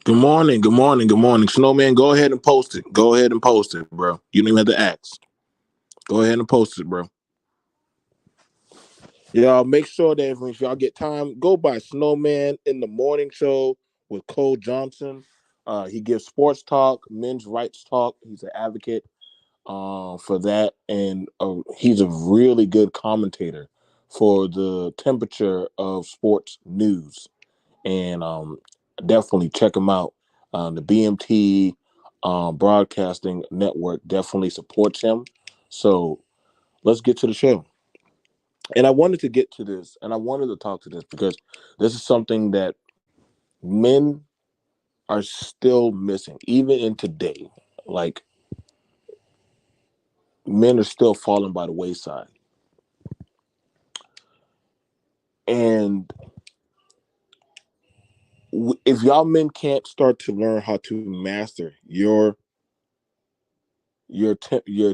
Good morning, good morning, good morning. Snowman, go ahead and post it. Go ahead and post it, bro. You don't even have to ask. Go ahead and post it, bro. Y'all make sure that if y'all get time, go by Snowman in the morning show with Cole Johnson. He gives sports talk, men's rights talk. He's an advocate for that, and he's a really good commentator for the temperature of sports news. And definitely check him out. The BMT Broadcasting Network definitely supports him. So let's get to the show. And I wanted to get to this, and I wanted to talk to this because this is something that men are still missing, even in today. Like, men are still falling by the wayside. And if y'all men can't start to learn how to master your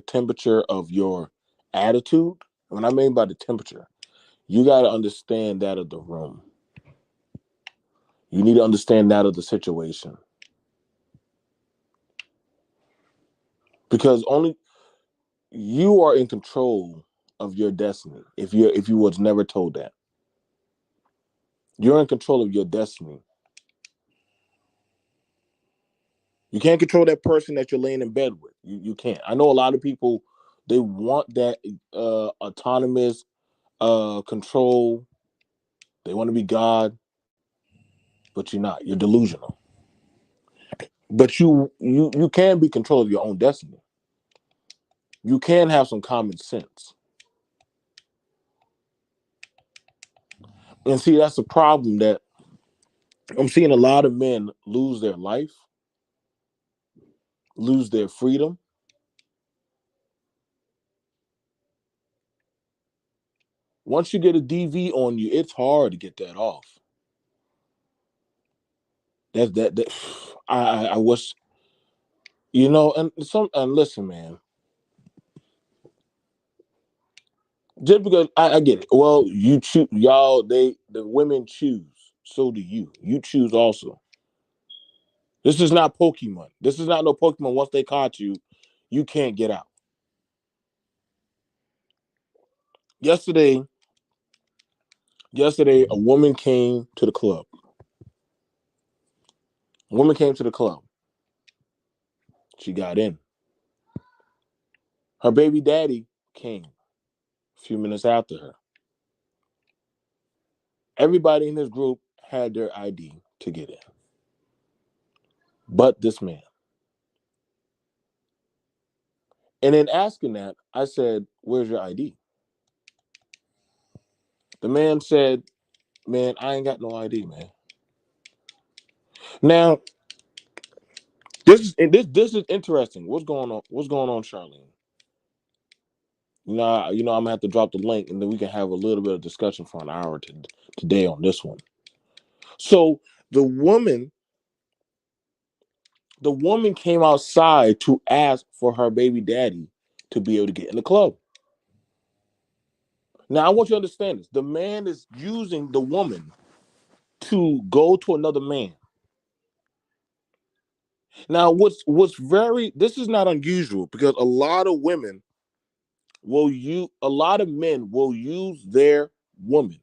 temperature of your attitude. What I mean by the temperature, you got to understand that of the room. You need to understand that of the situation, because only you are in control of your destiny. If you was never told that, you're in control of your destiny. You can't control that person that you're laying in bed with. You can't. I know a lot of people, they want that autonomous control. They want to be God, but you're not. You're delusional. But you can be control of your own destiny. You can have some common sense. And see, that's the problem that I'm seeing a lot of men lose their life, lose their freedom. Once you get a DV on you, it's hard to get that off. That I wish, and listen, man. Just because I get it. Well, you choose, y'all. The women choose. So do you. You choose also. This is not Pokemon. This is not no Pokemon. Once they caught you, you can't get out. Yesterday, yesterday, a woman came to the club. A woman came to the club. She got in. Her baby daddy came a few minutes after her. Everybody in this group had their ID to get in, but this man. And in asking that, I said, "Where's your ID?" The man said, "Man, I ain't got no ID, man." Now, this is interesting. What's going on? What's going on, Charlene? I'm gonna have to drop the link, and then we can have a little bit of discussion for an hour today on this one. So the woman, the woman came outside to ask for her baby daddy to be able to get in the club. Now I want you to understand this: the man is using the woman to go to another man. Now, what's very this is not unusual because a lot of men will use their woman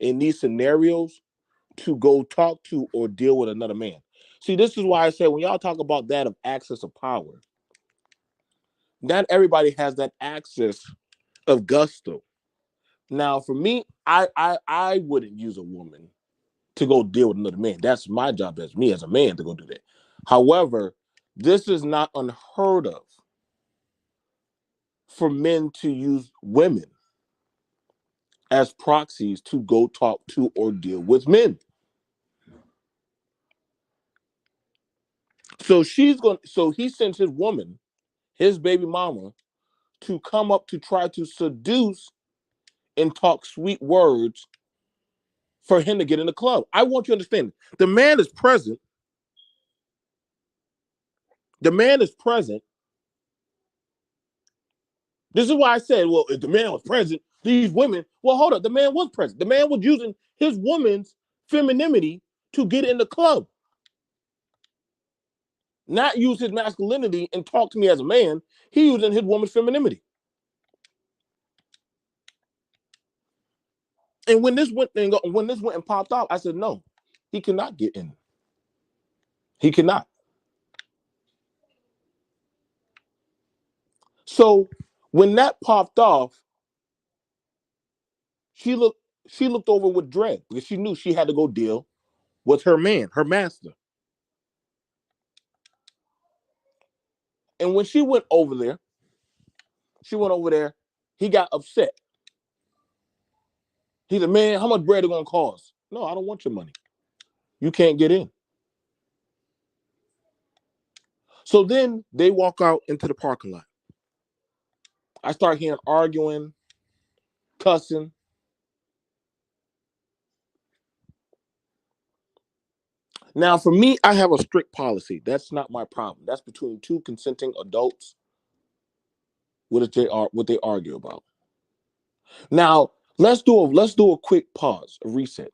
in these scenarios to go talk to or deal with another man. See, this is why I say when y'all talk about that of access of power, not everybody has that access of gusto. Now, for me, I wouldn't use a woman to go deal with another man. That's my job as me as a man to go do that. However, this is not unheard of for men to use women as proxies to go talk to or deal with men. So he sends his woman, his baby mama, to come up to try to seduce and talk sweet words for him to get in the club. I want you to understand the man is present. The man is present. This is why I said, well, if the man was present, these women, well, hold up, the man was present. The man was using his woman's femininity to get in the club. not use his masculinity and talk to me as a man. He using his woman's femininity. And when this went and popped off, I said, no, he cannot get in. He cannot. So when that popped off, she looked over with dread because she knew she had to go deal with her man, her master. And when she went over there, he got upset. He said, man, how much bread it gonna cost? No, I don't want your money. You can't get in. So then they walk out into the parking lot. I start hearing arguing, cussing. Now, for me, I have a strict policy. That's not my problem. That's between two consenting adults. What they argue about. Now, let's do a quick pause, a reset.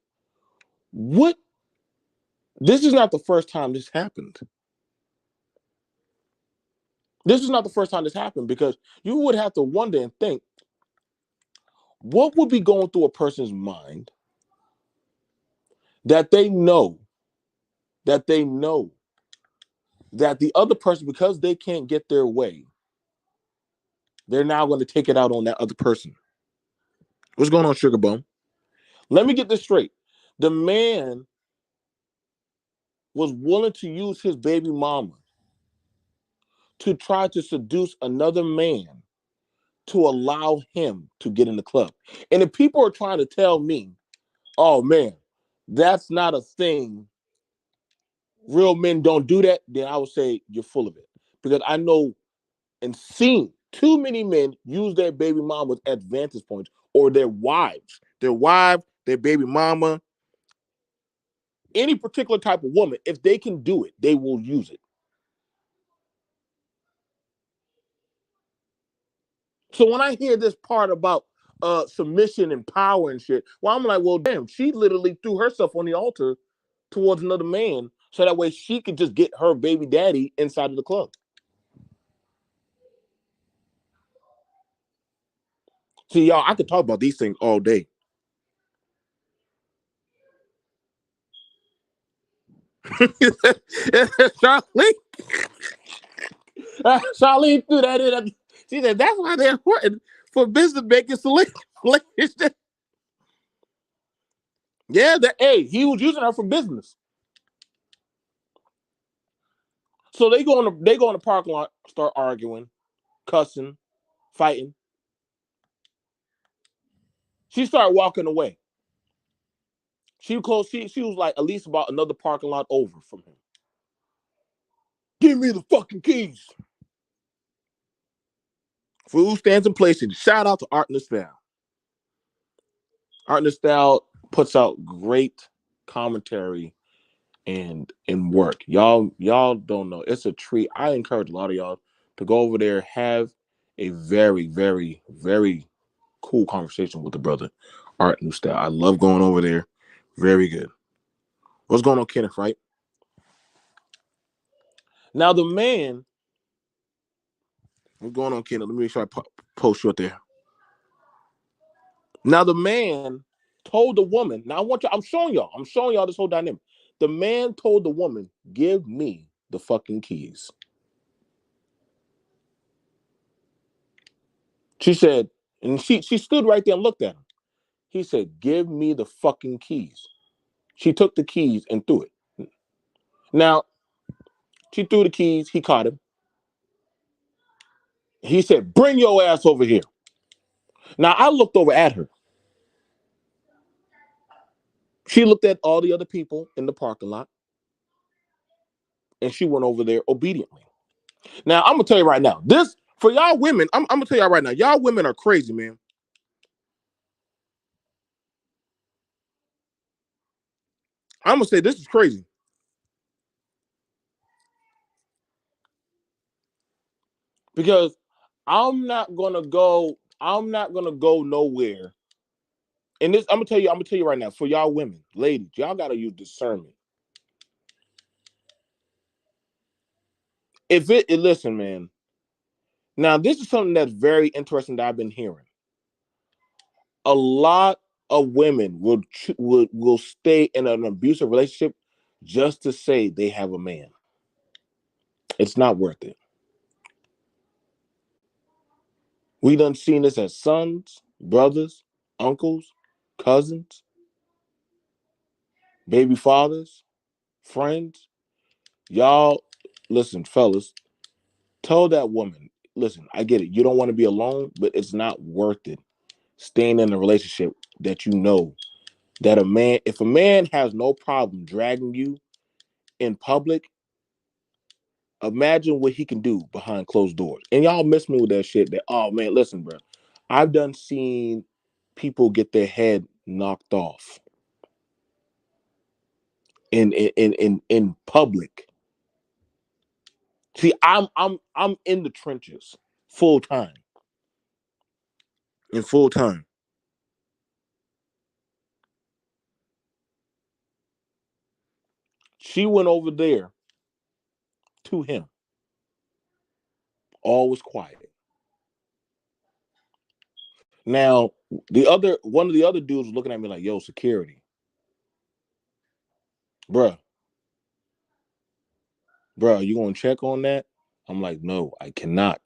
What? This is not the first time this happened. This is not the first time this happened because you would have to wonder and think, what would be going through a person's mind that they know that the other person, because they can't get their way, they're now going to take it out on that other person. What's going on, Sugar Bone? Let me get this straight. The man was willing to use his baby mama to try to seduce another man to allow him to get in the club. And if people are trying to tell me, oh man, that's not a thing, real men don't do that, then I would say you're full of it. Because I know and seen too many men use their baby mamas as vantage points, or their wives, their baby mama, any particular type of woman. If they can do it, they will use it. So when I hear this part about submission and power and shit, well, I'm like, well, damn, she literally threw herself on the altar towards another man so that way she could just get her baby daddy inside of the club. See, y'all, I could talk about these things all day. Charlene, Charlene threw that in. She said that's why they're important for business making solutions. Yeah, he was using her for business. So they go in the parking lot, start arguing, cussing, fighting. She started walking away. She was like at least about another parking lot over from him. Give me the fucking keys. Food stands in place. And shout out to Art Nostal. Art Nostal puts out great commentary and work. Y'all don't know. It's a treat. I encourage a lot of y'all to go over there, have a very, very, very cool conversation with the brother, Art Nostal. I love going over there. Very good. What's going on, Kenneth, right? Now the man, what's going on, Kenneth? Let me make sure I post you up there. Now the man told the woman, now I'm showing y'all this whole dynamic. The man told the woman, give me the fucking keys. She said, and she stood right there and looked at him. He said, give me the fucking keys. She took the keys and threw it. Now, she threw the keys, he caught him. He said, bring your ass over here. Now I looked over at her. She looked at all the other people in the parking lot, and she went over there obediently. Now I'm gonna tell you right now, this for y'all women. I'm gonna tell y'all right now, y'all women are crazy, man. I'm gonna say this is crazy because I'm not gonna go. I'm not gonna go nowhere. And this, I'm gonna tell you right now, for y'all women, ladies, y'all gotta use discernment. If listen, man. Now this is something that's very interesting that I've been hearing. A lot of women will stay in an abusive relationship just to say they have a man. It's not worth it. We done seen this as sons, brothers, uncles, cousins, baby fathers, friends. Y'all, listen, fellas, tell that woman, listen, I get it. You don't want to be alone, but it's not worth it staying in a relationship that you know that if a man has no problem dragging you in public, imagine what he can do behind closed doors. And y'all miss me with that shit that, oh man, listen, bro, I've done seen people get their head knocked off in public. See, I'm in the trenches full time. In full time. She went over there to him. All was quiet. Now, one of the other dudes was looking at me like, yo, security. Bruh, you gonna check on that? I'm like, no, I cannot.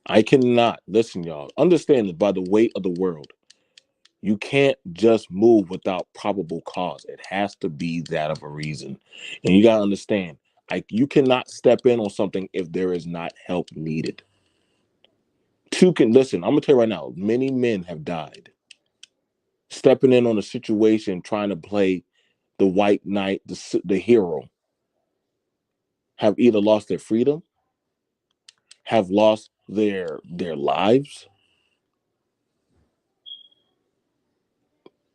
I cannot. Listen, y'all. Understand that by the weight of the world, you can't just move without probable cause. It has to be that of a reason. And you gotta understand, you cannot step in on something if there is not help needed. Listen, I'm gonna tell you right now, many men have died stepping in on a situation trying to play the white knight, the hero, have either lost their freedom, have lost their lives,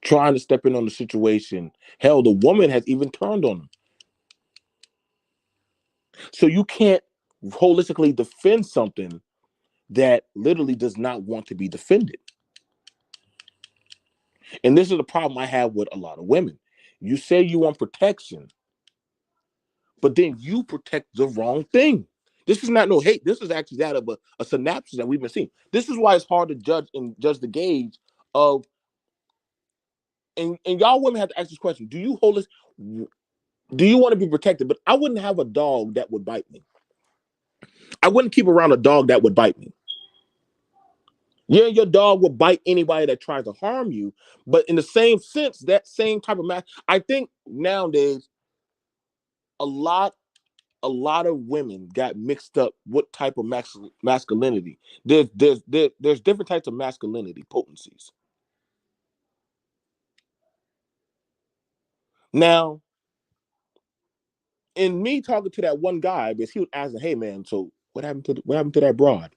trying to step in on the situation. Hell, the woman has even turned on them. So you can't holistically defend something that literally does not want to be defended. And this is the problem I have with a lot of women. You say you want protection, but then you protect the wrong thing. This is not no hate. This is actually that of a synopsis that we've been seeing. This is why it's hard to judge the gauge of. And y'all women have to ask this question: do you want to be protected? But I wouldn't have a dog that would bite me. I wouldn't keep around a dog that would bite me. Yeah, your dog will bite anybody that tries to harm you. But in the same sense, that same type of I think nowadays a lot a lot of women got mixed up what type of masculinity. There's different types of masculinity potencies. Now, in me talking to that one guy, because he was asking, "Hey man, so what happened to that broad?"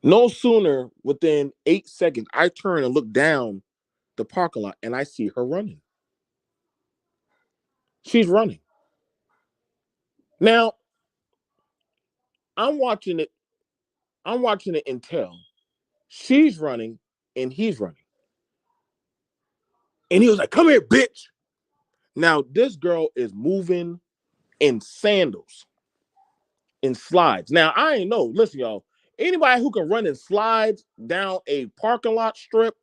No sooner within 8 seconds, I turn and look down the parking lot and I see her running. She's running. Now, I'm watching it. I'm watching it and tell she's running and he's running. And he was like, "Come here, bitch." Now, this girl is moving in sandals, in slides. Now, I ain't know. Listen, y'all. Anybody who can run in slides down a parking lot strip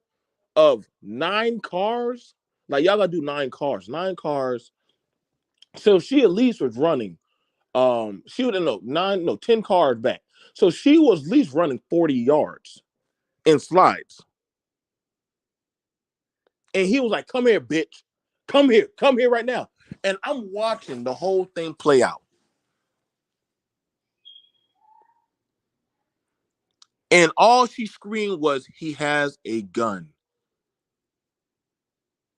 of 9 cars, like y'all gotta do 9 cars. 9 cars. So she at least was running. She would know 10 cars back. So she was at least running 40 yards in slides. And he was like, "Come here, bitch. Come here right now." And I'm watching the whole thing play out. And all she screamed was, "He has a gun.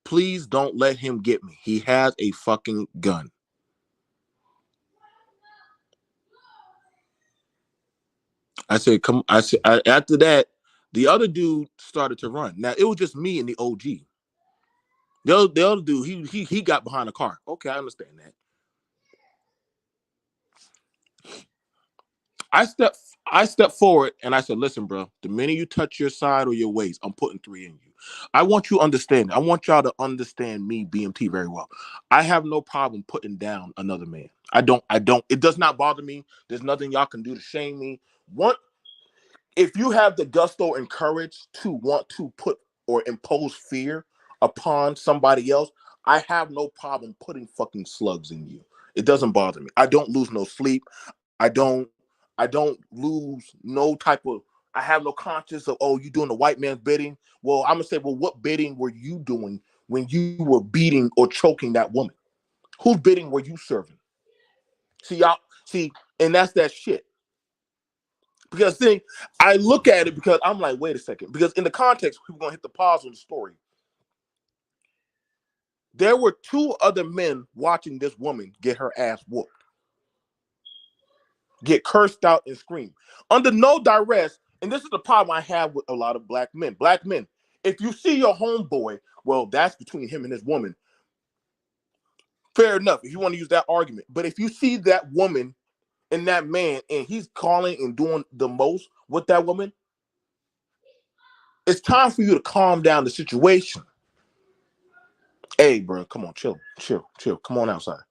Please don't let him get me. He has a fucking gun." I said, "Come." After that, the other dude started to run. Now it was just me and the OG. The other dude, he got behind the car. Okay, I understand that. I stepped I stepped forward and I said, "Listen, bro, the minute you touch your side or your waist, I'm putting 3 in you. I want you to understand. I want y'all to understand me, BMT, very well. I have no problem putting down another man. I don't. It does not bother me. There's nothing y'all can do to shame me. What if you have the gusto and courage to want to put or impose fear upon somebody else? I have no problem putting fucking slugs in you. It doesn't bother me. I don't lose no sleep. I don't lose no type of I have no conscience of, oh, you doing the white man's bidding. Well, I'm gonna say, well, what bidding were you doing when you were beating or choking that woman? Whose bidding were you serving? See, y'all, see, and that's that shit. Because see, I look at it because I'm like, wait a second. Because in the context, we're gonna hit the pause on the story. There were two other men watching this woman get her ass whooped, get cursed out and screamed under no duress. And this is the problem I have with a lot of black men. Black men, if you see your homeboy, well, that's between him and his woman. Fair enough, if you want to use that argument. But if you see that woman and that man and he's calling and doing the most with that woman, it's time for you to calm down the situation. Hey, bro, come on, chill, chill, chill. Come on outside.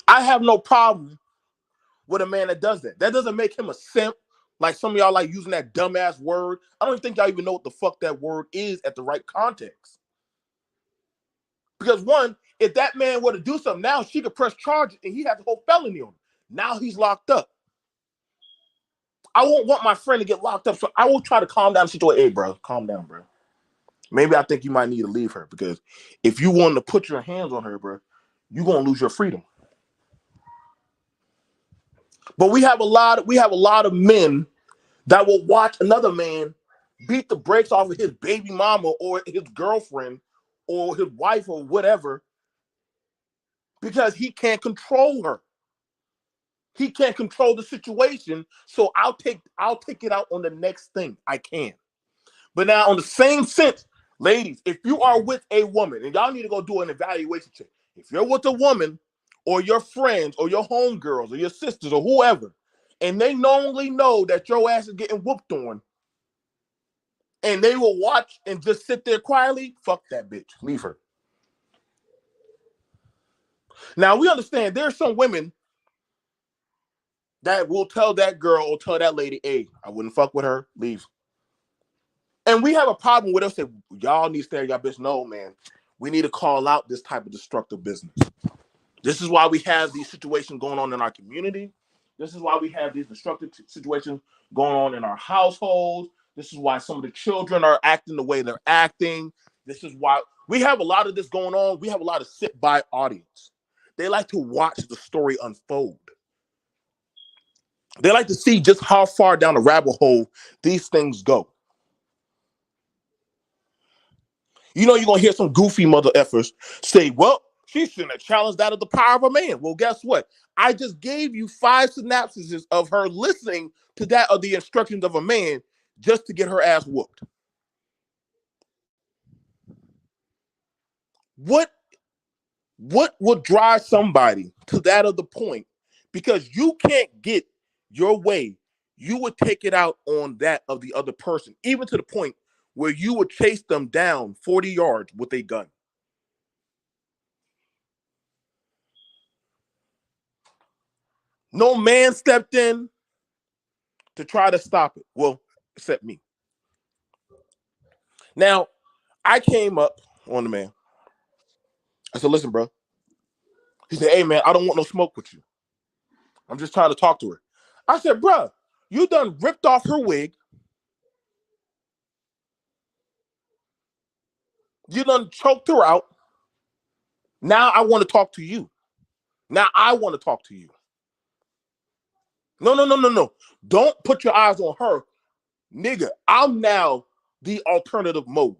I have no problem with a man that does that. That doesn't make him a simp. Like some of y'all like using that dumbass word. I don't think y'all even know what the fuck that word is at the right context. Because one, if that man were to do something now, she could press charges and he has a whole felony on him. Now he's locked up. I won't want my friend to get locked up, so I will try to calm down the situation. Hey, bro, calm down, bro. Maybe I think you might need to leave her because if you want to put your hands on her, bro, you're gonna lose your freedom. But we have a lot of men that will watch another man beat the brakes off of his baby mama or his girlfriend or his wife or whatever because he can't control her. He can't control the situation. So I'll take it out on the next thing I can. But now on the same sense, ladies, if you are with a woman, and y'all need to go do an evaluation check. If you're with a woman or your friends or your homegirls or your sisters or whoever, and they knowingly know that your ass is getting whooped on, and they will watch and just sit there quietly, fuck that bitch. Leave her. Now we understand there's some women that will tell that girl or tell that lady, hey, I wouldn't fuck with her, leave. And we have a problem with us that y'all need to stay y'all bitch. No, man. We need to call out this type of destructive business. This is why we have these situations going on in our community. This is why we have these destructive situations going on in our households. This is why some of the children are acting the way they're acting. This is why we have a lot of this going on. We have a lot of sit-by audience. They like to watch the story unfold. They like to see just how far down the rabbit hole these things go. You know, you're going to hear some goofy mother effers say, well, she shouldn't have challenged that of the power of a man. Well, guess what? I just gave you 5 synapses of her listening to that of the instructions of a man just to get her ass whooped. What would drive somebody to that of the point? Because you can't get your way, you would take it out on that of the other person, even to the point where you would chase them down 40 yards with a gun. No man stepped in to try to stop it. Well, except me. Now, I came up on the man. I said, listen, bro. He said, hey, man, I don't want no smoke with you. I'm just trying to talk to her. I said, bro, you done ripped off her wig. You done choked her out. Now I want to talk to you. Now I want to talk to you. No, no, no, no, no. Don't put your eyes on her. Nigga, I'm now the alternative mode.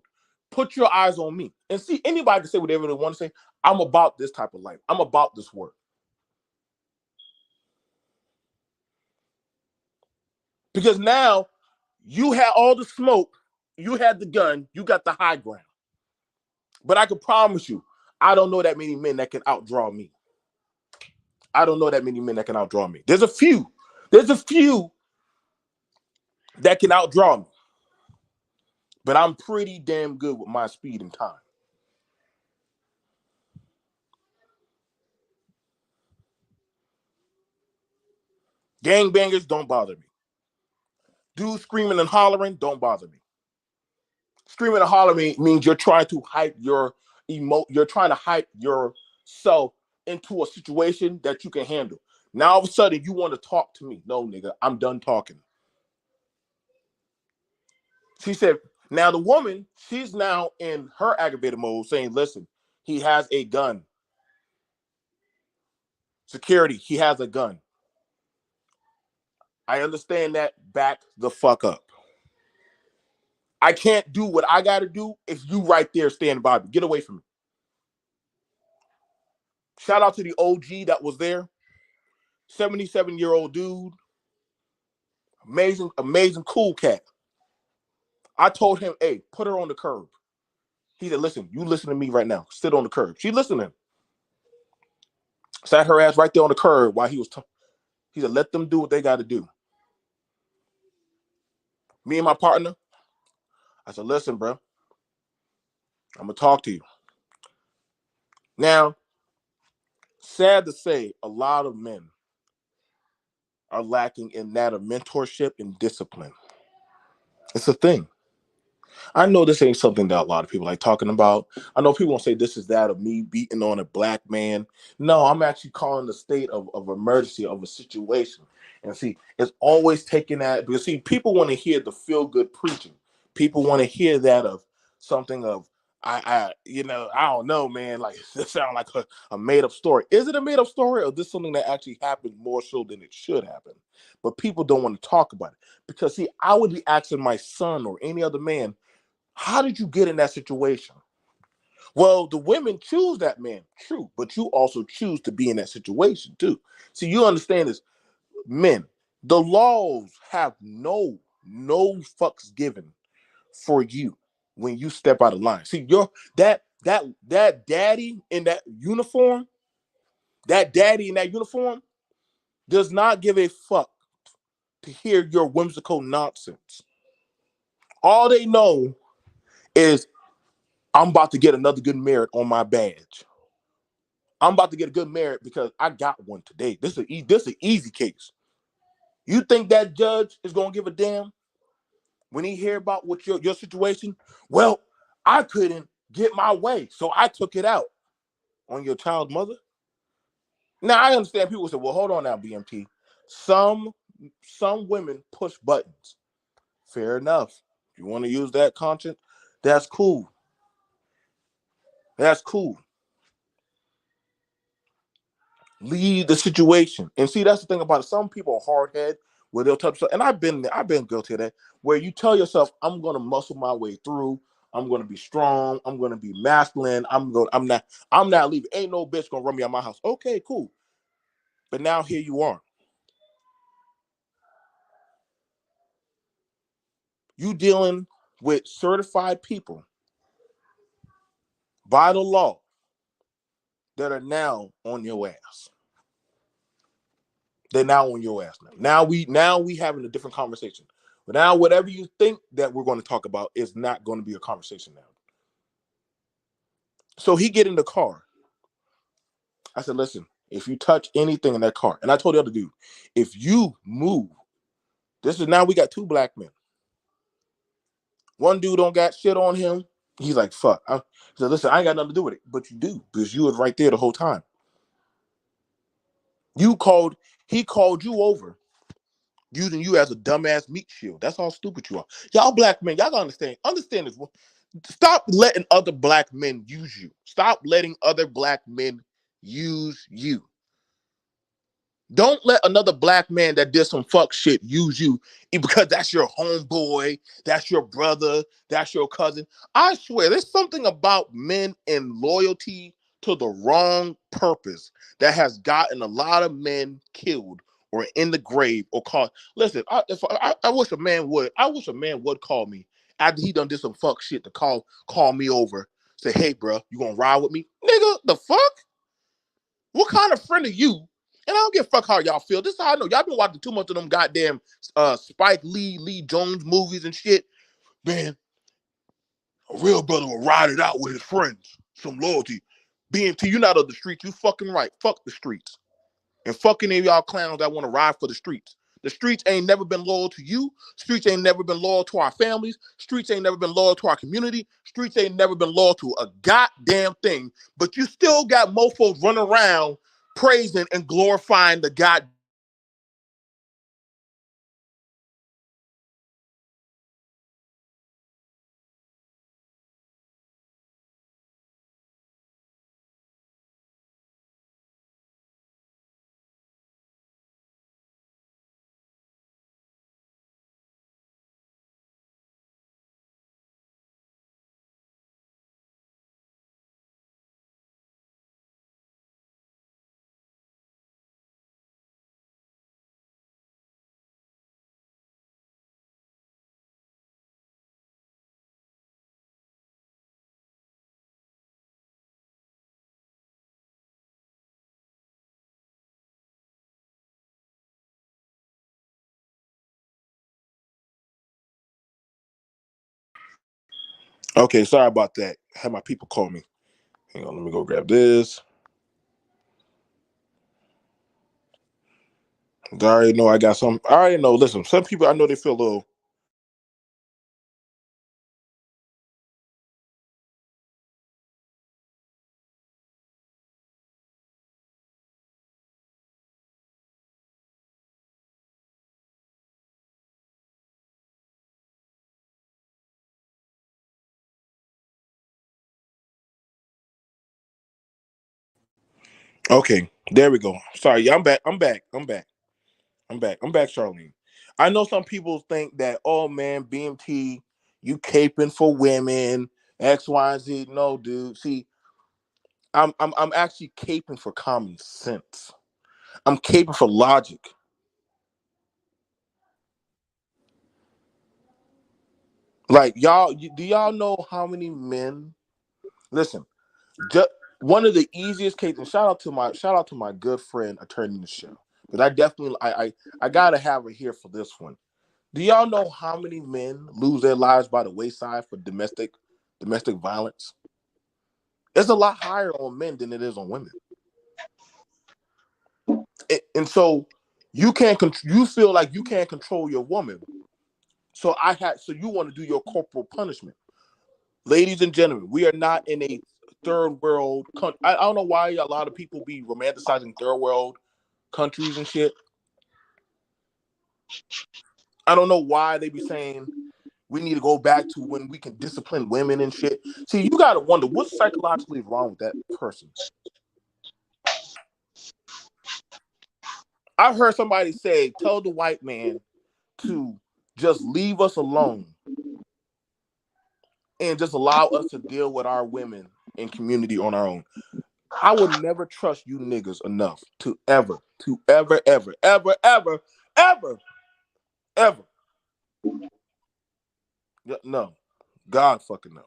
Put your eyes on me. And see, anybody can say whatever they want to say. I'm about this type of life. I'm about this work. Because now you had all the smoke, you had the gun, you got the high ground. But I can promise you, I don't know that many men that can outdraw me. I don't know that many men that can outdraw me. There's a few. There's a few that can outdraw me. but I'm pretty damn good with my speed and time. Gangbangers don't bother me. Dudes screaming and hollering don't bother me. Screaming and hollering means you're trying to hype your you're trying to hype yourself into a situation that you can handle. Now all of a sudden you want to talk to me. No, nigga, I'm done talking. She said, now the woman, she's now in her aggravated mode saying, listen, he has a gun. Security, he has a gun. I understand that. Back the fuck up. I can't do what I got to do if you right there standing by me. Get away from me. Shout out to the OG that was there. 77-year-old dude. Amazing, amazing, cool cat. I told him, hey, put her on the curb. He said, listen, you listen to me right now. Sit on the curb. She listened to him. Sat her ass right there on the curb while he was he said, let them do what they got to do. Me and my partner, I said, listen, bro, I'm going to talk to you. Now, sad to say, a lot of men are lacking in that of mentorship and discipline. It's a thing. I know this ain't something that a lot of people like talking about. I know people won't say this is that of me beating on a black man. No, I'm actually calling the state of emergency of a situation. And see, it's always taking that because see, people want to hear the feel good preaching. People want to hear that of something of I don't know, man. Like this sounds like a made up story. Is it a made up story, or this something that actually happened more so than it should happen? But people don't want to talk about it because see, I would be asking my son or any other man, how did you get in that situation? Well, the women choose that man, true, but you also choose to be in that situation too. So you understand this, men, the laws have no fucks given for you when you step out of line. See, that daddy in that uniform, does not give a fuck to hear your whimsical nonsense. All they know is I'm about to get another good merit on my badge. I'm about to get a good merit because I got one today. This is an easy case. You think that judge is gonna give a damn when he hear about what your situation? Well, I couldn't get my way, so I took it out on your child's mother. Now I understand people say, "Well, hold on now, BMT. Some women push buttons. Fair enough. If you want to use that content, that's cool. That's cool. Leave the situation. And see, that's the thing about it. Some people are hard headed where they'll touch and I've been guilty of that, where you tell yourself, I'm gonna muscle my way through, I'm gonna be strong, I'm gonna be masculine, I'm not leaving. Ain't no bitch gonna run me out of my house. Okay, cool. But now here you are. You dealing with certified people by the law that are now on your ass. They're now on your ass now. Now we having a different conversation. But now whatever you think that we're going to talk about is not going to be a conversation now. So he get in the car. I said, listen, if you touch anything in that car, and I told the other dude, if you move, this is now we got two black men. One dude don't got shit on him. He's like, fuck. He said, listen, I ain't got nothing to do with it. But you do, because you was right there the whole time. He called you over using you as a dumbass meat shield. That's how stupid you are. Y'all black men, y'all gotta understand. Understand this. Stop letting other black men use you. Stop letting other black men use you. Don't let another black man that did some fuck shit use you because that's your homeboy, that's your brother, that's your cousin. I swear, there's something about men and loyalty to the wrong purpose that has gotten a lot of men killed or in the grave or caught. Listen, I wish a man would. I wish a man would call me after he done did some fuck shit to call me over. Say, hey, bro, you gonna ride with me, nigga? The fuck? What kind of friend are you? And I don't give a fuck how y'all feel. This is how I know. Y'all been watching too much of them goddamn Spike Lee, Lee Jones movies and shit. Man, A real brother will ride it out with his friends. Some loyalty. BMT, you not of the streets. You fucking right. Fuck the streets. And fucking any of y'all clowns that want to ride for the streets. The streets ain't never been loyal to you. Streets ain't never been loyal to our families. Streets ain't never been loyal to our community. Streets ain't never been loyal to a goddamn thing. But you still got mofos running around praising and glorifying the God. Okay, sorry about that. I had my people call me. Hang on, let me go grab this. I already know I got some. I already know. Listen, some people I know they feel a little. Okay, there we go. Sorry, yeah, I'm back. I'm back, Charlene. I know some people think that, oh man, BMT, you caping for women, X, Y, and Z. No, dude. See, I'm actually caping for common sense. I'm caping for logic. Like y'all, do y'all know how many men? Listen, just one of the easiest cases. And shout out to my good friend attorney Michelle. But I definitely I gotta have her here for this one. Do y'all know how many men lose their lives by the wayside for domestic violence? It's a lot higher on men than it is on women. And so you feel like you can't control your woman. So you want to do your corporal punishment. Ladies and gentlemen, we are not in a third world country. I don't know why a lot of people be romanticizing third world countries and shit. I don't know why they be saying we need to go back to when we can discipline women and shit. See, you gotta wonder what's psychologically wrong with that person. I heard somebody say, tell the white man to just leave us alone and just allow us to deal with our women and community on our own. I would never trust you niggas enough to ever, ever, ever. No. God fucking no.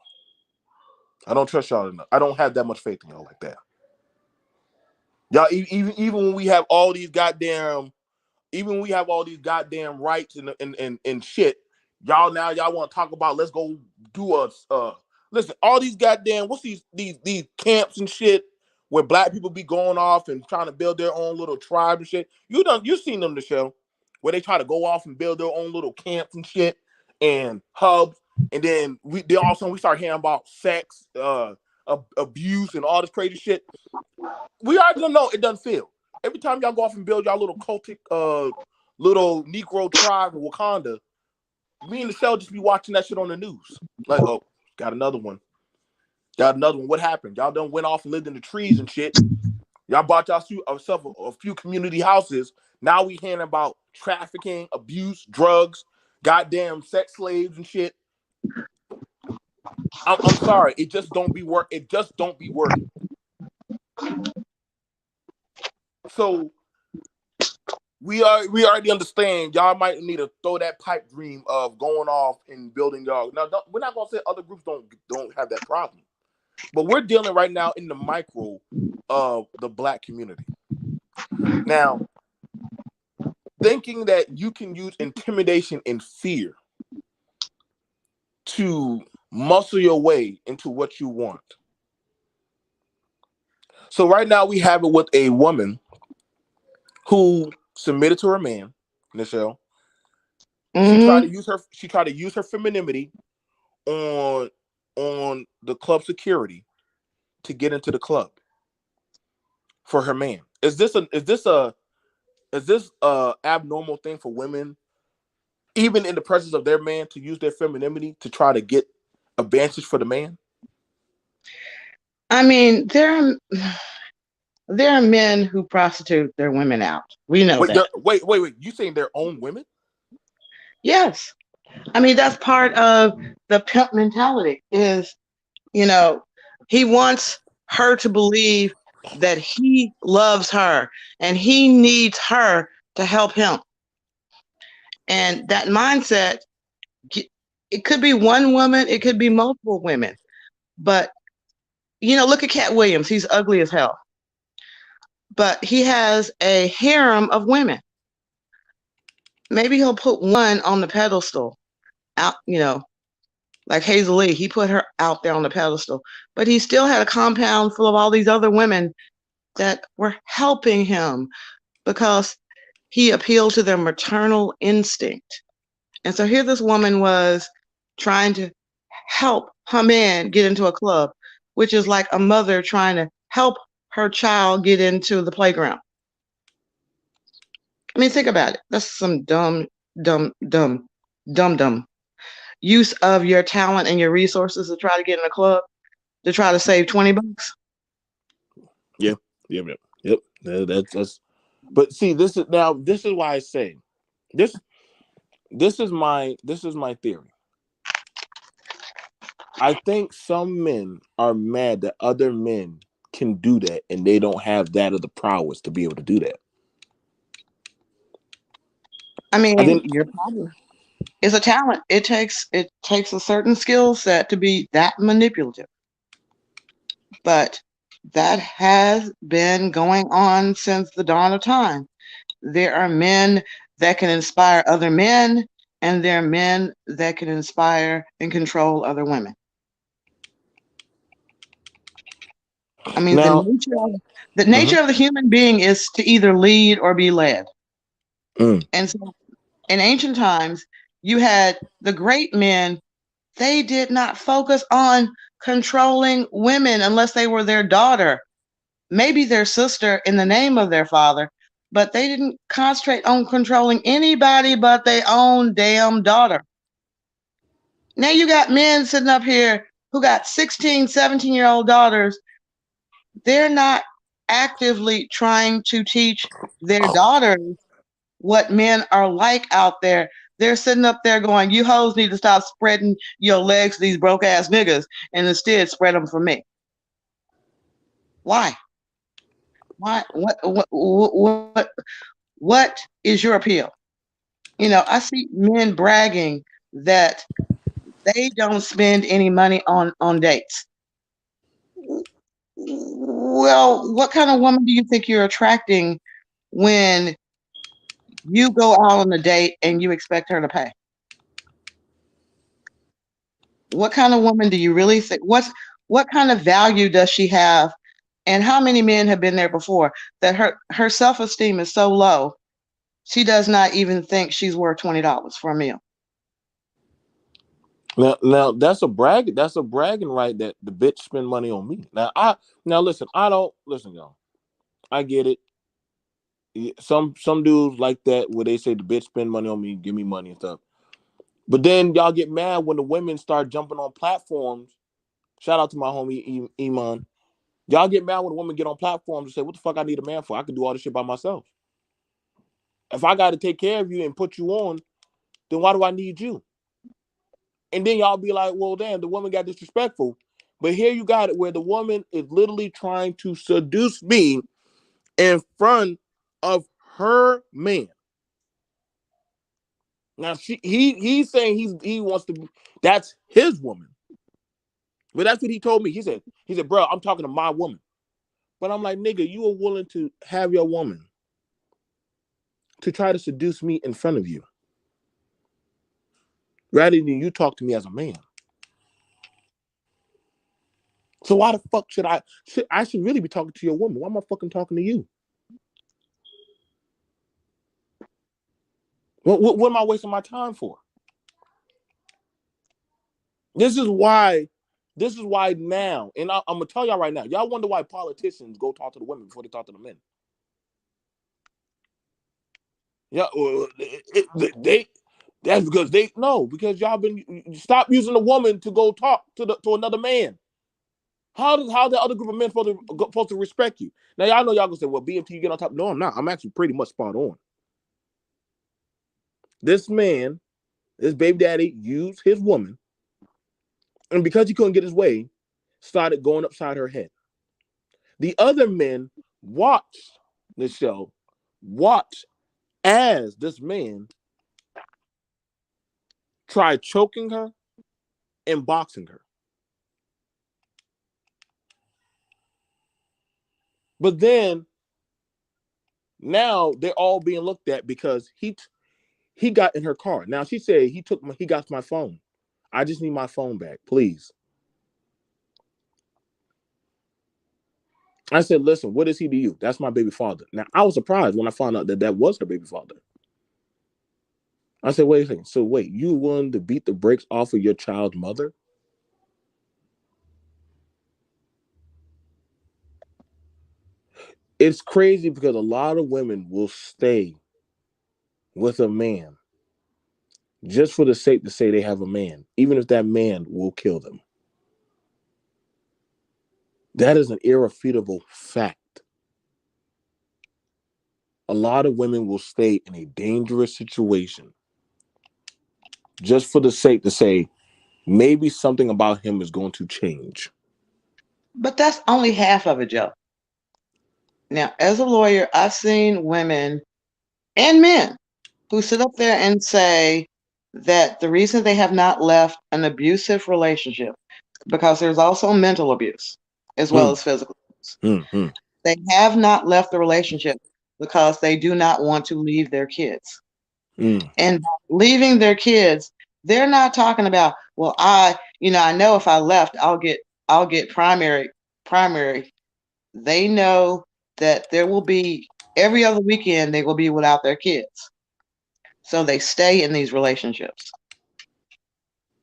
I don't trust y'all enough. I don't have that much faith in y'all like that. Y'all, even when we have all these goddamn even when we have all these goddamn rights and shit, y'all want to talk about let's go do listen, all these goddamn what's these camps and shit where black people be going off and trying to build their own little tribe and shit. You seen them the show where they try to go off and build their own little camps and shit and hubs, and then we all of a sudden we start hearing about sex, abuse and all this crazy shit. We already know it doesn't feel. Every time y'all go off and build y'all little cultic, little Negro tribe in Wakanda, me and the cell just be watching that shit on the news. Like, oh, got another one. Got another one. What happened? Y'all done went off and lived in the trees and shit. Y'all bought yourself a few community houses. Now we hearing about trafficking, abuse, drugs, goddamn sex slaves and shit. I'm sorry. It just don't be work. It just don't be working. So we already understand y'all might need to throw that pipe dream of going off and building y'all. Now we're not gonna say other groups don't have that problem, but we're dealing right now in the micro of the black community. Now, thinking that you can use intimidation and fear to muscle your way into what you want. So right now we have it with a woman who submitted to her man, Nichelle. Hmm. She tried to use her femininity on the club security to get into the club for her man. Is this a abnormal thing for women, even in the presence of their man, to use their femininity to try to get advantage for the man? I mean, there are men who prostitute their women out. We know Wait, that. wait. You saying their own women? Yes. I mean, that's part of the pimp mentality is, you know, he wants her to believe that he loves her and he needs her to help him. And that mindset, it could be one woman, it could be multiple women. But, look at Cat Williams. He's ugly as hell. But he has a harem of women. Maybe he'll put one on the pedestal out, like Hazel Lee. He put her out there on the pedestal. But he still had a compound full of all these other women that were helping him because he appealed to their maternal instinct. And so here this woman was trying to help her man get into a club, which is like a mother trying to help her child get into the playground. I mean, think about it. That's some dumb, dumb, dumb use of your talent and your resources to try to get in a club to try to save $20. Yeah, yep. That's. But see, this is why I say this. This is my theory. I think some men are mad that other men can do that, and they don't have that of the prowess to be able to do that. I I mean, think your problem is a talent. It takes a certain skill set to be that manipulative. But that has been going on since the dawn of time. There are men that can inspire other men, and there are men that can inspire and control other women. I mean, the now. nature of the Mhm. nature of the human being is to either lead or be led. Mm. And so in ancient times, you had the great men, they did not focus on controlling women unless they were their daughter, maybe their sister in the name of their father, but they didn't concentrate on controlling anybody but their own damn daughter. Now you got men sitting up here who got 16, 17-year-old daughters. They're not actively trying to teach their daughters what men are like out there. They're sitting up there going, "You hoes need to stop spreading your legs to these broke ass niggas and instead spread them for me." Why? Why? What is your appeal? I see men bragging that they don't spend any money on dates. Well, what kind of woman do you think you're attracting when you go out on a date and you expect her to pay? What kind of woman do you really think? What kind of value does she have? And how many men have been there before that her self-esteem is so low, she does not even think she's worth $20 for a meal. Now that's a bragging right that the bitch spend money on me. Now listen, I don't listen, y'all. I get it. Some dudes like that where they say the bitch spend money on me, give me money and stuff. But then y'all get mad when the women start jumping on platforms. Shout out to my homie Iman. Y'all get mad when a woman get on platforms and say, "What the fuck I need a man for? I can do all this shit by myself. If I got to take care of you and put you on, then why do I need you?" And then y'all be like, "Well, damn, the woman got disrespectful." But here you got it where the woman is literally trying to seduce me in front of her man. Now he's saying he wants to. That's his woman. But that's what he told me. He said, "Bro, I'm talking to my woman." But I'm like, "Nigga, you are willing to have your woman to try to seduce me in front of you, rather than you talk to me as a man." So why the fuck should I? I should really be talking to your woman. Why am I fucking talking to you? What am I wasting my time for? This is why. This is why now, and I'm gonna tell y'all right now. Y'all wonder why politicians go talk to the women before they talk to the men. Yeah, they. That's because they no, because y'all been stop using a woman to go talk to another man. How the other group of men supposed to respect you? Now y'all know y'all gonna say, well, BMT, you get on top. No, I'm not. I'm actually pretty much spot on. This man, this baby daddy, used his woman, and because he couldn't get his way, started going upside her head. The other men watched the show, watched as this man tried choking her and boxing her. But then now they're all being looked at because he got in her car. Now she said he got my phone. I just need my phone back, please. I said, listen, what is he to you? That's my baby father. Now I was surprised when I found out that that was her baby father. I said, wait a second. So wait, you willing to beat the brakes off of your child's mother? It's crazy because a lot of women will stay with a man just for the sake to say they have a man, even if that man will kill them. That is an irrefutable fact. A lot of women will stay in a dangerous situation just for the sake to say maybe something about him is going to change. But that's only half of it, Joe. Now, as a lawyer, I've seen women and men who sit up there and say that the reason they have not left an abusive relationship, because there's also mental abuse as well Hmm, as physical abuse, hmm, hmm, they have not left the relationship because they do not want to leave their kids. hmm. And leaving their kids, they're not talking about, well, I know if I left, I'll get primary. They know that there will be every other weekend they will be without their kids. So they stay in these relationships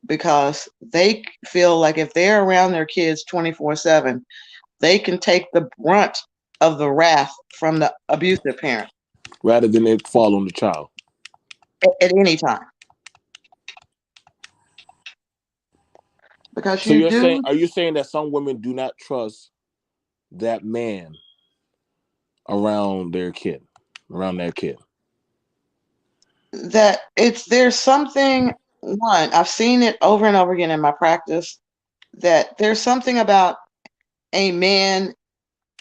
because they feel like if they're around their kids 24/7, they can take the brunt of the wrath from the abusive parent Rather than it fall on the child. at any time. Because So you you're saying, do are you saying that some women do not trust that man around their kid, around their kid? that there's something, one, I've seen it over and over again in my practice, that there's something about a man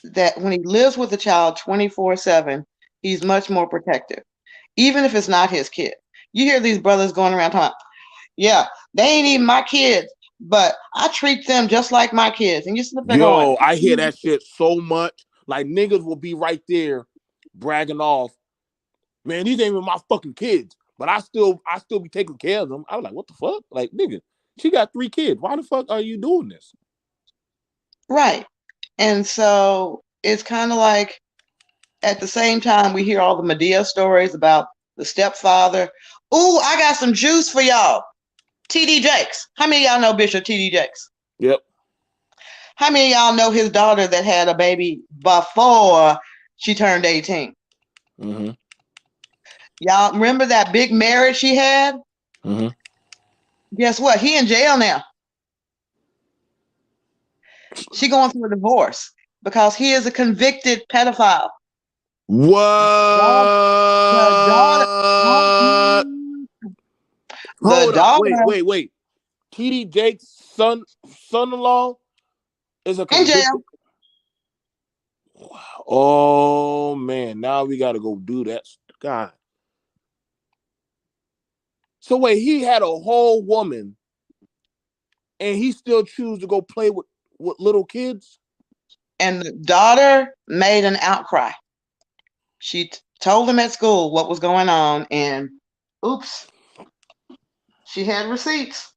that when he lives with a child 24/7, he's much more protective, even if it's not his kid. You hear these brothers going around talking, yeah, they ain't even my kids, but I treat them just like my kids. And you sit there going, Yo, I hear that shit so much. Like niggas will be right there bragging off, man, these ain't even my fucking kids. But I still be taking care of them. I was like, what the fuck? Like, nigga, she got 3 kids. Why the fuck are you doing this? right. And so it's kind of like at the same time, we hear all the Medea stories about the stepfather. Ooh, I got some juice for y'all. TD Jakes. How many of y'all know Bishop TD Jakes? Yep. How many of y'all know his daughter that had a baby before she turned 18? Mm-hmm. Y'all remember that big marriage she had? Mm-hmm. Guess what? He in jail now. She going through a divorce because he is a convicted pedophile. The daughter, What? the Hold up. daughter Wait, wait, wait. TD Jake's son-in-law is a in jail. convicted. Wow. Oh man, now we gotta go do that. God. So wait, he had a whole woman and he still choose to go play with little kids? And the daughter made an outcry. She told him at school what was going on, and oops, she had receipts.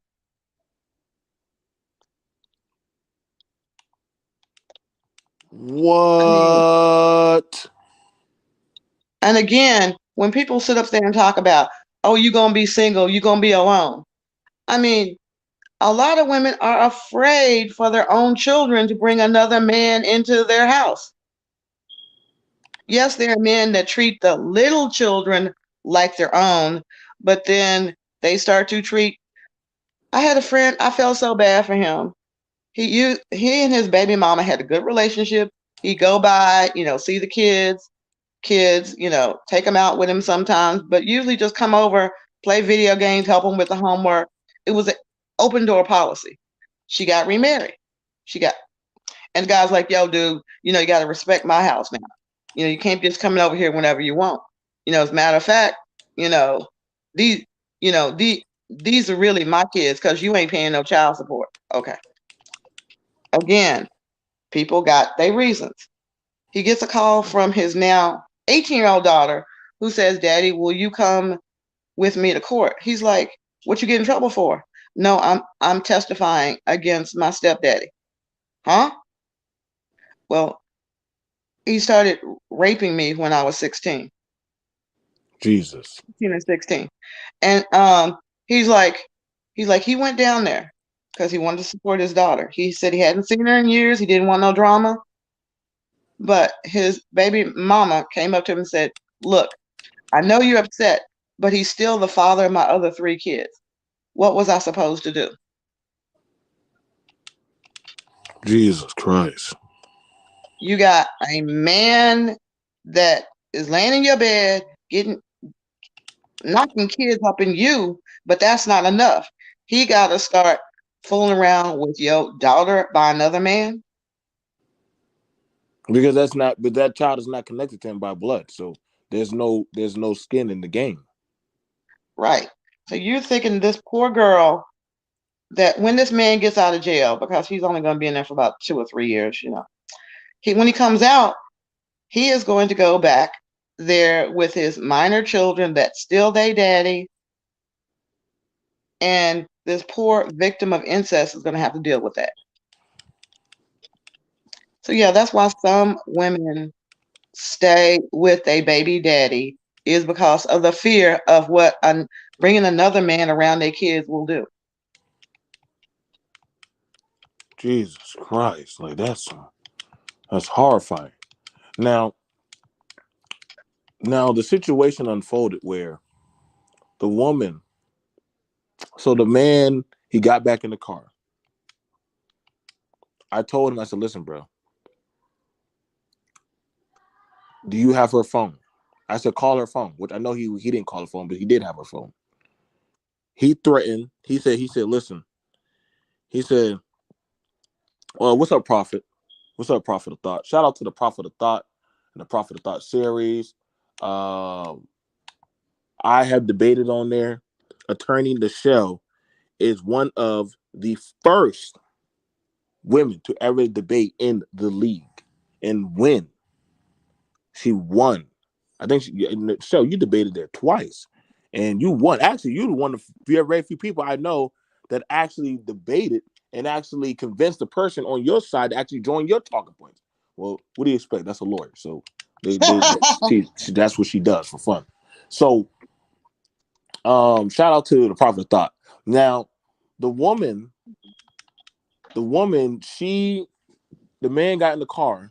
I mean, What? and again, when people sit up there and talk about, oh, you're going to be single, you're going to be alone. I mean, a lot of women are afraid for their own children to bring another man into their house. Yes, there are men that treat the little children like their own, but then they start to treat. I had a friend, I felt so bad for him. He and his baby mama had a good relationship. He'd go by, see the kids, take them out with him sometimes, but usually just come over, play video games, help them with the homework. It was an open door policy. She got remarried. She got, and the guy's like, yo, dude, you got to respect my house now. You can't just come over here whenever you want. As a matter of fact, you know, these, these are really my kids because you ain't paying no child support. Okay. Again, people got their reasons. He gets a call from his now 18-year-old daughter who says, Daddy, will you come with me to court? He's like, what you get in trouble for? No, I'm testifying against my stepdaddy. Huh? Well, he started raping me when I was 16, Jesus. 15 and 16. And he's like, he went down there because he wanted to support his daughter. He said he hadn't seen her in years. He didn't want no drama. But his baby mama came up to him and said, look, I know you're upset, but he's still the father of my other three kids. What was I supposed to do? Jesus Christ. You got a man that is laying in your bed, getting knocking kids up in you, but that's not enough. He got to start fooling around with your daughter by another man. Because that's not, but that child is not connected to him by blood. So there's no skin in the game. Right. So you're thinking this poor girl that when this man gets out of jail, because he's only going to be in there for about 2 or 3 years, when he comes out, he is going to go back there with his minor children that still they daddy, and this poor victim of incest is going to have to deal with that. So yeah, that's why some women stay with a baby daddy is because of the fear of what bringing another man around their kids will do. Jesus Christ. Like that's horrifying. Now, the situation unfolded where the woman, so the man, he got back in the car. I told him, I said, listen, bro, do you have her phone? I said, call her phone, which I know he didn't call her phone, but he did have her phone. He threatened. He said, listen. He said, well, what's up, Prophet? What's up, Prophet of Thought? Shout out to the Prophet of Thought and the Prophet of Thought series. Um, I have debated on there. Attorney Michelle is one of the first women to ever debate in the league and win. She won. I think so. You debated there twice, and you won. Actually, you're one of very few people I know that actually debated and actually convinced the person on your side to actually join your talking points. Well, what do you expect? That's a lawyer, so that's what she does for fun. So, shout out to the Prophet of Thought. Now, the woman, she, the man got in the car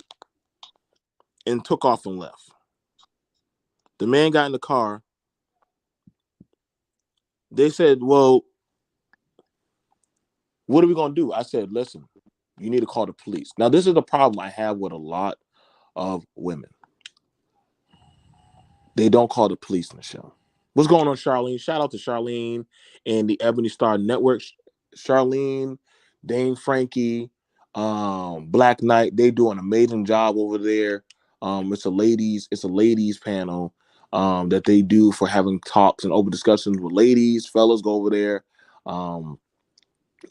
and took off and left. The man got in the car. They said, well, what are we going to do? I said, listen, you need to call the police. Now, this is the problem I have with a lot of women. They don't call the police in the show. What's going on, Charlene? Shout out to Charlene and the Ebony Star Network. Charlene, Dane Frankie, Black Knight, they do an amazing job over there. It's a ladies panel that they do for having talks and open discussions with ladies. Fellas go over there.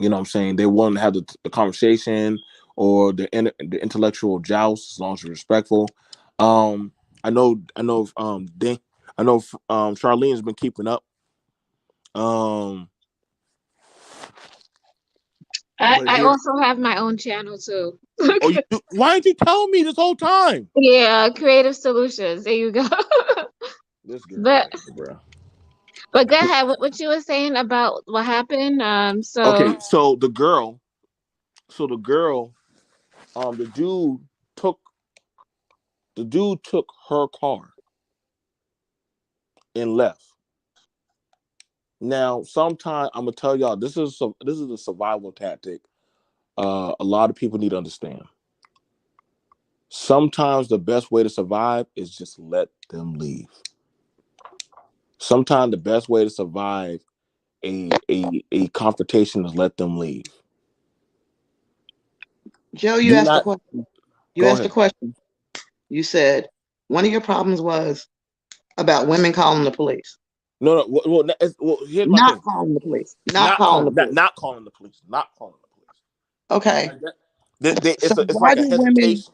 You know what I'm saying? They want to have the conversation or the intellectual joust as long as you're respectful. Um, Dan, Charlene's been keeping up. Um, I, but I here, also have my own channel too. Oh, why didn't you tell me this whole time? Yeah, creative solutions. There you go. Let's get out but of here, bro. but go ahead. What you were saying about what happened? Okay, So so the girl, the took the dude took her car and left. Now, sometime I'm gonna tell y'all this is a survival tactic. A lot of people need to understand. Sometimes the best way to survive is just let them leave. Sometimes the best way to survive a confrontation is let them leave. Joe, you Do asked the not question. You go asked the ahead. question. You said one of your problems was about women calling the police. No, no. Here's my Not thing. calling the police. Not calling the police. Not calling the police. Not calling the police. Okay. So It's why like a do women? hesitation.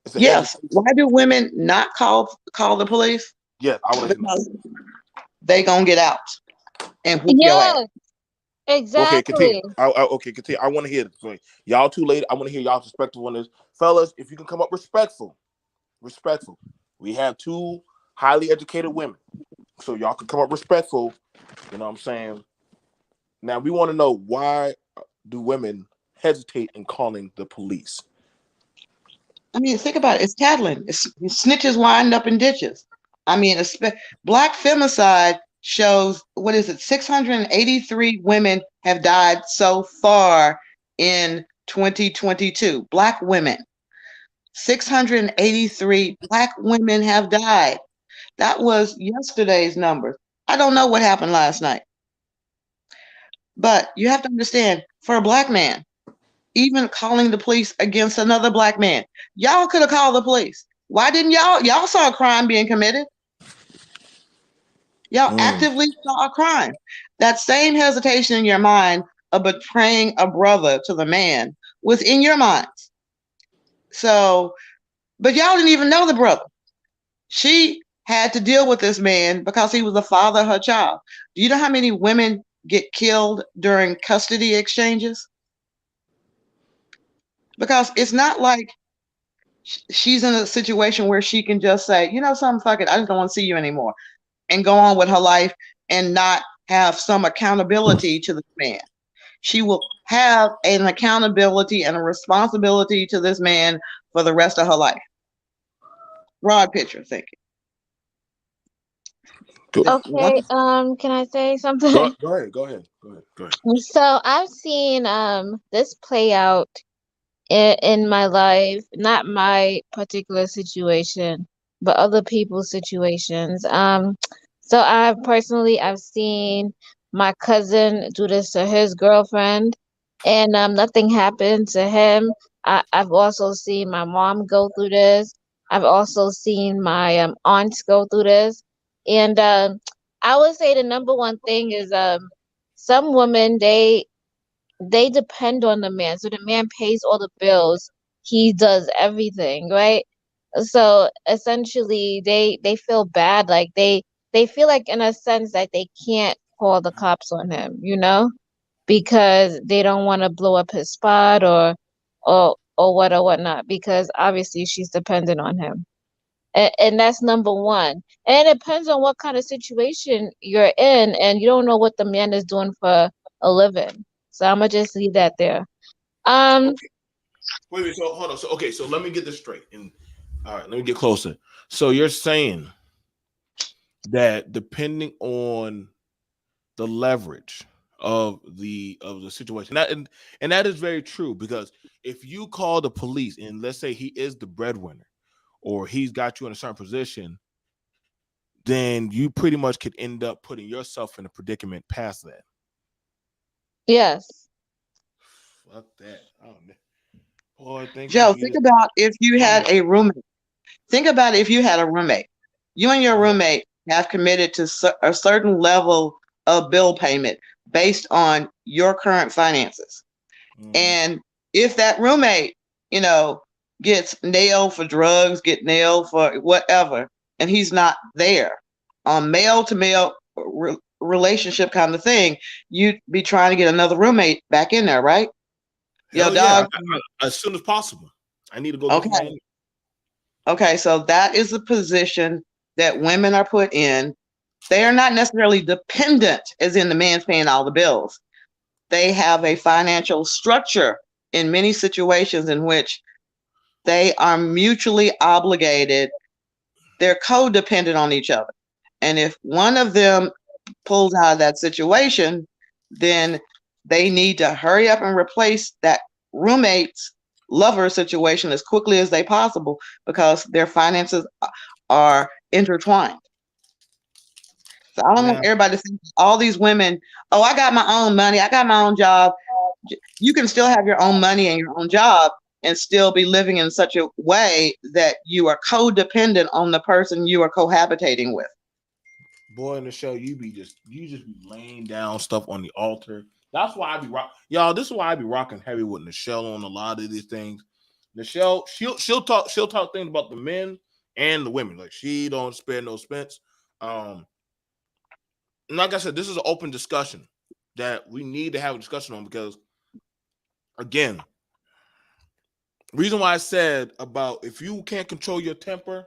It's a Yes. hesitation. Why do women not call the police? Yes, I want to know. Because they gonna get out and whoop your ass. yeah, Okay, continue. exactly. Okay, continue. I want to hear this. So, y'all too late. I want to hear y'all perspective on this, fellas. If you can come up respectful. We have two highly educated women, so y'all can come up respectful. You know what I'm saying? Now we want to know why do women hesitate in calling the police? I mean, think about it. It's tattling. It's snitches wind up in ditches. I mean, black femicide shows what is it? 683 women have died so far in 2022. Black women. 683 black women have died. That was yesterday's numbers. I don't know what happened last night, but you have to understand for a black man, even calling the police against another black man, y'all could have called the police. Why didn't y'all? Y'all saw a crime being committed. Y'all Mm. actively saw a crime. That same hesitation in your mind of betraying a brother to the man was in your minds. So, but y'all didn't even know the brother. She had to deal with this man because he was the father of her child. Do you know how many women get killed during custody exchanges? Because it's not like she's in a situation where she can just say, you know, something, fuck it, I just don't want to see you anymore, and go on with her life and not have some accountability to this man. She will have an accountability and a responsibility to this man for the rest of her life. Broad picture thinking. Go, If one, Okay. Can I say go, something? go ahead. Go ahead. Go ahead. Go ahead. So I've seen this play out in my life, not my particular situation, but other people's situations. So I've seen my cousin do this to his girlfriend, and nothing happened to him. I've also seen my mom go through this. I've also seen my aunts go through this, and I would say the number one thing is some women they depend on the man. So the man pays all the bills. He does everything, right? So essentially they feel bad. Like they feel like in a sense that they can't call the cops on him, because they don't want to blow up his spot or what or whatnot, because obviously she's dependent on him. And that's number one. And it depends on what kind of situation you're in, and you don't know what the man is doing for a living. So I'm gonna just leave that there. Um, Okay. Wait. So hold on. So okay. So let me get this straight. And all right, let me get closer. So you're saying that depending on the leverage of the situation, and that is very true, because if you call the police and let's say he is the breadwinner or he's got you in a certain position, then you pretty much could end up putting yourself in a predicament past that. yes. Fuck that. Oh, boy, thank you, Joe, think Jesus. about if you I'm had ready. a roommate. Think about if you had a roommate. You and your Uh-huh. roommate have committed to a certain level of bill payment based on your current finances. Mm-hmm. And if that roommate, you know, gets nailed for drugs, get nailed for whatever, and he's not there on male to male relationship kind of thing, you'd be trying to get another roommate back in there, right? Your Hell yeah, dog, as soon as possible. I need to go get Okay. some money. Okay. So that is the position that women are put in. They are not necessarily dependent, as in the man's paying all the bills. They have a financial structure in many situations in which they are mutually obligated. They're codependent on each other. And if one of them pulls out of that situation, then they need to hurry up and replace that roommate's lover situation as quickly as they possible because their finances are intertwined. So I don't want Now, everybody to think all these women, oh, I got my own money, I got my own job. You can still have your own money and your own job and still be living in such a way that you are codependent on the person you are cohabitating with. boy, in the show, you just be laying down stuff on the altar. That's why I be rock, y'all. This is why I be rocking heavy with Nichelle on a lot of these things. Nichelle, she'll talk things about the men and the women. Like she don't spare no expense. Um, and like I said, this is an open discussion that we need to have a discussion on because again, reason why I said about if you can't control your temper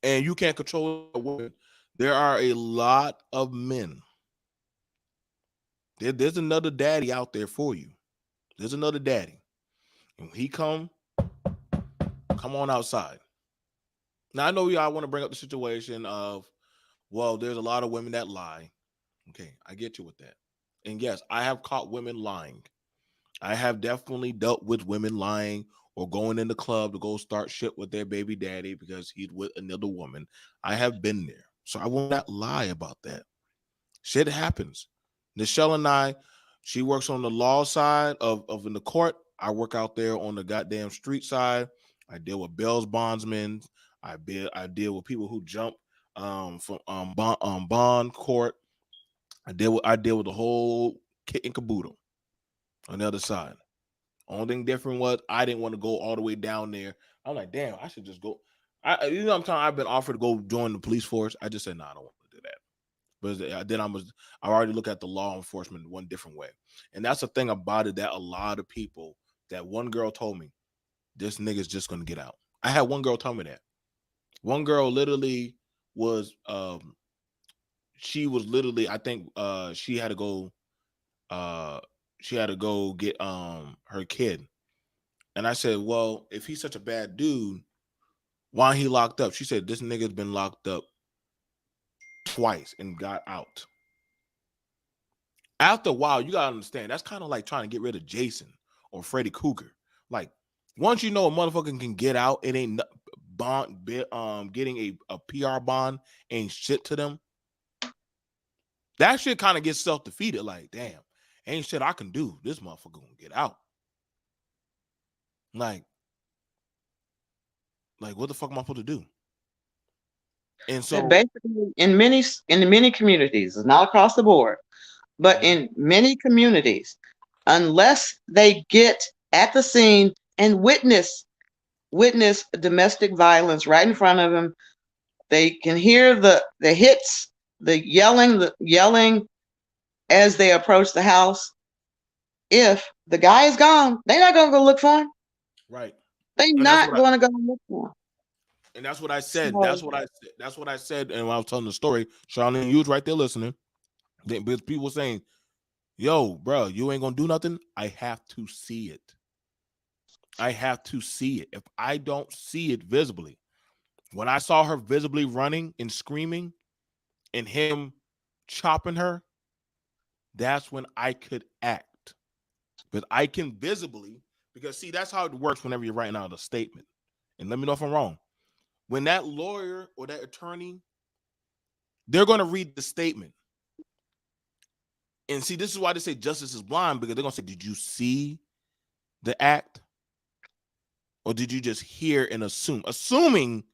and you can't control a woman, there are a lot of men. There's another daddy out there for you. There's another daddy. And when he come on outside. Now I know y'all want to bring up the situation of, well, there's a lot of women that lie. Okay, I get you with that. And yes, I have caught women lying. I have definitely dealt with women lying or going in the club to go start shit with their baby daddy because he's with another woman. I have been there. So I will not lie about that. Shit happens. Nichelle and I, she works on the law side of in the court. I work out there on the goddamn street side. I deal with bails bondsmen. I deal with people who jump from bond court. I deal with the whole kit and caboodle on the other side. Only thing different was I didn't want to go all the way down there. I'm like, damn, I should just go. I'm telling you, I've been offered to go join the police force. I just said, no, I don't want to do that. But then I already look at the law enforcement one different way, and that's the thing about it that a lot of people. That one girl told me, this nigga's just gonna get out. I had one girl tell me that. One girl literally was, she was literally, I think, uh, she had to go get her kid, and I said, well, if he's such a bad dude, why he locked up? She said, this nigga's been locked up twice and got out. After a while, you gotta understand that's kind of like trying to get rid of Jason or Freddy Krueger. Like once you know a motherfucker can get out, it ain't getting a PR bond ain't shit to them. That shit kind of gets self defeated. Like damn, ain't shit I can do. This motherfucker gonna get out. Like what the fuck am I supposed to do? And And so basically, in many communities, it's not across the board, but in many communities, unless they get at the scene and witness domestic violence right in front of them, they can hear the hits, the yelling as they approach the house. If the guy is gone, they're not gonna go look for him. right, They're and that's not what I going to go look for him. and that's what I said. So That's what I said. And when I was telling the story, Charlene, you was right there listening. Because people saying, "Yo, bro, you ain't gonna do nothing." I have to see it. I have to see it. If I don't see it visibly, when I saw her visibly running and screaming, and him chopping her, that's when I could act. But I can visibly, because see, that's how it works whenever you're writing out a statement. And let me know if I'm wrong. When that lawyer or that attorney, they're going to read the statement. And see, this is why they say justice is blind, because they're going to say, did you see the act? Or did you just hear and assume? Assuming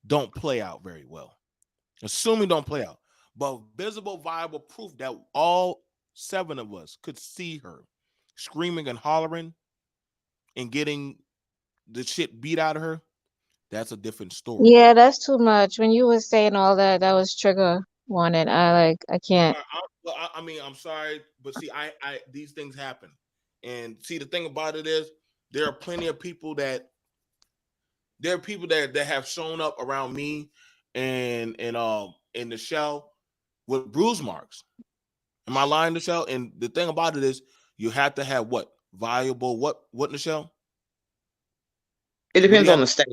don't play out very well. Assuming don't play out. But visible, viable proof that all seven of us could see her screaming and hollering and getting the shit beat out of her, that's a different story. Yeah, that's too much. When you were saying all that, that was trigger warning. I can't. I mean, I'm sorry, but see, these things happen, and see, the thing about it is, there are plenty of people that there are people that have shown up around me and in the show with bruise marks. Am I lying, Michelle? And the thing about it is, you have to have what valuable what Michelle? It What do depends you on have? the state.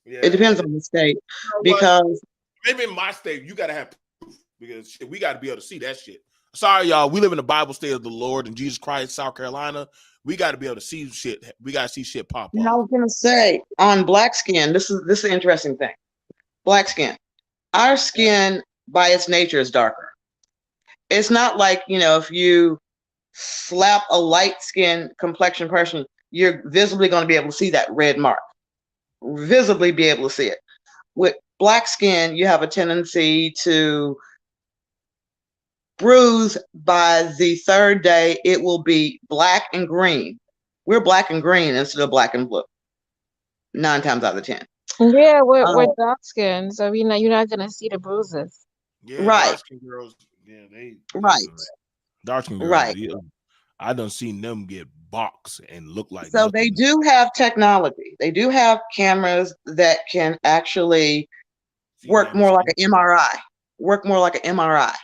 It Yeah, depends and on the state you know what? because Maybe in my state, you got to have proof because shit, we got to be able to see that shit. Sorry, y'all. We live in the Bible state of the Lord and Jesus Christ, South Carolina. We got to be able to see shit. We got to see shit pop I off. was gonna say on black skin, this is an interesting thing. Black skin. Our skin by its nature is darker. It's not like, if you slap a light skinned complexion person, you're visibly going to be able to see that red mark. Visibly be able to see it. With black skin, you have a tendency to bruise by the third day. It will be black and green. We're black and green instead of black and blue, 9 times out of 10. Yeah, we're Uh, dark skinned, so you're not gonna see the bruises. Yeah, right, dark skin girls. Yeah, they listen, man. right, Dark skin girls. right. Yeah, I done seen them get boxed and look like So they nothing. do have technology. They do have cameras that can actually See work damage. more like an MRI, work more like an MRI,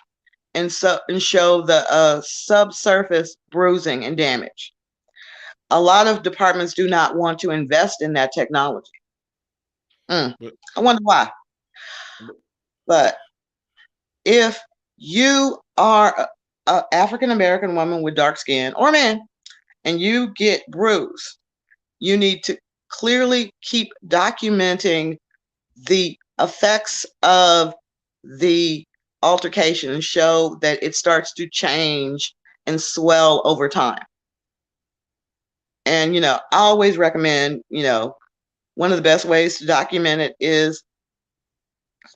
and show the subsurface bruising and damage. A lot of departments do not want to invest in that technology. But, I wonder why. but But if you are a African American woman with dark skin or man, and you get bruised, you need to clearly keep documenting the effects of the altercation and show that it starts to change and swell over time. And, I always recommend, one of the best ways to document it is,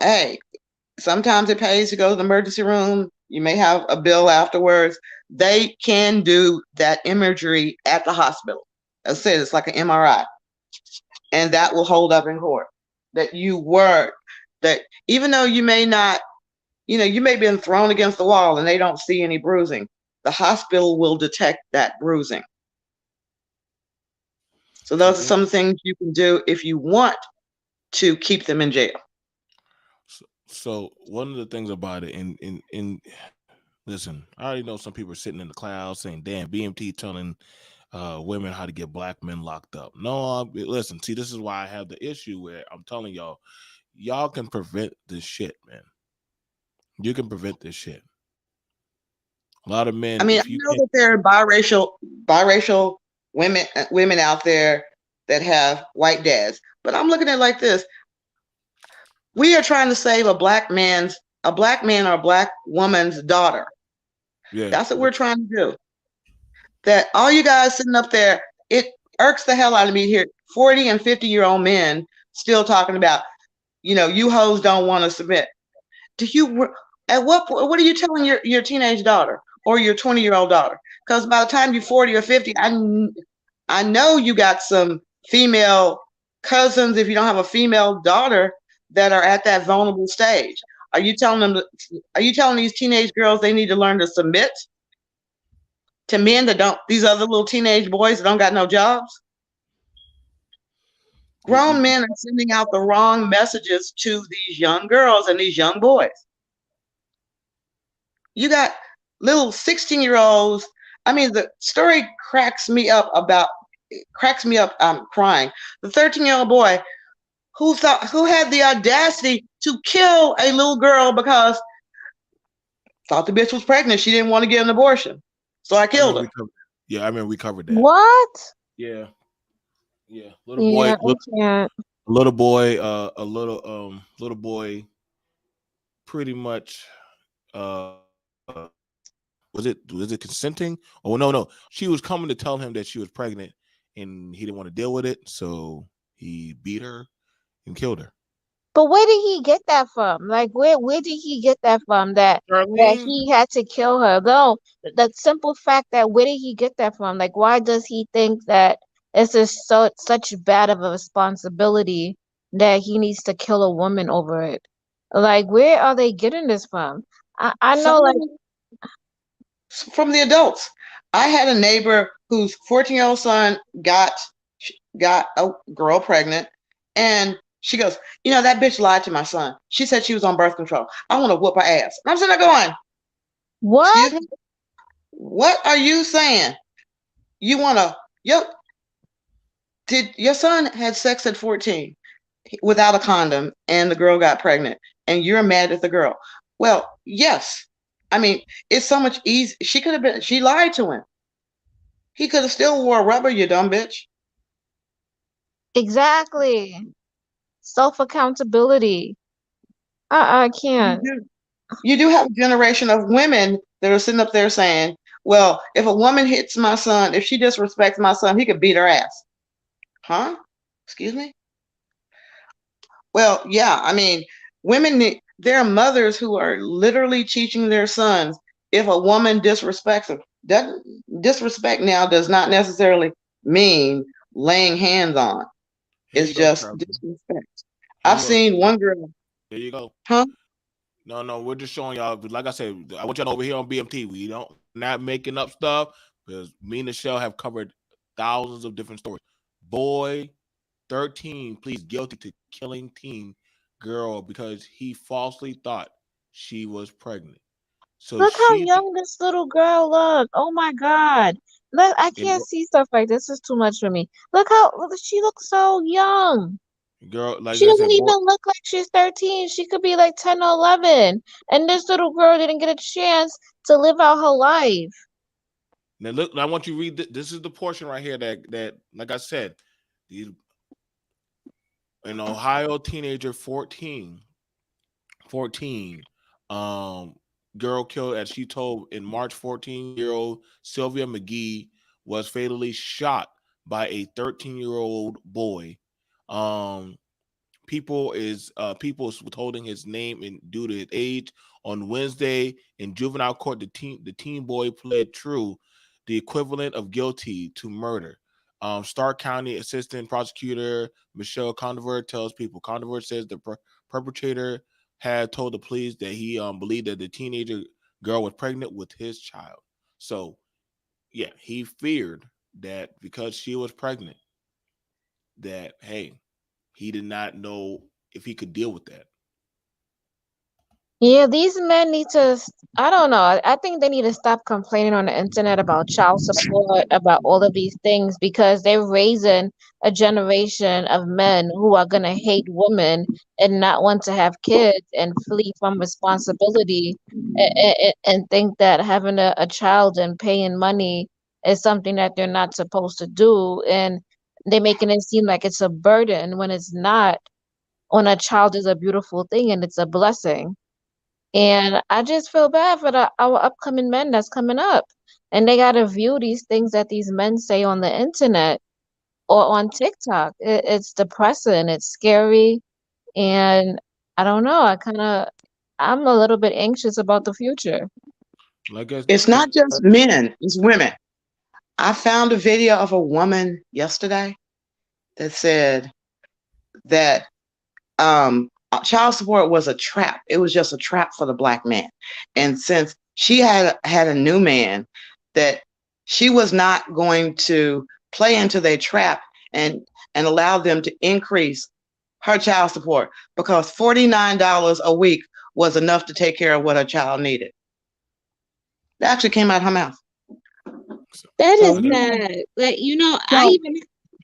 hey, sometimes it pays to go to the emergency room. You may have a bill afterwards. They can do that imagery at the hospital. As I said, it's like an MRI, and that will hold up in court that that even though you may not, you may have been thrown against the wall and they don't see any bruising, the hospital will detect that bruising. So see, those are some things you can do if you want to keep them in jail. so one of the things about it, in listen, I already know some people are sitting in the clouds saying, "Damn, BMT telling women how to get black men locked up." No, listen. See, this is why I have the issue where I'm telling y'all can prevent this shit, man. You can prevent this shit. A lot of men, I mean, I if you know can't, that there are biracial women out there that have white dads, but I'm looking at it like this: we are trying to save a black man or a black woman's daughter. yeah, That's what we're trying to do. That all you guys sitting up there, it irks the hell out of me to hear 40 and 50-year-old men still talking about, you hoes don't want to submit. Do you at what are you telling your teenage daughter or your 20-year-old daughter? Because by the time you're 40 or 50, I know you got some female cousins, if you don't have a female daughter, that are at that vulnerable stage. Are you telling these teenage girls they need to learn to submit to men that don't, these other little teenage boys that don't got no jobs? you, Grown you, men are sending out the wrong messages to these young girls and these young boys. You got little 16-year-olds. I mean, the story cracks me up. I'm crying. The 13-year-old boy who had the audacity to kill a little girl because thought the bitch was pregnant. She didn't want to get an abortion. So I I killed remember her. we covered. Yeah, I remember we covered that. What? Yeah, yeah. Yeah, I can't. Little boy, little boy, pretty much. Was it consenting? Oh no, she was coming to tell him that she was pregnant, and he didn't want to deal with it, so he beat her and killed her. But where did he get that from? Like, where did he get that from? That Charlene, he had to kill her? No, the simple fact that where did he get that from? Like, why does he think that it's just such bad of a responsibility that he needs to kill a woman over it? Like, where are they getting this from? I know, like, From from the adults. I had a neighbor whose 14-year-old son got a girl pregnant, And she goes, that bitch lied to my son. She said she was on birth control. I want to whoop her ass. And I'm sitting there going, What? excuse me, what are you saying? You want to, yo, did your son had sex at 14 without a condom and the girl got pregnant and you're mad at the girl? Well, yes. I mean, it's so much easy. She lied to him. He could have still wore rubber, you dumb bitch. Exactly. Self accountability. I You can't. do. You do have a generation of women that are sitting up there saying, well, if a woman hits my son, if she disrespects my son, he could beat her ass. Huh? Excuse me? Well, yeah, I mean, there are mothers who are literally teaching their sons if a woman disrespects them. That disrespect now does not necessarily mean laying hands on. Here It's you go, just Trevor. disrespect. Here I've you go. seen one girl, There you go. huh? No, no, we're just showing y'all. Like I said, I want y'all over here on BMT. We're not making up stuff because me and Michelle have covered thousands of different stories. Boy, 13 pleads guilty to killing teen girl because he falsely thought she was pregnant. So Look how she young this little girl look. Oh my God. Look, I and can't see stuff like this. Is too much for me. She looks so young. girl, like She I doesn't said, boy. even look like she's 13. She could be like 10 or 11. And this little girl didn't get a chance to live out her life. Now look, I want you to read. This is the portion right here that like I said, these an Ohio teenager 14, girl killed as she told in March. 14-year-old Sylvia McGee was fatally shot by a 13-year-old boy. Um, people is withholding his name and due to his age. On Wednesday in juvenile court, the teen boy pled true, the equivalent of guilty to murder. Stark County Assistant Prosecutor Michelle Conover tells people. Conover says the perpetrator had told the police that he believed that the teenager girl was pregnant with his child. So yeah, he feared that because she was pregnant, that hey, he did not know if he could deal with that. Yeah, these men need to, I don't know. I think they need to stop complaining on the internet about child support, about all of these things, because they're raising a generation of men who are going to hate women and not want to have kids and flee from responsibility and think that having a child and paying money is something that they're not supposed to do. And they're making it seem like it's a burden when it's not, when a child is a beautiful thing and it's a blessing. And I just feel bad for our upcoming men that's coming up. And they got to view these things that these men say on the internet or on TikTok. It's depressing, it's scary. And I don't know. I'm a little bit anxious about the future. Like I, It's not just men, it's women. I found a video of a woman yesterday that said that child support was a trap. It was just a trap for the black man. And since she had a new man, that she was not going to play into their trap and allow them to increase her child support because $49 a week was enough to take care of what her child needed. That actually came out of her mouth. That So is like I, sad. Like, I so even,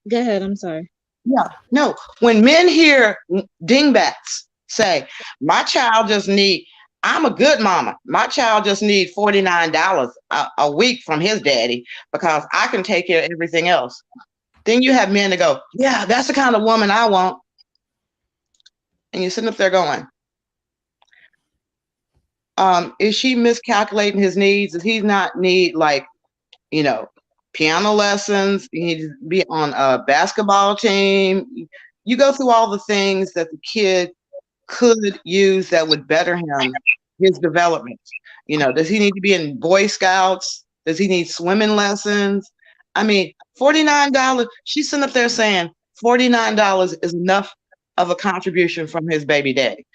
go ahead, I'm sorry. yeah, no. When men hear dingbats say, "My child just need," I'm a good mama. My child just need $49 a week from his daddy because I can take care of everything else. Then you have men that go, "Yeah, that's the kind of woman I want," and you're sitting up there going, "Is she miscalculating his needs? Does he not need like you know piano lessons? He needs to be on a basketball team?" You go through all the things that the kid could use that would better him, his development. Does he need to be in Boy Scouts? Does he need swimming lessons? I mean, $49, she's sitting up there saying $49 is enough of a contribution from his baby daddy.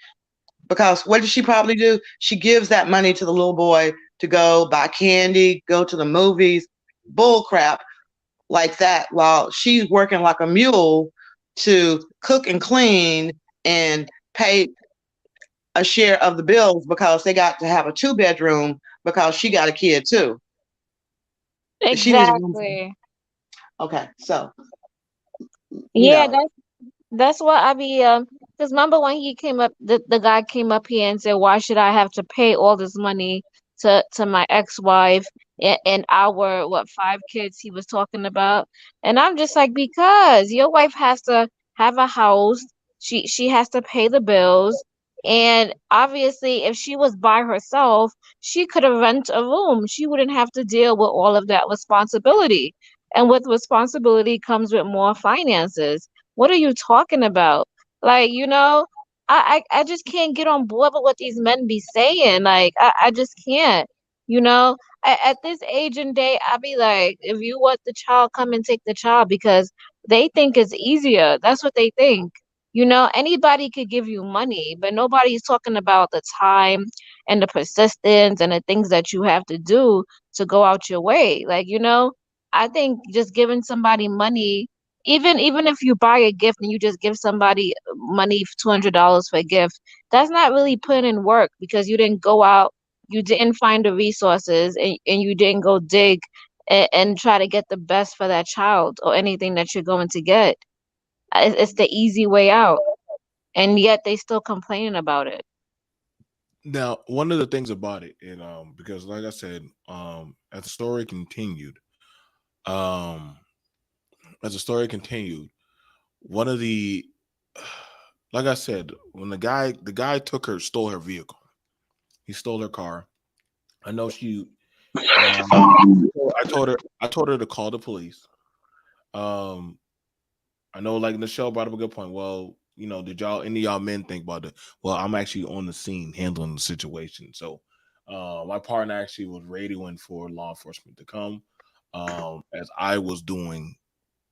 Because what does she probably do? She gives that money to the little boy to go buy candy, go to the movies, bull crap like that, while she's working like a mule to cook and clean and pay a share of the bills because they got to have a 2 bedroom because she got a kid too. She needs room. Exactly. Okay, so you Yeah, know, that's what I be because remember when he came up the guy came up here and said, why should I have to pay all this money to my ex-wife and our what 5 kids he was talking about? And I'm just like, because your wife has to have a house, she has to pay the bills, and obviously if she was by herself, she could have rent a room. She wouldn't have to deal with all of that responsibility. And with responsibility comes with more finances. What are you talking about? Like, I just can't get on board with what these men be saying. Like, I just can't. You know, at this age and day, I be like, if you want the child, come and take the child because they think it's easier. That's what they think. Anybody could give you money, but nobody's talking about the time and the persistence and the things that you have to do to go out your way. Like, I think just giving somebody money, even if you buy a gift and you just give somebody money, $200 for a gift, that's not really putting in work because you didn't go out, you didn't find the resources, and you didn't go dig and try to get the best for that child or anything that you're going to get. It's the easy way out, and yet they still complaining about it. Now, one of the things about it, and because like I said, as the story continued, um, as the story continued, one of the, like I said, when the guy stole her vehicle. He stole her car. I know she. Um, I told her to call the police. Um, I know, like Michelle brought up a good point. Well, did any of y'all men think about it? Well, I'm actually on the scene handling the situation. So, my partner actually was radioing for law enforcement to come, as I was dealing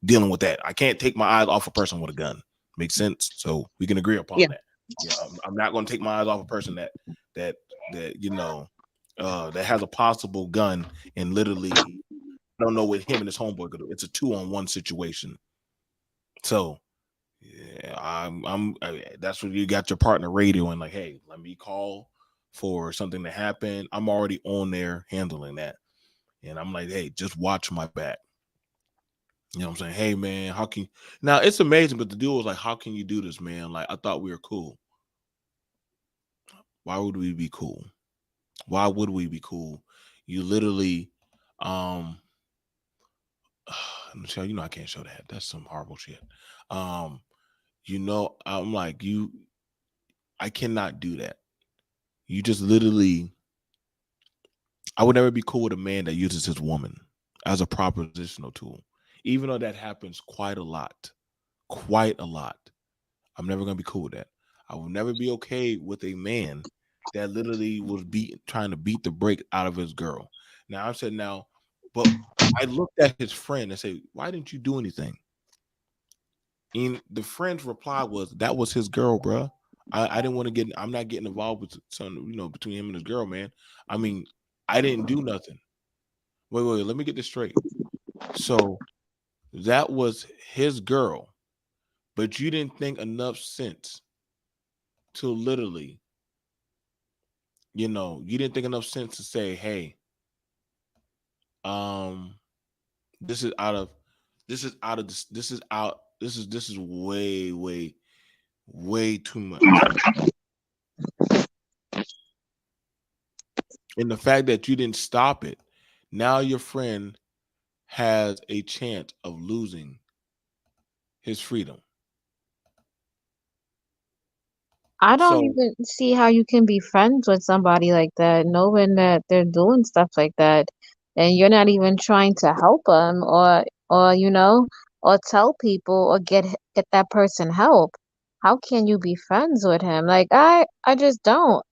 with that. I can't take my eyes off a person with a gun. Makes sense. So we can agree upon yeah, that. Yeah, I'm not going to take my eyes off a person that that has a possible gun and literally I don't know what him and his homeboy could do. It's a 2-on-1 situation. So yeah, that's what you got your partner radioing like, hey, let me call for something to happen. I'm already on there handling that. And I'm like, hey, just watch my back. You know what I'm saying? Hey man, how can now it's amazing, but the dude was like, how can you do this, man? Like, I thought we were cool. Why would we be cool? Why would we be cool? You literally, um, Michelle, I can't show that. That's some horrible shit. Um, I'm like, I cannot do that. You just literally, I would never be cool with a man that uses his woman as a propositional tool, even though that happens quite a lot. Quite a lot. I'm never gonna be cool with that. I will never be okay with a man that literally was trying to beat the brake out of his girl. Now I said but I looked at his friend and said, "Why didn't you do anything?" And the friend's reply was, "That was his girl, bro. I didn't want to get. I'm not getting involved with some, between him and his girl, man. I mean, I didn't do nothing. Wait. Let me get this straight. So that was his girl, but you didn't think enough sense to literally, you didn't think enough sense to say, hey, um, this is out of, this is out of this is out, this is way, way, way too much. And the fact that you didn't stop it, now your friend has a chance of losing his freedom. I don't So, even see how you can be friends with somebody like that, knowing that they're doing stuff like that, and you're not even trying to help them or tell people or get that person help. How can you be friends with him? Like I just don't.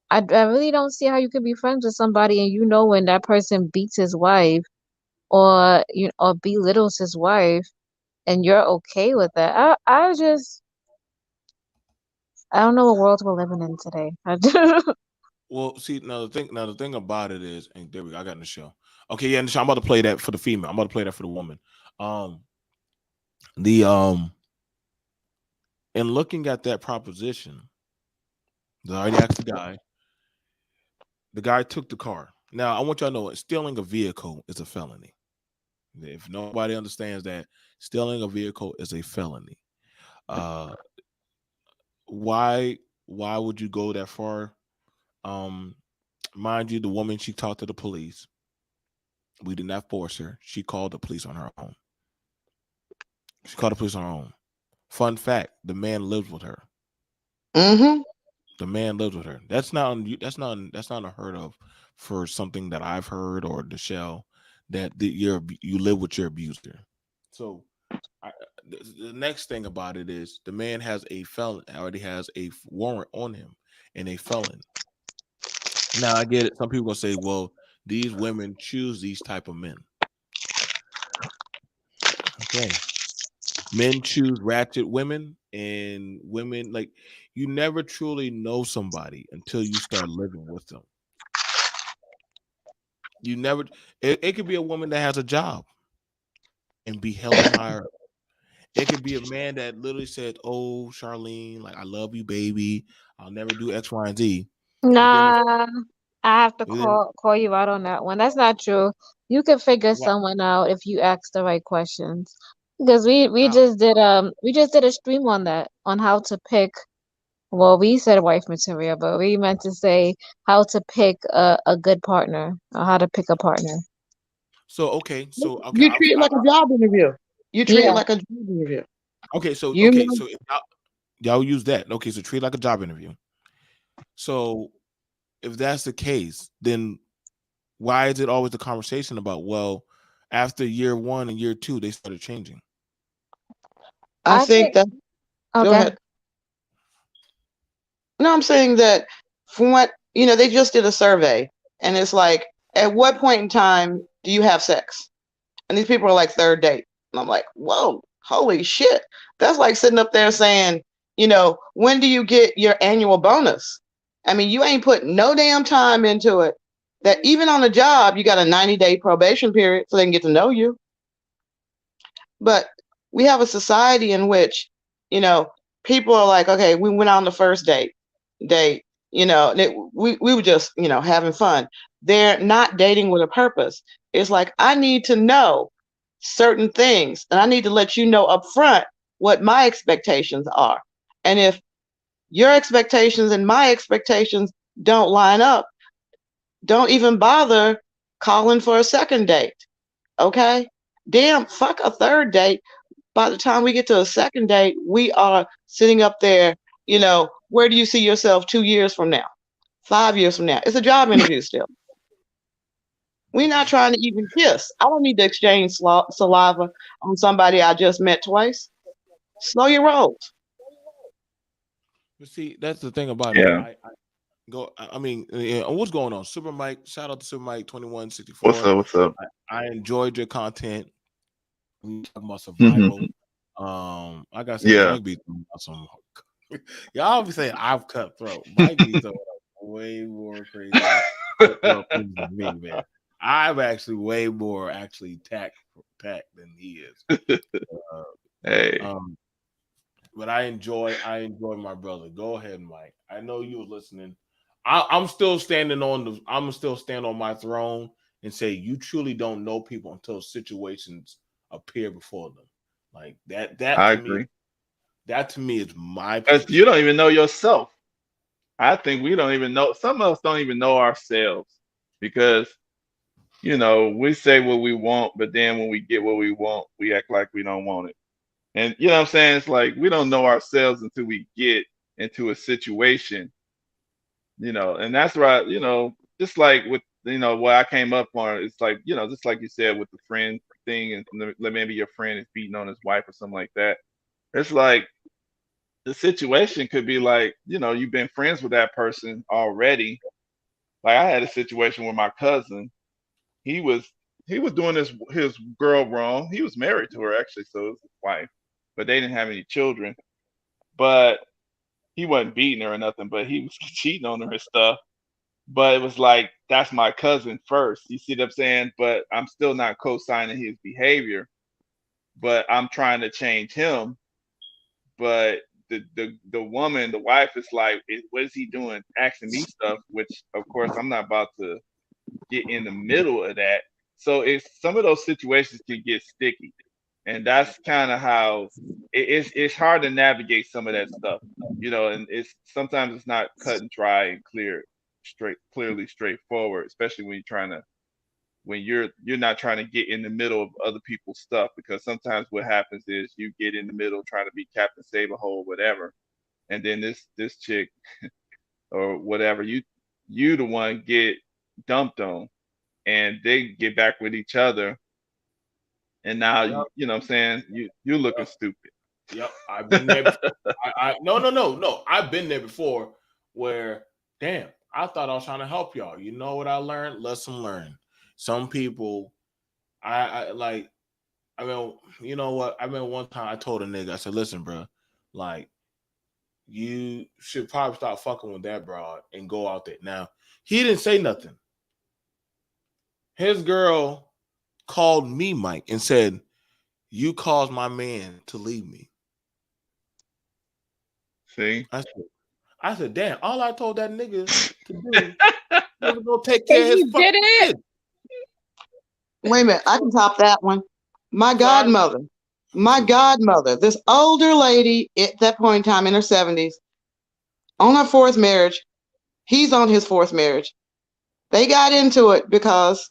I really don't see how you could be friends with somebody and when that person beats his wife or belittles his wife and you're okay with that. I don't know what world we're living in today. well, see, now the thing about it is, and there we go, I got in the show. Okay, yeah, in the show, I'm about to play that for the female. I'm about to play that for the woman. Um, the And looking at that proposition, I already asked the guy. The guy took the car. Now, I want y'all to know stealing a vehicle is a felony. If nobody understands that, stealing a vehicle is a felony. Uh, why? Why would you go that far? Um, mind you, the woman she talked to the police. We did not force her. She called the police on her own. She called the police on her own. Fun fact: the man lives with her. Mm-hmm. The man lives with her. That's not unheard of for something that I've heard or the shell that you live with your abuser. So I, the next thing about it is the man has a felon already has a warrant on him and a felon. Now I get it. Some people gonna say, well, these women choose these type of men. Okay, men choose ratchet women, and women like you never truly know somebody until you start living with them. You never. It could be a woman that has a job and be hella higher. It could be a man that literally said, "Oh, Charlene, like I love you, baby. I'll never do X, Y, and Z." Within the Nah, I have to within call you out on that one. That's not true. You can figure what someone out if you ask the right questions. Because how? we just did a stream on that on how to pick. Well, we said wife material, but we meant to say how to pick a good partner or how to pick a partner. So okay, You treat it like a job interview. You treat it Yeah, like a job interview. You okay, know, so if y'all use that. Okay, so treat it like a job interview. So if that's the case, then why is it always the conversation about well, after year one and year two, they started changing? I I think think that. Go okay. ahead. No, I'm saying that from what they just did a survey, and it's like, at what point in time do you have sex? And these people are like third date, and I'm like, whoa, holy shit! That's like sitting up there saying, when do you get your annual bonus? I mean, you ain't put no damn time into it. That even on the job, you got a 90-day probation period so they can get to know you. But we have a society in which, you know, people are like, okay, we went on the first date, we were just, having fun. They're not dating with a purpose. It's like, I need to know certain things and I need to let you know up front what my expectations are. And if your expectations and my expectations don't line up, don't even bother calling for a second date. Okay? Damn, fuck a third date. By the time we get to a second date, we are sitting up there, where do you see yourself 2 years from now, 5 years from now? It's a job interview still. We're not trying to even kiss. I don't need to exchange saliva on somebody I just met twice. Slow your rolls. But see, that's the thing about it. Yeah. I go. I mean, yeah, what's going on? Super Mike, shout out to Super Mike 2164. What's up? What's up? I enjoyed your content. We talking about survival. Hmm. Like I said, Yeah. Mike be talking about some. Y'all be saying I've cut throat. Mike be talking about way more crazy cutthroat things than me, man. I'm actually way more actually tact than he is. Uh, Hey, um, but I enjoy my brother. Go ahead, Mike. I know you were listening. I'm still standing on the. I'm still stand on my throne and say you truly don't know people until situations appear before them. Like that. I agree. That to me is my Because you position. don't even know yourself. I think we don't even know. Some of us don't even know ourselves because we say what we want, but then when we get what we want, we act like we don't want it. And you know what I'm saying? It's like we don't know ourselves until we get into a situation, and that's right, just like with what I came up on, it's like, just like you said with the friend thing, and maybe your friend is beating on his wife or something like that. It's like the situation could be like, you've been friends with that person already. Like I had a situation with my cousin. He was he was doing his girl wrong. He was married to her actually, so it was his wife, but they didn't have any children. But he wasn't beating her or nothing, but he was cheating on her and stuff. But it was like that's my cousin first. You see what I'm saying? But I'm still not co-signing his behavior. But I'm trying to change him. But the woman, the wife is like, what is he doing? Asking me stuff, which of course I'm not about to get in the middle of that. So it's some of those situations can get sticky, and that's kind of how it's hard to navigate some of that stuff, and it's sometimes it's not cut and dry and clearly straightforward, especially when you're not trying to get in the middle of other people's stuff, because sometimes what happens is you get in the middle trying to be Captain Save a Hole, whatever, and then this chick or whatever, you the one get dumped on, and they get back with each other, and now Yep. you know what I'm saying, you're looking Yep. stupid. Yep. I've been there before. No. I've been there before where, damn, I thought I was trying to help y'all. You know what I learned? Lesson learned. Some people, I like, I mean, you know what? I mean, one time I told a nigga, I said, listen, bro, like, you should probably stop fucking with that broad and go out there. Now, he didn't say nothing. His girl called me, Mike, and said, you caused my man to leave me. See, I said, damn, all I told that nigga to do was to go take care of his You did fucking it. kid. Wait a minute, I can top that one. My Sorry. godmother, this older lady at that point in time in her 70s, on her fourth marriage, he's on his fourth marriage. They got into it because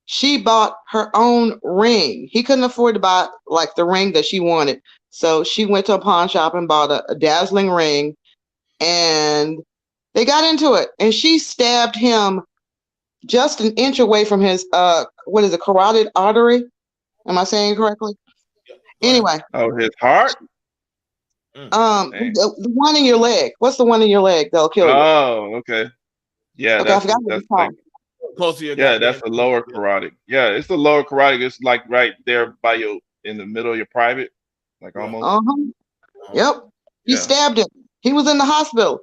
she bought her own ring. He couldn't afford to buy like the ring that she wanted. So she went to a pawn shop and bought a dazzling ring, and they got into it. And she stabbed him just an inch away from his what is it, carotid artery? Am I saying it correctly? Anyway, oh, his heart. the one in your leg. What's the one in your leg that'll kill you? Oh, okay. Yeah, Okay, I forgot what it's called. Close to your yeah, goddamn. that's a lower carotid. Yeah, it's the lower carotid. It's like right there by in the middle of your private, like Yeah. almost. Yep. He Yeah. stabbed him. He was in the hospital.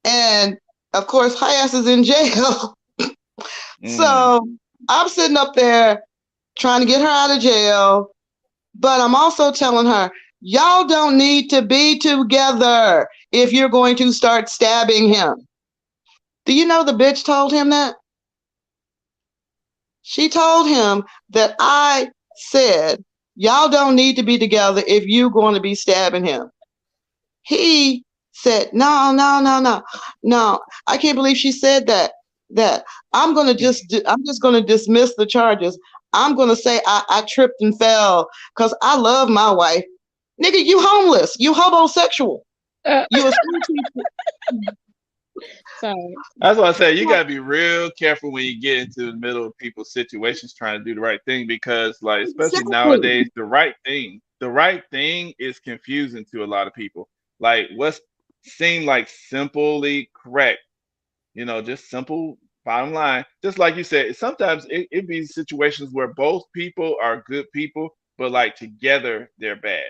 And of course, Hayas is in jail. So I'm sitting up there trying to get her out of jail. But I'm also telling her, y'all don't need to be together if you're going to start stabbing him. Do you know the bitch told him that? She told him that I said, y'all don't need to be together if you're going to be stabbing him. He said, no. I can't believe she said that. I'm just going to dismiss the charges. I'm going to say I tripped and fell because I love my wife. Nigga, you homeless. You homosexual. You a school teacher. Sorry. That's why I say you gotta be real careful when you get into the middle of people's situations trying to do the right thing, because like especially Exactly. nowadays, the right thing is confusing to a lot of people. Like what's seem like simply correct, just simple bottom line. Just like you said, sometimes it be situations where both people are good people, but like together they're bad.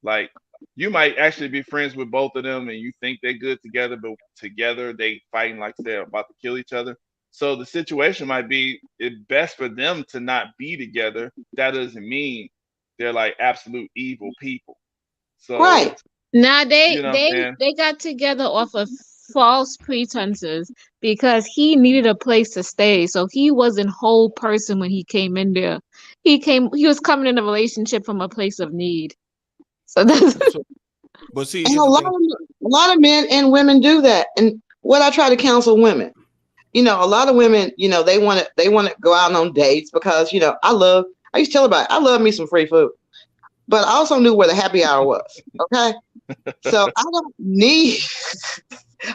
Like you might actually be friends with both of them and you think they're good together, but together they fighting like they're about to kill each other. So the situation might be it's best for them to not be together. That doesn't mean they're like absolute evil people. So Right. Now you know what I'm saying? they got together off of false pretenses because he needed a place to stay. So he wasn't whole person when he came in there. He was coming in a relationship from a place of need. So that's But see, And here's the thing. a lot of men and women do that. And what I try to counsel women, a lot of women, they want to go out on dates because, I used to tell everybody, I love me some free food, but I also knew where the happy hour was. Okay. So I don't need,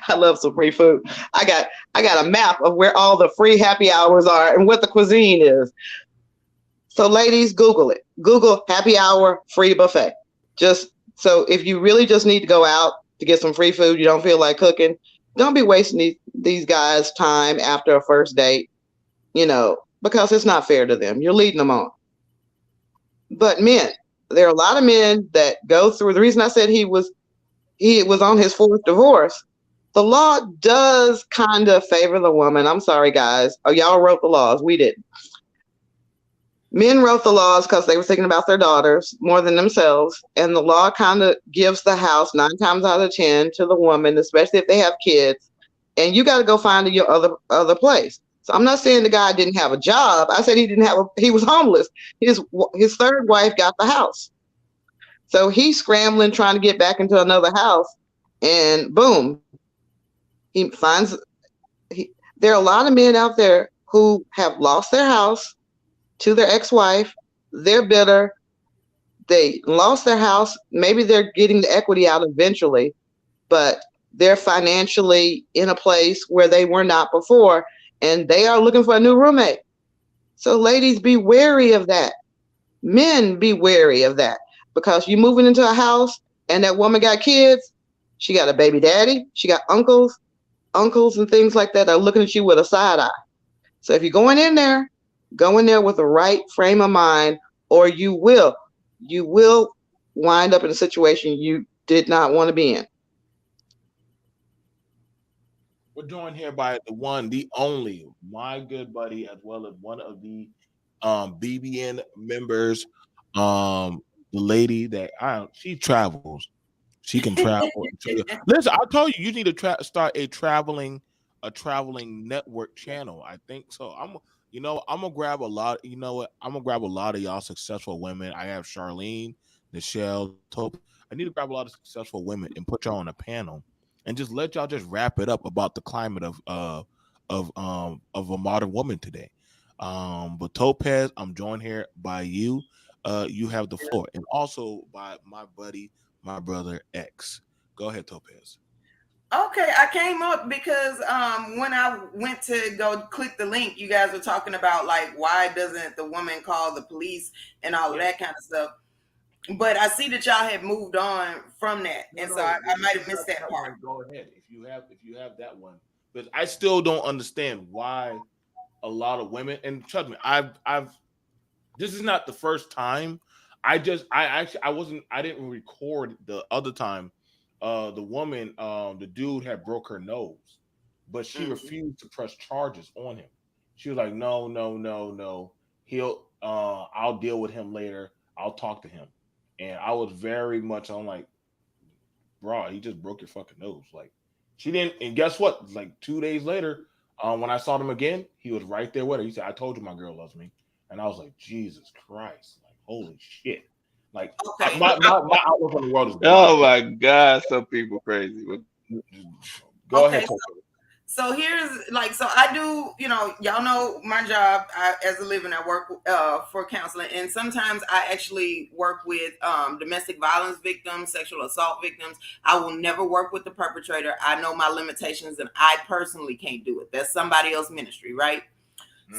I love some free food. I got a map of where all the free happy hours are and what the cuisine is. So ladies, Google it. Google happy hour free buffet. Just so if you really just need to go out to get some free food, you don't feel like cooking, don't be wasting these guys' time after a first date, because it's not fair to them. You're leading them on. But men, there are a lot of men that go through. The reason I said he was on his fourth divorce. The law does kind of favor the woman. I'm sorry, guys. Oh, y'all wrote the laws. We didn't. Men wrote the laws because they were thinking about their daughters more than themselves. And the law kind of gives the house 9 times out of 10 to the woman, especially if they have kids. And you got to go find your other place. So I'm not saying the guy didn't have a job. I said he was homeless. His third wife got the house. So he's scrambling trying to get back into another house, and boom, he finds there are a lot of men out there who have lost their house to their ex-wife. They're bitter. They lost their house. Maybe they're getting the equity out eventually, but they're financially in a place where they were not before, and they are looking for a new roommate. So ladies, be wary of that. Men, be wary of that, because you moving into a house and that woman got kids. She got a baby daddy. She got uncles and things like that are looking at you with a side eye. So if you're go in there with the right frame of mind, or you will wind up in a situation you did not want to be in. We're joined here by the one, the only, my good buddy, as well as one of the BBN members, the lady that she travels. She can travel. Listen, I told you, you need to start a traveling network channel. I think so. I'm gonna grab a lot. You know what? I'm gonna grab a lot of y'all successful women. I have Charlene, Nichelle, Tope. I need to grab a lot of successful women and put y'all on a panel and just let y'all just wrap it up about the climate of a modern woman today. But Topaz, I'm joined here by you. You have the floor, and also by my buddy, my brother X. Go ahead, Topaz. Okay, I came up because when I went to go click the link, you guys were talking about like why doesn't the woman call the police and all of that kind of stuff. But I see that y'all had moved on from that, and so I might have missed that part. Go ahead if you have that one, but I still don't understand why a lot of women, and trust me, I've this is not the first time. I didn't record the other time. The woman, the dude had broke her nose, but she refused to press charges on him. She was like, no, no, no, no. I'll deal with him later. I'll talk to him. And I was very much on like, bro, he just broke your fucking nose. Like, she didn't. And guess what? Like 2 days later, when I saw him again, he was right there with her. He said, I told you my girl loves me. And I was like, Jesus Christ. Like, holy shit. Like, Okay. my outlook on the world is Oh my God, some people crazy. Go Okay, ahead. so here's like, so I do, y'all know my job. As a living, I work for counseling, and sometimes I actually work with domestic violence victims, sexual assault victims. I will never work with the perpetrator. I know my limitations, and I personally can't do it. That's somebody else's ministry, right?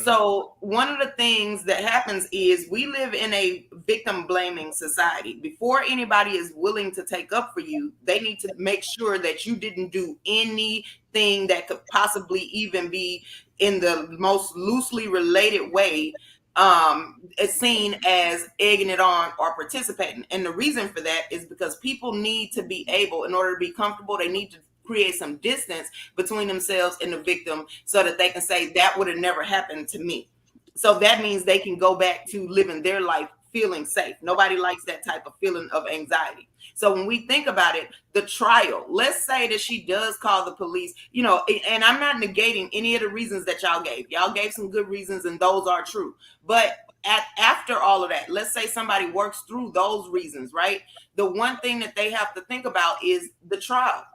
So one of the things that happens is we live in a victim blaming society. Before anybody is willing to take up for you, they need to make sure that you didn't do anything that could possibly even be in the most loosely related way is seen as egging it on or participating. And the reason for that is because people need to be able, in order to be comfortable, they need to create some distance between themselves and the victim so that they can say that would have never happened to me. So that means they can go back to living their life feeling safe. Nobody likes that type of feeling of anxiety. So when we think about it, the trial, let's say that she does call the police, and I'm not negating any of the reasons that y'all gave. Y'all gave some good reasons, and those are true. But after all of that, let's say somebody works through those reasons, right? The one thing that they have to think about is the trial.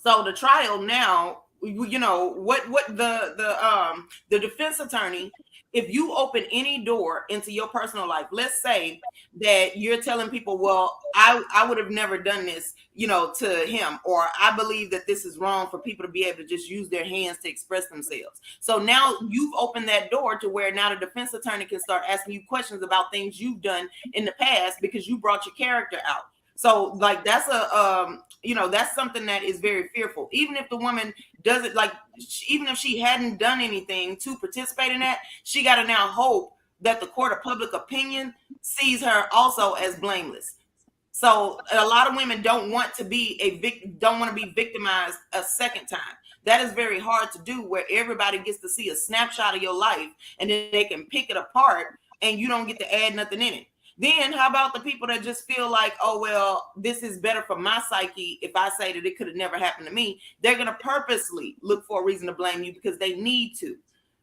So the trial now, what the defense attorney, if you open any door into your personal life, let's say that you're telling people, well, I would have never done this, to him, or I believe that this is wrong for people to be able to just use their hands to express themselves. So now you've opened that door to where now the defense attorney can start asking you questions about things you've done in the past because you brought your character out. So like that's that's something that is very fearful. Even if the woman doesn't even if she hadn't done anything to participate in that, she got to now hope that the court of public opinion sees her also as blameless. So a lot of women don't want to be victimized a second time. That is very hard to do, where everybody gets to see a snapshot of your life and then they can pick it apart and you don't get to add nothing in it. Then how about the people that just feel like, oh, well, this is better for my psyche if I say that it could have never happened to me? They're going to purposely look for a reason to blame you because they need to.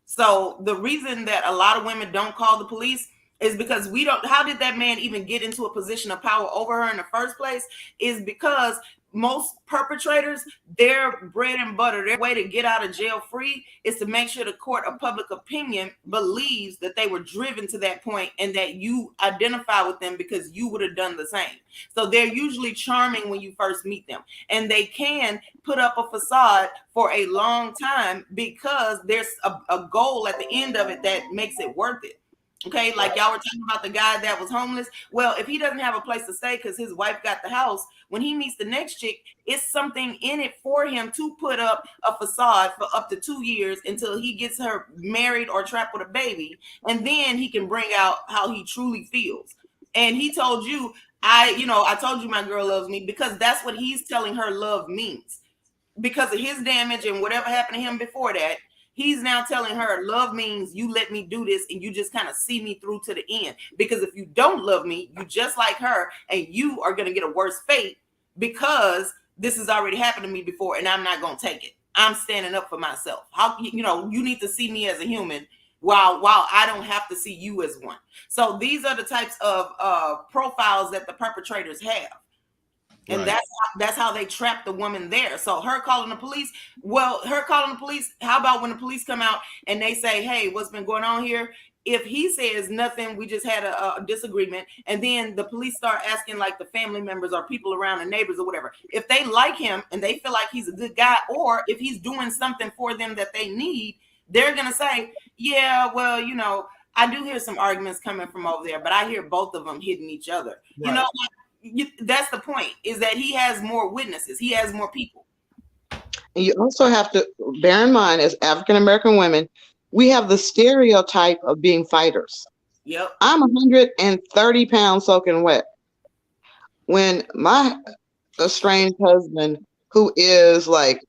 So the reason that a lot of women don't call the police is because we don't, how did that man even get into a position of power over her in the first place? Is because most perpetrators, their bread and butter, their way to get out of jail free is to make sure the court of public opinion believes that they were driven to that point and that you identify with them because you would have done the same. So they're usually charming when you first meet them, and they can put up a facade for a long time because there's a goal at the end of it that makes it worth it. Okay, like y'all were talking about the guy that was homeless. Well, if he doesn't have a place to stay because his wife got the house, when he meets the next chick, it's something in it for him to put up a facade for up to 2 years until he gets her married or trapped with a baby. And then he can bring out how he truly feels. And he told you, I told you my girl loves me because that's what he's telling her love means. Because of his damage and whatever happened to him before that, he's now telling her love means you let me do this and you just kind of see me through to the end. Because if you don't love me, you just like her and you are going to get a worse fate because this has already happened to me before and I'm not going to take it. I'm standing up for myself. How, you need to see me as a human while I don't have to see you as one. So these are the types of profiles that the perpetrators have. And Right. that's how they trap the woman there. So her calling the police, how about when the police come out and they say, hey, what's been going on here? If he says nothing, we just had a disagreement, and then the police start asking like the family members or people around, the neighbors or whatever, if they like him and they feel like he's a good guy, or if he's doing something for them that they need, they're going to say, yeah, well, I do hear some arguments coming from over there, but I hear both of them hitting each other. Right. That's the point, is that he has more witnesses. He has more people. And you also have to bear in mind, as African American women, we have the stereotype of being fighters. Yep. I'm 130 pounds soaking wet. When my estranged husband, who is like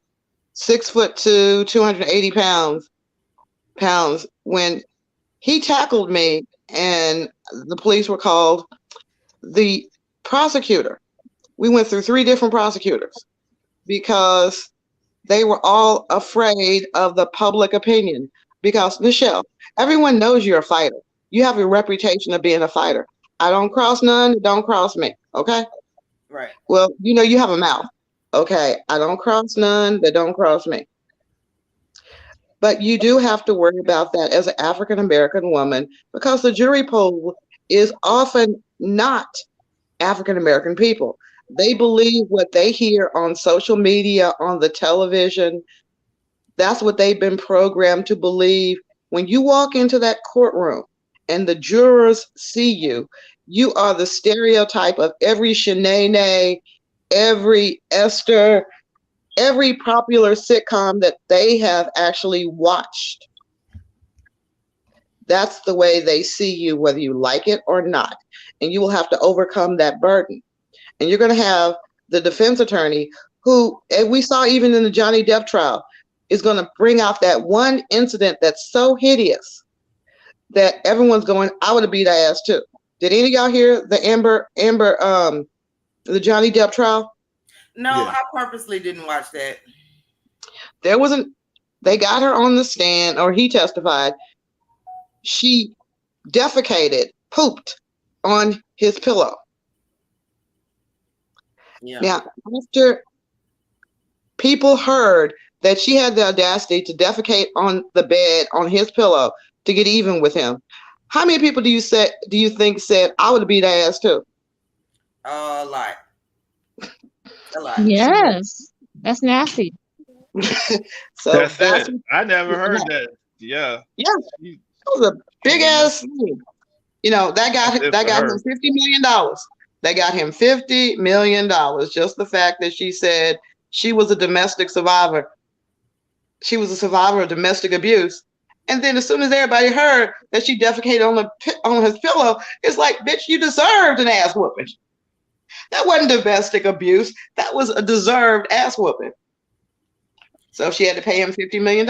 6'2", 280 pounds, when he tackled me and the police were called, the prosecutor, we went through 3 different prosecutors because they were all afraid of the public opinion. Because, Michelle, everyone knows you're a fighter. You have a reputation of being a fighter. I don't cross none, don't cross me. Okay? Right. Well, you have a mouth. Okay, I don't cross none, that don't cross me. But you do have to worry about that as an African American woman, because the jury pool is often not African American people. They believe what they hear on social media, on the television. That's what they've been programmed to believe. When you walk into that courtroom and the jurors see you, you are the stereotype of every Shanae, every Esther, every popular sitcom that they have actually watched. That's the way they see you, whether you like it or not. And you will have to overcome that burden. And you're going to have the defense attorney who, and we saw even in the Johnny Depp trial, is going to bring out that one incident that's so hideous that everyone's going, I would have beat ass too. Did any of y'all hear the Amber, the Johnny Depp trial? No, Yeah. I purposely didn't watch that. They got her on the stand, or he testified. She defecated, pooped on his pillow. Yeah. Now, after people heard that she had the audacity to defecate on the bed on his pillow to get even with him, how many people do you think said, I would have beat ass too? A lot. A lot. Yes, that's nasty. So That's that's it. I never heard that. Yeah. Yeah, She- it was a big ass thing. That got That's it for him her. $50 million. They got him $50 million. Just the fact that she said she was a domestic survivor. She was a survivor of domestic abuse. And then as soon as everybody heard that she defecated on his pillow, it's like, bitch, you deserved an ass whooping. That wasn't domestic abuse. That was a deserved ass whooping. So she had to pay him $50 million.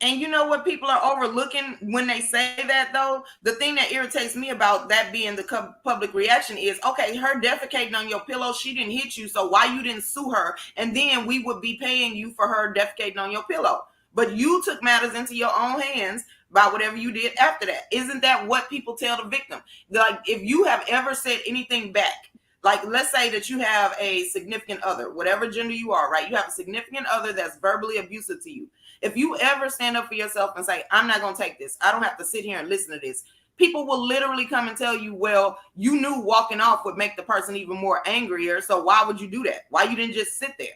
And you know what people are overlooking when they say that, though? The thing that irritates me about that being the public reaction is, okay, her defecating on your pillow, she didn't hit you, so why you didn't sue her? And then we would be paying you for her defecating on your pillow. But you took matters into your own hands by whatever you did after that. Isn't that what people tell the victim? Like, if you have ever said anything back, like let's say that you have a significant other, whatever gender you are, right? You have a significant other that's verbally abusive to you. If you ever stand up for yourself and say, I'm not going to take this, I don't have to sit here and listen to this, people will literally come and tell you, well, you knew walking off would make the person even more angrier, so why would you do that? Why you didn't just sit there?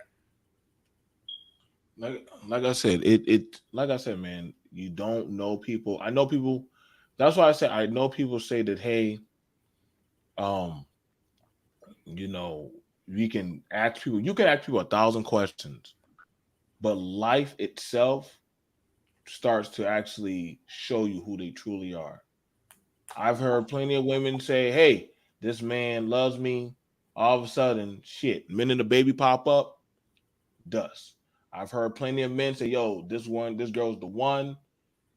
Like I said, it like I said, man, you don't know people. I know people. That's why I said I know people say that, hey, um, you know, we can ask people. You can ask people 1,000 questions, but life itself starts to actually show you who they truly are. I've heard plenty of women say, "Hey, this man loves me." All of a sudden, shit, minute the baby pop up, dust. I've heard plenty of men say, "Yo, this girl's the one."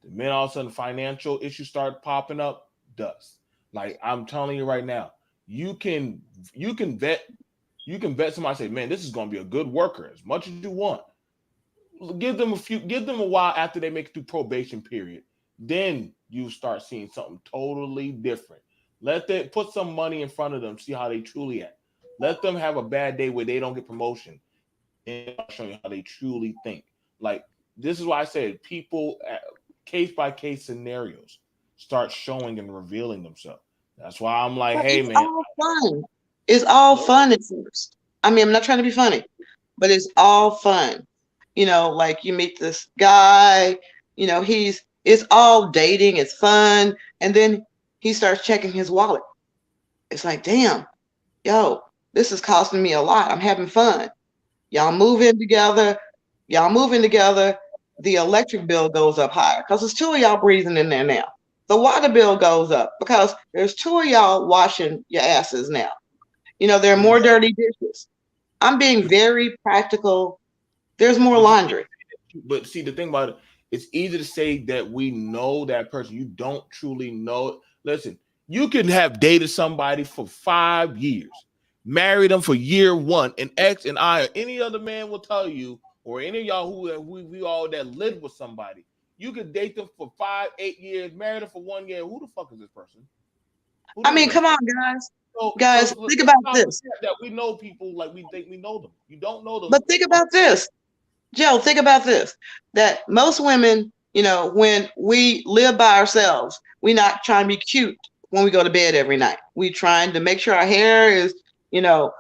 The minute all of a sudden financial issues start popping up, dust. Like I'm telling you right now, you can you can vet somebody, say, man, this is gonna be a good worker as much as you want. Give them a while after they make it through probation period. Then you start seeing something totally different. Let them put some money in front of them, see how they truly act. Let them have a bad day where they don't get promotion. Then I'll show you how they truly think. Like this is why I said people case by case scenarios start showing and revealing themselves. That's why I'm like, But hey it's man, all fun. It's all fun at first. I mean, I'm not trying to be funny, but it's all fun. Like you meet this guy, it's all dating, it's fun. And then he starts checking his wallet. It's like, damn, yo, this is costing me a lot. I'm having fun. Y'all move in together. Y'all moving together. The electric bill goes up higher because there's two of y'all breathing in there now. The water bill goes up because there's two of y'all washing your asses now. There are but more dirty dishes. I'm being very practical. There's more but laundry. But see, the thing about it, it's easy to say that we know that person. You don't truly know it. Listen, you can have dated somebody for 5 years, married them for year one, and X and I or any other man will tell you, or any of y'all who we all that lived with somebody, you could date them for 5, 8 years, marry them for 1 year. Who the fuck is this person? Who I is mean, this come on, person? guys. So Guys, let's think about not this. forget that we know people like we think we know them. You don't know them. But think about this. Joe, think about this. That most women, when we live by ourselves, we're not trying to be cute when we go to bed every night. We trying to make sure our hair you know,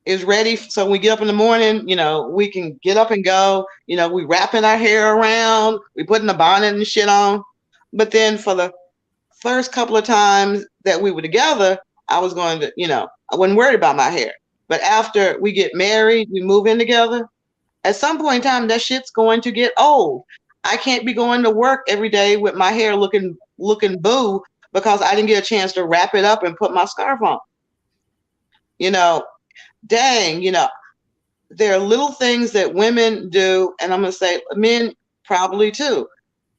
is ready. So when we get up in the morning, we can get up and go. We wrapping our hair around, we putting the bonnet and shit on. But then for the first couple of times that we were together, I was going to, I wasn't worried about my hair. But after we get married, we move in together. At some point in time, that shit's going to get old. I can't be going to work every day with my hair looking boo because I didn't get a chance to wrap it up and put my scarf on. You know, dang, there are little things that women do, and I'm gonna say men probably too.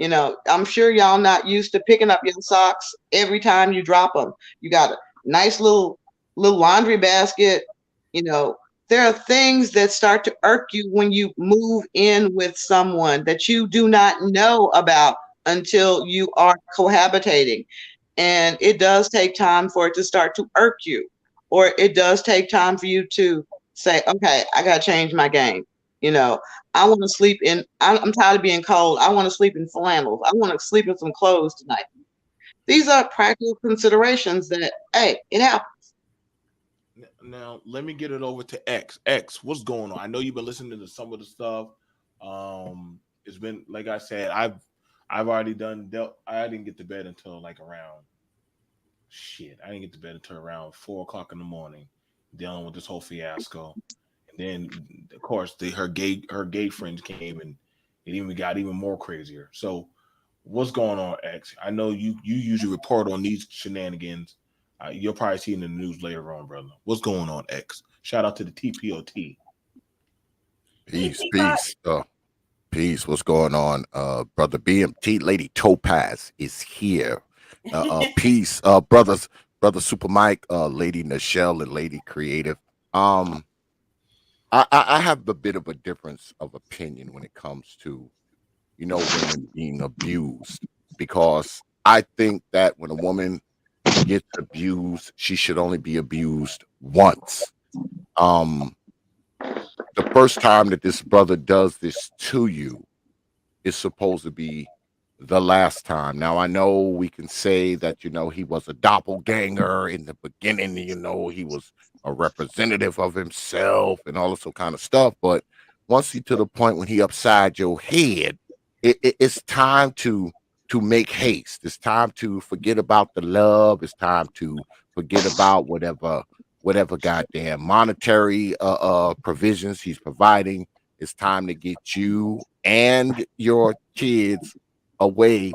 I'm sure y'all not used to picking up your socks every time you drop them. You got a nice little laundry basket. You know, there are things that start to irk you when you move in with someone that you do not know about until you are cohabitating. And it does take time for it to start to irk you, or it does take time for you to say, okay, I got to change my game. You know, I want to sleep in, I'm tired of being cold. I want to sleep in flannels. I want to sleep in some clothes tonight. These are practical considerations that, hey, it happens. Now let me get it over to X. X, what's going on? I know you've been listening to some of the stuff. It's been like I said, I've already done dealt. I didn't get to bed until like around shit. I didn't get to bed until around 4 o'clock in the morning, dealing with this whole fiasco. And then of course her gay friends came, and it even got even more crazier. So what's going on, X? I know you usually report on these shenanigans. You'll probably see in the news later on, brother. What's going on, X? Shout out to the TPOT. Peace, peace. Peace. What's going on? Brother BMT, Lady Topaz is here. Peace. Brother Super Mike, Lady Nichelle, and Lady Creative. Um, I have a bit of a difference of opinion when it comes to, women being abused, because I think that when a woman gets abused, she should only be abused once. Um, the first time that this brother does this to you is supposed to be the last time. Now, I know we can say that, he was a doppelganger in the beginning, he was a representative of himself and all this kind of stuff. But once he to the point when he upside your head, it's time to make haste. It's time to forget about the love. It's time to forget about whatever goddamn monetary provisions he's providing. It's time to get you and your kids away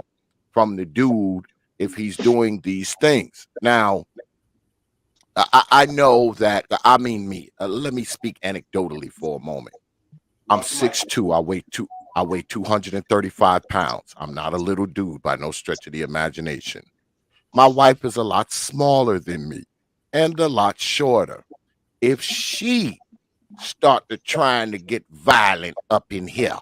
from the dude if he's doing these things. Now, I know that, I mean, me. Let me speak anecdotally for a moment. I'm 6'2". I weigh 235 pounds. I'm not a little dude by no stretch of the imagination. My wife is a lot smaller than me and a lot shorter. If she started trying to get violent up in here,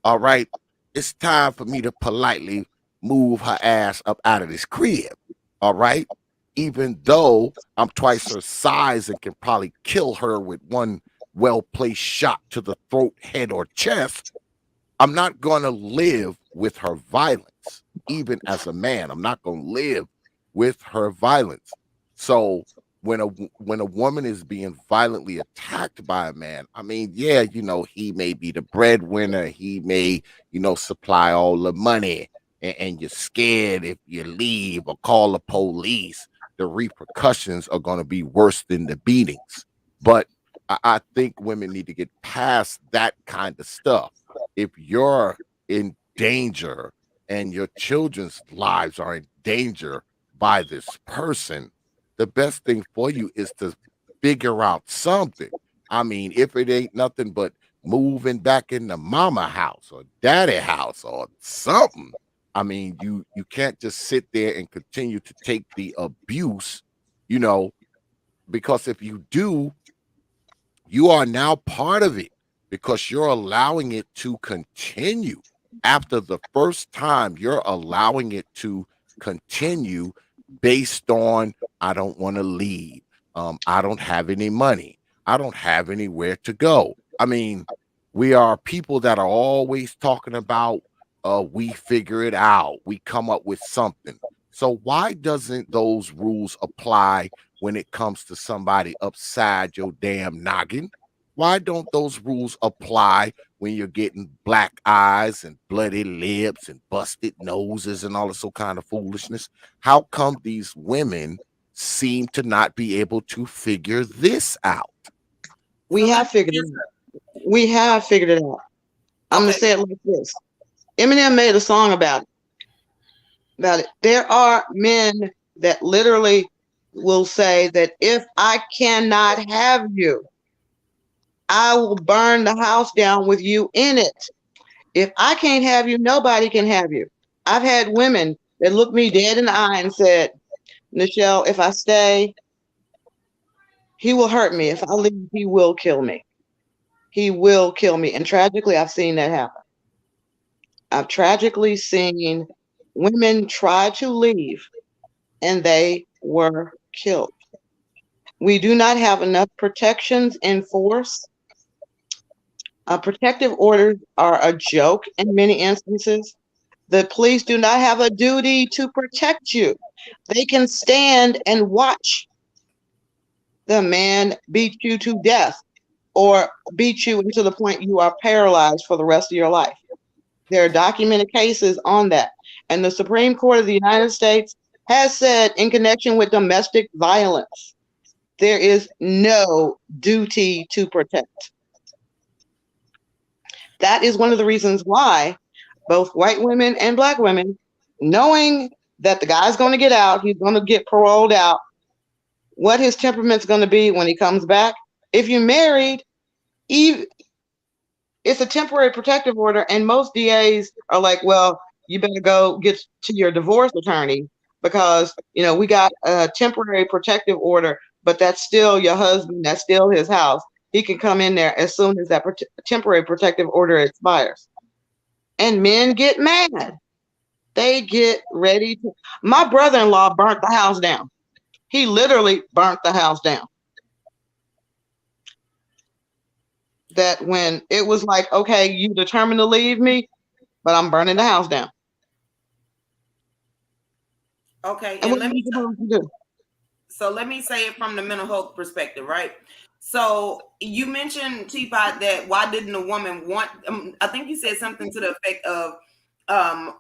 all right, it's time for me to politely move her ass up out of this crib. All right. Even though I'm twice her size and can probably kill her with one well placed shot to the throat, head, or chest, I'm not going to live with her violence. Even as a man, I'm not going to live with her violence. So when a woman is being violently attacked by a man, I mean, yeah, he may be the breadwinner, he may, supply all the money, and you're scared if you leave or call the police, the repercussions are going to be worse than the beatings. But I think women need to get past that kind of stuff. If you're in danger and your children's lives are in danger by this person, the best thing for you is to figure out something. I mean, if it ain't nothing but moving back into mama house or daddy house or something, I mean, you can't just sit there and continue to take the abuse, you know, because if you do, you are now part of it because you're allowing it to continue. After the first time, you're allowing it to continue based on, I don't want to leave. I don't have any money. I don't have anywhere to go. I mean, we are people that are always talking about, we figure it out. We come up with something. So why doesn't those rules apply when it comes to somebody upside your damn noggin? Why don't those rules apply when you're getting black eyes and bloody lips and busted noses and all this so kind of foolishness? How come these women seem to not be able to figure this out? We So let have me figured it answer. out. We have figured it out. I'm gonna Okay. say it like this. Eminem made a song about it. There are men that literally will say that if I cannot have you, I will burn the house down with you in it. If I can't have you, nobody can have you. I've had women that looked me dead in the eye and said, Nichelle, if I stay, he will hurt me. If I leave, he will kill me. He will kill me. And tragically, I've seen that happen. I've tragically seen women try to leave and they were killed. We do not have enough protections in force. Protective orders are a joke in many instances. The police do not have a duty to protect you. They can stand and watch the man beat you to death or beat you until the point you are paralyzed for the rest of your life. There are documented cases on that. And the Supreme Court of the United States has said, in connection with domestic violence, there is no duty to protect. That is one of the reasons why both white women and black women, knowing that the guy's going to get out, he's going to get paroled out, what his temperament's going to be when he comes back. If you're married, even It's a temporary protective order, and most DAs are like, well, you better go get to your divorce attorney because we got a temporary protective order, but that's still your husband, that's still his house. He can come in there as soon as that temporary protective order expires. And men get mad. They get ready to. My brother-in-law burnt the house down. He literally burnt the house down. That when it was like, okay, you determined to leave me, but I'm burning the house down. Okay, And and what are you supposed to do? so let me say it from the mental health perspective, right? So you mentioned, Teapot, that why didn't the woman want? I think you said something to the effect of, um,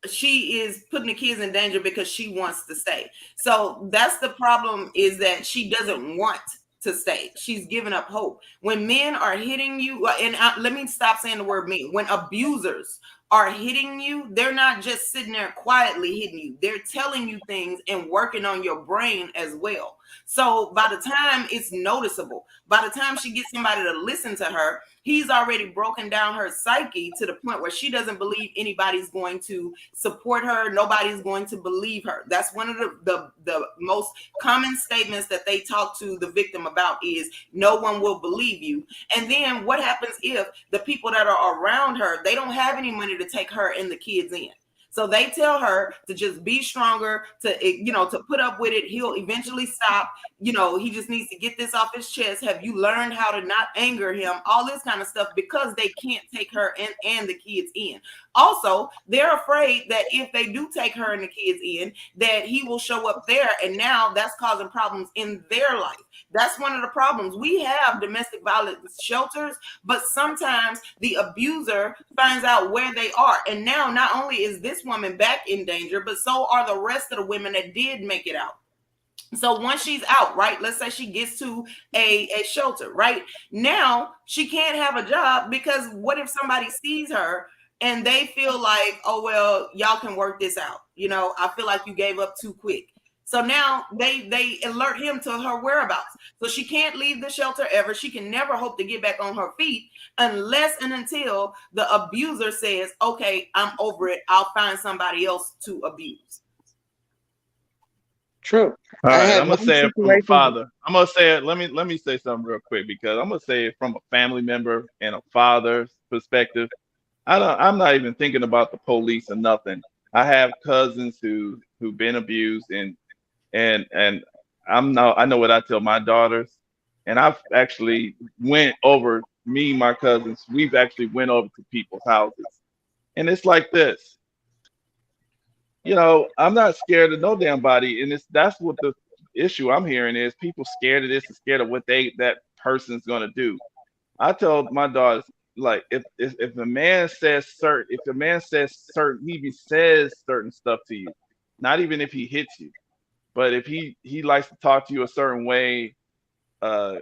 she is putting the kids in danger because she wants to stay. So that's the problem, is that she doesn't want to stay. She's giving up hope. When men are hitting you, and let me stop saying the word men. When abusers are hitting you, they're not just sitting there quietly hitting you. They're telling you things and working on your brain as well. So by the time it's noticeable, by the time she gets somebody to listen to her, he's already broken down her psyche to the point where she doesn't believe anybody's going to support her. Nobody's going to believe her. That's one of the most common statements that they talk to the victim about is, no one will believe you. And then what happens if the people that are around her, they don't have any money to take her and the kids in? So they tell her to just be stronger, to put up with it. He'll eventually stop. He just needs to get this off his chest. Have you learned how to not anger him? All this kind of stuff, because they can't take her and the kids in. Also, they're afraid that if they do take her and the kids in, that he will show up there, and now that's causing problems in their life. That's one of the problems. We have domestic violence shelters, but sometimes the abuser finds out where they are. And now not only is this woman back in danger, but so are the rest of the women that did make it out. So once she's out, right, let's say she gets to a shelter, right? Now she can't have a job, because what if somebody sees her and they feel like, oh, well, y'all can work this out. I feel like you gave up too quick. So now they alert him to her whereabouts. So she can't leave the shelter ever. She can never hope to get back on her feet unless and until the abuser says, okay, I'm over it. I'll find somebody else to abuse. True. All I right, had I'm gonna one say it from a situation. father. I'm gonna say it. Let me say something real quick, because I'm gonna say it from a family member and a father's perspective. I'm not even thinking about the police or nothing. I have cousins who've been abused, and I know what I tell my daughters, and I've actually went over, me and my cousins, we've actually went over to people's houses, and it's like this. I'm not scared of no damn body, and that's what the issue I'm hearing is, people scared of this and scared of what that person's gonna do. I tell my daughters, like, if the man says certain, if the man says certain, he even says certain stuff to you, not even if he hits you, but if he likes to talk to you a certain way,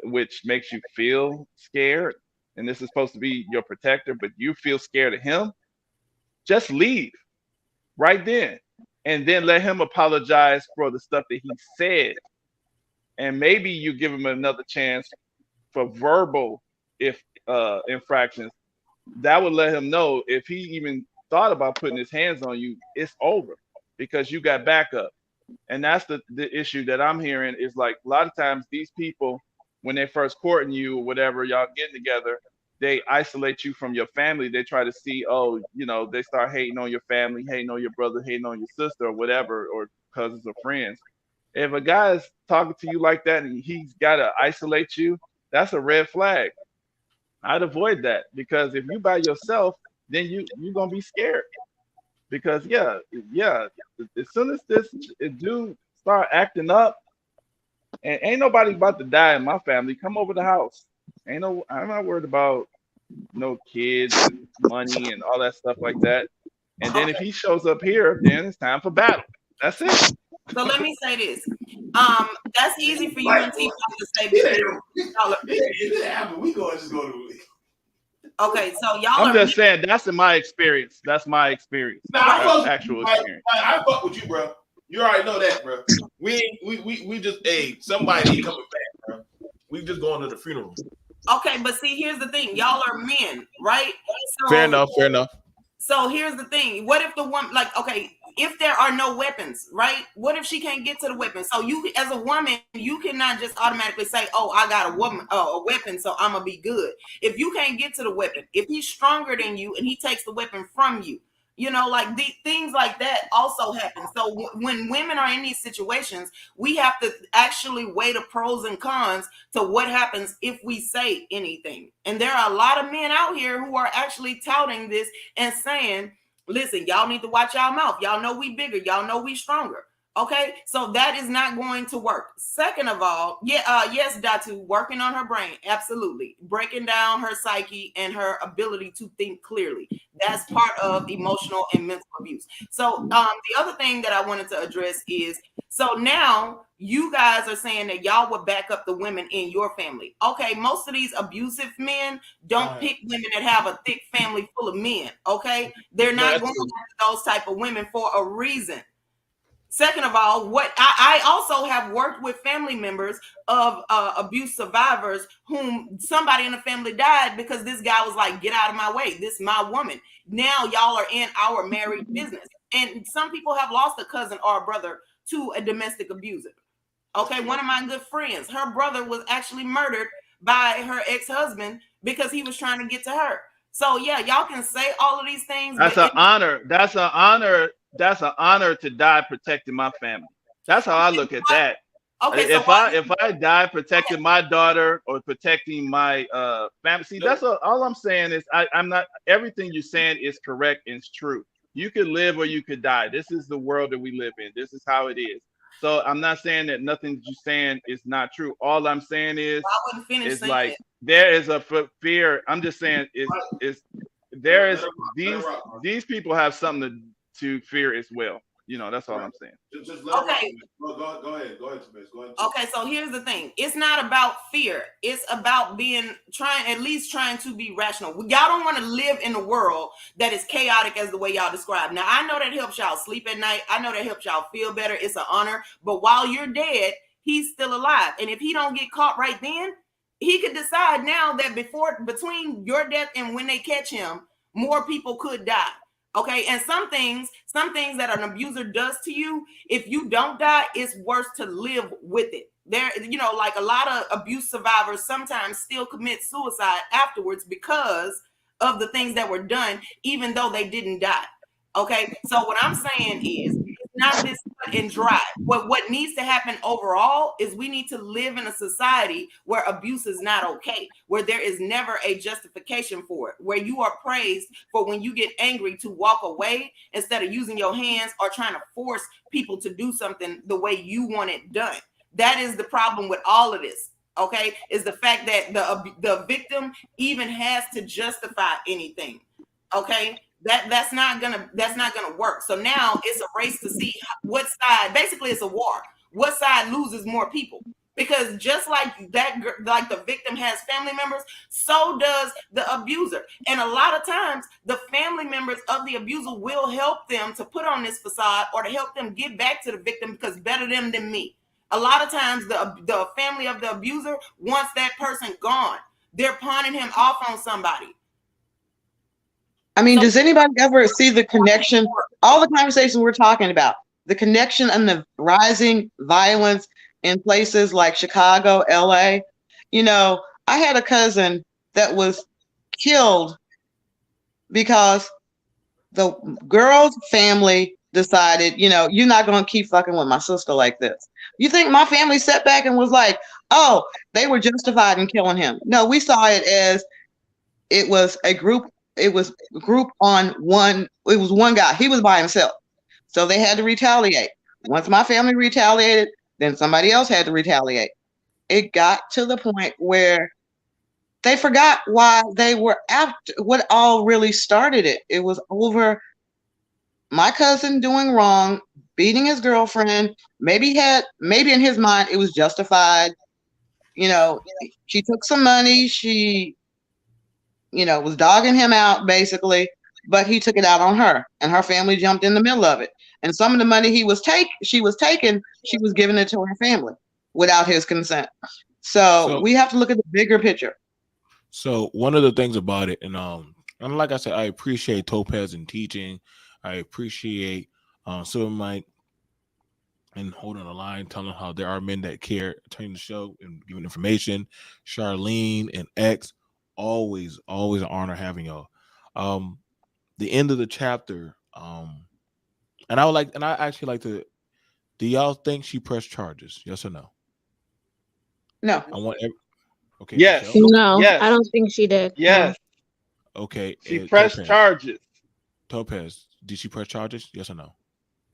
which makes you feel scared, and this is supposed to be your protector, but you feel scared of him, just leave right then, and then let him apologize for the stuff that he said, and maybe you give him another chance for verbal if infractions. That would let him know, if he even thought about putting his hands on you, it's over, because you got backup. And that's the issue that I'm hearing, is like, a lot of times these people, when they first courting you or whatever, y'all getting together, they isolate you from your family. They try to see, oh, they start hating on your family, hating on your brother, hating on your sister or whatever, or cousins or friends. If a guy is talking to you like that and he's got to isolate you, that's a red flag. I'd avoid that, because if you by yourself, then you're gonna be scared. Because yeah, as soon as this dude start acting up, and ain't nobody about to die in my family, come over the house. I'm not worried about no kids and money and all that stuff like that. And then if he shows up here, then it's time for battle. That's it. So let me say this. That's easy for you and T to say, because y'all are, we go just go to. okay, so y'all I'm are just saying, that's in my experience. That's my experience. Nah, That's actual experience. I fuck with you, bro. You already know that, bro. We just, hey, somebody ain't coming back, bro. We just going to the funeral. Okay, but see, here's the thing. Y'all are men, right? Fair So enough. Fair enough. so here's the thing. What if the woman, like, okay, if there are no weapons, right? What if she can't get to the weapon? So you, as a woman, you cannot just automatically say, "Oh, I got a weapon, so I'm gonna be good." If you can't get to the weapon, if he's stronger than you and he takes the weapon from you, like things like that also happen. So when women are in these situations, we have to actually weigh the pros and cons to what happens if we say anything. And there are a lot of men out here who are actually touting this and saying, listen, y'all need to watch y'all mouth. Y'all know we bigger. Y'all know we stronger. Okay, so that is not going to work. Second of all, yes, Datu, working on her brain, absolutely, breaking down her psyche and her ability to think clearly. That's part of emotional and mental abuse. So, the other thing that I wanted to address is, so now you guys are saying that y'all would back up the women in your family. Okay, most of these abusive men don't pick women that have a thick family full of men. Okay, they're No, not that's going true. after those type of women for a reason. Second of all, what I also have worked with family members of abuse survivors whom somebody in the family died because this guy was like, "Get out of my way. This is my woman." Now y'all are in our married business, and some people have lost a cousin or a brother to a domestic abuser. Okay, one of my good friends, her brother was actually murdered by her ex-husband because he was trying to get to her. So yeah, y'all can say all of these things, but That's an honor. That's an honor. That's an honor to die protecting my family. That's how I look at that. okay, so If why I die protecting my daughter or protecting my family, see, all I'm saying is I'm not. Everything you're saying is correct and it's true. You could live or you could die. This is the world that we live in. This is how it is. So I'm not saying that nothing that you're saying is not true. All I'm saying I wouldn't finish is saying like it. there is a fear. I'm just saying is there Let is her rock. Let her rock, bro. these people have something to fear as well. That's all Right. I'm saying. Just let her rock. Okay, Go ahead. Go ahead, Tobias. Go ahead. okay, so here's the thing. It's not about fear. It's about at least trying to be rational. Y'all don't want to live in a world that is chaotic as the way y'all describe. Now, I know that helps y'all sleep at night. I know that helps y'all feel better. It's an honor. But while you're dead, he's still alive. And if he don't get caught right then, he could decide now that between your death and when they catch him, more people could die. Okay, and some things that an abuser does to you, if you don't die, it's worse to live with it. There, like a lot of abuse survivors sometimes still commit suicide afterwards because of the things that were done, even though they didn't die. Okay, so what I'm saying is, it's not this cut and dry. What needs to happen overall is we need to live in a society where abuse is not okay, where there is never a justification for it, where you are praised for when you get angry to walk away instead of using your hands or trying to force people to do something the way you want it done. That is the problem with all of this. Okay, is the fact that the victim even has to justify anything. Okay, that's not gonna work. So now it's a race to see what side. Basically, it's a war. What side loses more people? Because just like that, like the victim has family members, so does the abuser. And a lot of times, the family members of the abuser will help them to put on this facade or to help them get back to the victim because better them than me. A lot of times, the family of the abuser wants that person gone. They're pawning him off on somebody. I mean, So does anybody ever see the connection? All the conversations we're talking about, the connection and the rising violence in places like Chicago, LA. I had a cousin that was killed because the girl's family decided, you're not going to keep fucking with my sister like this. You think my family sat back and was like, oh, they were justified in killing him? No, we saw it as it was a group. It was a group on one. It was one guy. He was by himself. So they had to retaliate. Once my family retaliated, then somebody else had to retaliate. It got to the point where they forgot why they were after, what all really started it. It was over my cousin doing wrong, beating his girlfriend. Maybe in his mind it was justified. You know, she took some money. She was dogging him out basically, but he took it out on her, and her family jumped in the middle of it. And some of the money she was taking, she was giving it to her family without his consent. So So we have to look at the bigger picture. So one of the things about it, and like I said, I appreciate Topaz in teaching. I appreciate Silver and holding the line, telling how there are men that care, turning the show and giving information. Charlene and X, always an honor having y'all. Um, the end of the chapter, and I actually like to. Do y'all think she pressed charges? Yes or no? No. I want. Okay, Yes, Michelle. No, I yes, don't think she did. No. yes. Okay, She pressed Topaz. charges. Topaz, did she press charges? Yes or no?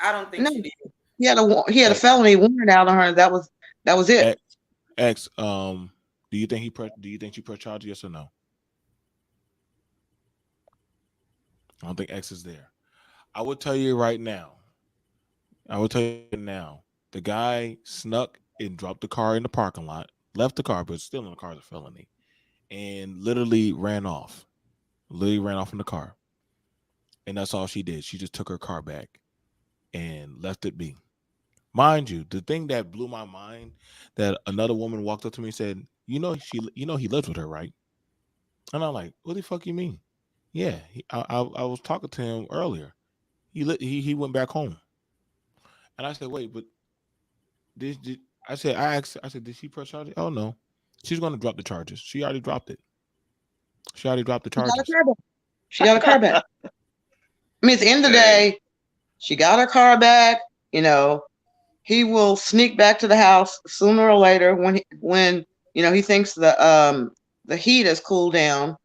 I don't think No. she did. He had a X, felony warrant out on her. That was it. X, X. Do you think he pressed? Do you think she pressed charges? Yes or no? I don't think X is there. I will tell you right now. I will tell you now. The guy snuck and dropped the car in the parking lot, left the car, but still in the car is a felony, and literally ran off. Literally ran off in the car, and that's all she did. She just took her car back and left it be. Mind you, the thing that blew my mind that another woman walked up to me and said, you know he lives with her, right?" And I'm like, "What the fuck you mean?" Yeah, I was talking to him earlier. He went back home, and I said, "Wait, but did I said, did she press charges? Oh no, she's going to drop the charges. She already dropped it. She already dropped the She got a charges." car back. She got a car back. I mean, at the end of the Hey, day, she got her car back. You know, he will sneak back to the house sooner or later when he thinks the heat has cooled down,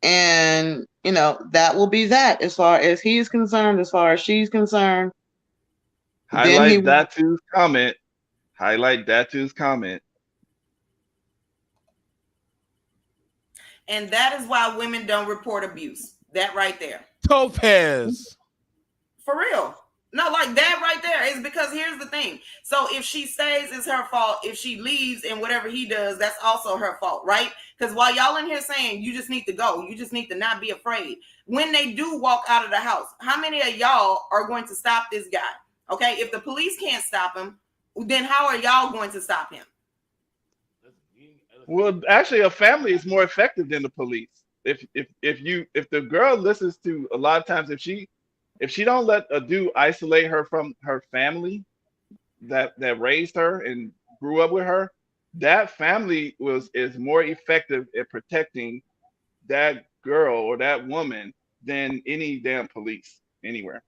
and that will be that as far as he's concerned, as far as she's concerned. Then he highlight will. Datu's comment. Highlight Datu's comment. And that is why women don't report abuse. That right there. Topaz. For real. No, like that right there is because here's the thing. So if she stays, it's her fault. If she leaves and whatever he does, that's also her fault, right? Because while y'all in here saying you just need to go, you just need to not be afraid. When they do walk out of the house, how many of y'all are going to stop this guy? Okay, if the police can't stop him, then how are y'all going to stop him? Well, actually, a family is more effective than the police. If the girl listens to a lot of times, if she don't let a dude isolate her from her family that raised her and grew up with her, that family is more effective at protecting that girl or that woman than any damn police anywhere.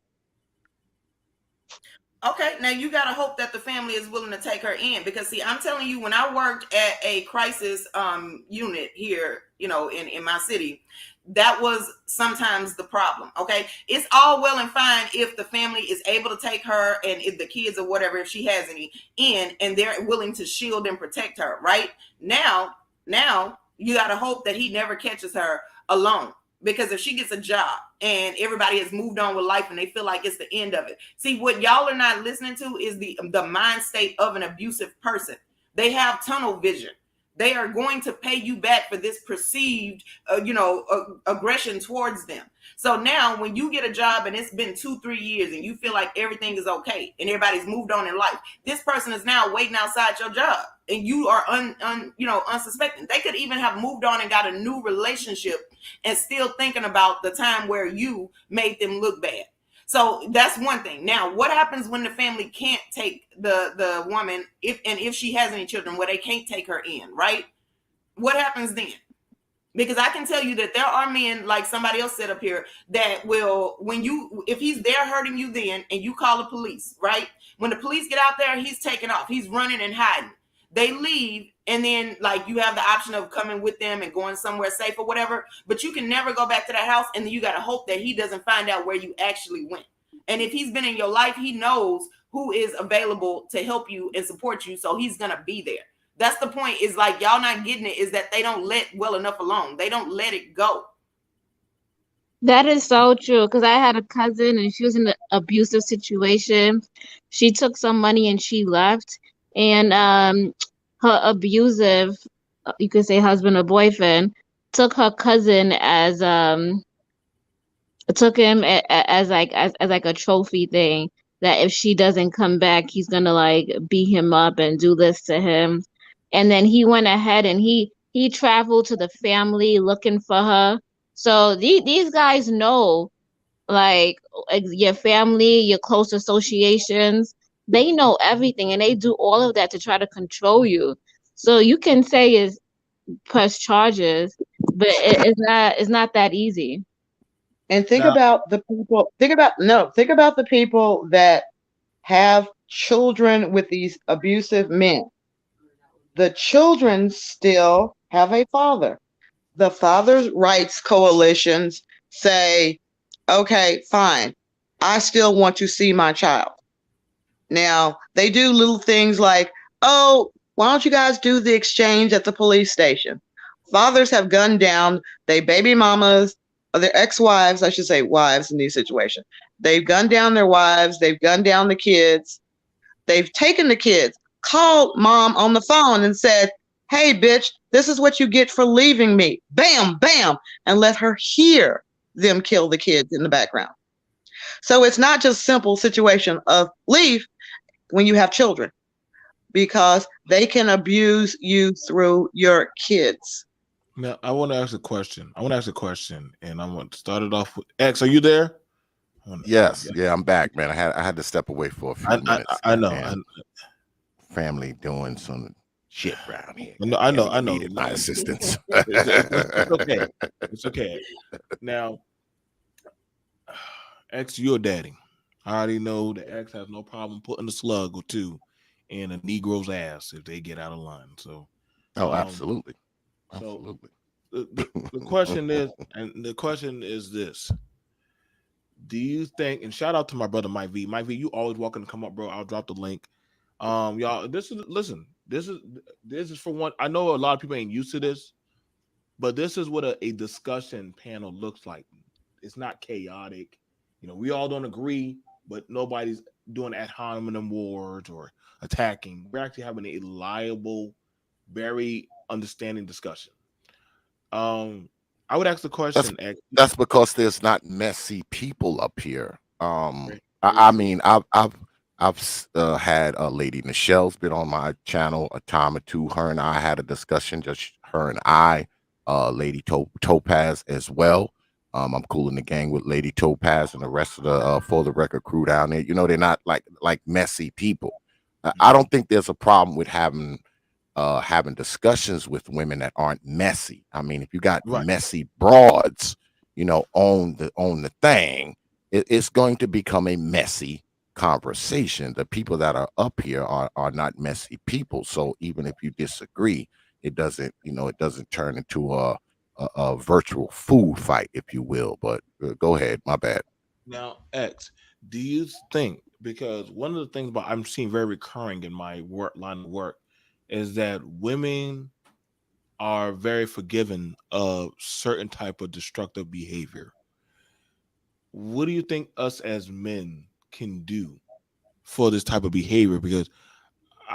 Okay, now you got to hope that the family is willing to take her in because, see, I'm telling you, when I worked at a crisis unit here, in my city, that was sometimes the problem. Okay, it's all well and fine if the family is able to take her and if the kids or whatever, if she has any, in and they're willing to shield and protect her. Right now you got to hope that he never catches her alone. Because if she gets a job and everybody has moved on with life and they feel like it's the end of it. See, what y'all are not listening to is the mind state of an abusive person. They have tunnel vision. They are going to pay you back for this perceived, aggression towards them. So now when you get a job and it's been 2-3 years and you feel like everything is okay and everybody's moved on in life, this person is now waiting outside your job and you are unsuspecting. They could even have moved on and got a new relationship and still thinking about the time where you made them look bad. So that's one thing. Now, what happens when the family can't take the woman, if she has any children, where they can't take her in, right? What happens then? Because I can tell you that there are men, like somebody else said up here, that will, if he's there hurting you then, and you call the police, right? When the police get out there, he's taking off. He's running and hiding. They leave, and then like you have the option of coming with them and going somewhere safe or whatever, but you can never go back to that house, and then you got to hope that he doesn't find out where you actually went. And if he's been in your life, he knows who is available to help you and support you, so he's gonna be there. That's the point, is like y'all not getting it, is that they don't let well enough alone. They don't let it go. That is so true. Because I had a cousin and she was in an abusive situation. She took some money and she left. And her abusive, you could say husband or boyfriend, took her cousin as took him as like a trophy thing. That if she doesn't come back, he's gonna like beat him up and do this to him. And then he went ahead and He traveled to the family looking for her. So these guys know, like, your family, your close associations, they know everything, and they do all of that to try to control you. So you can say is press charges, but it's not that easy. And think Now, about the people, think about, no, think about the people that have children with these abusive men. The children still have a father. The father's rights coalitions say, okay, fine, I still want to see my child. Now, they do little things like, oh, why don't you guys do the exchange at the police station? Fathers have gunned down their baby mamas, or their ex wives, I should say wives in these situations. They've gunned down their wives, they've gunned down the kids, they've taken the kids, called mom on the phone and said, hey, bitch, this is what you get for leaving me. Bam, bam, and let her hear them kill the kids in the background. So it's not just simple situation of leave when you have children, because they can abuse you through your kids. now I want to ask a question. I want to ask a question, and I want to start it off with X. Are you there? Yes, yeah, I'm back, man. I had to step away for a few minutes. I know. Goddamn family doing some shit around here. I know. Goddamn, I you know. needed my assistance. It's okay. It's okay. Now, X, you're a daddy. I already know that X has no problem putting a slug or two in a Negro's ass if they get out of line. So, Oh, um, absolutely, so absolutely. the question is, and the question is this: do you think? And shout out to my brother Mike V. Mike V, you always welcome to come up, bro. I'll drop the link. Y'all, this is listen. This is for one. I know a lot of people ain't used to this, but this is what a discussion panel looks like. It's not chaotic. We all don't agree, but nobody's doing ad hominem wars or attacking. We're actually having a liable, very understanding discussion. Um, I would ask the That's question, X. that's because there's not messy people up here. Very, very I true. mean, I've had Lady Michelle's been on my channel a time or two. Her and I had a discussion, just her and I. Lady Topaz as well. I'm cool in the gang with Lady Topaz and the rest of the For the Record crew down there. They're not like messy people. I don't think there's a problem with having discussions with women that aren't messy. I mean, if you got Right. messy broads, on the thing, it's going to become a messy conversation. The people that are up here are not messy people. So even if you disagree, it doesn't turn into a virtual food fight, if you will. But go ahead, my bad. Now, X, do you think, because one of the things about I'm seeing very recurring in my work line of work is that women are very forgiving of certain type of destructive behavior. What do you think us as men can do for this type of behavior? Because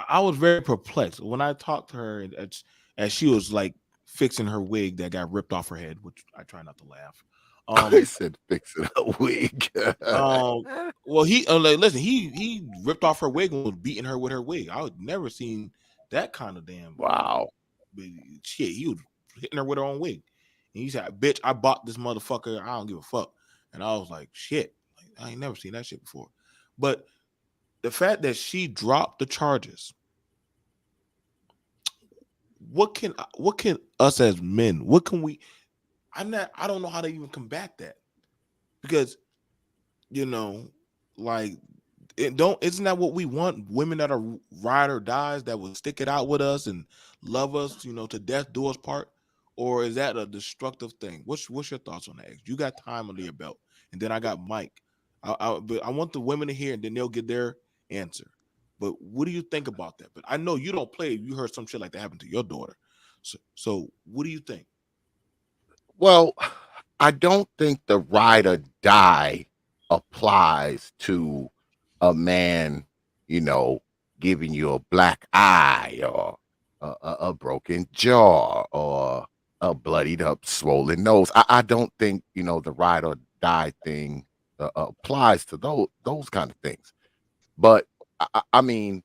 I was very perplexed when I talked to her, and as she was like fixing her wig that got ripped off her head, which I try not to laugh. I Um, said fixing a wig. um, well, like, listen, he ripped off her wig and was beating her with her wig. I had never seen that kind of damn Wow. but shit. He was hitting her with her own wig, and he said, "Bitch, I bought this motherfucker. I don't give a fuck." And I was like, "Shit, like, I ain't never seen that shit before." But the fact that she dropped the charges, what can us as men, what can we? I don't know how to even combat that because you know, like isn't that what we want? Women that are ride or dies that will stick it out with us and love us, to death do us part, or is that a destructive thing? What's your thoughts on that? You got time under your belt, and then I got Mike. But I want the women to hear, and then they'll get their answer. But what do you think about that? But I know you don't play. You heard some shit like that happen to your daughter. So what do you think? Well, I don't think the ride or die applies to a man, you know, giving you a black eye or a broken jaw or a bloodied up, swollen nose. I don't think, the ride or die thing applies to those kind of things. But I mean,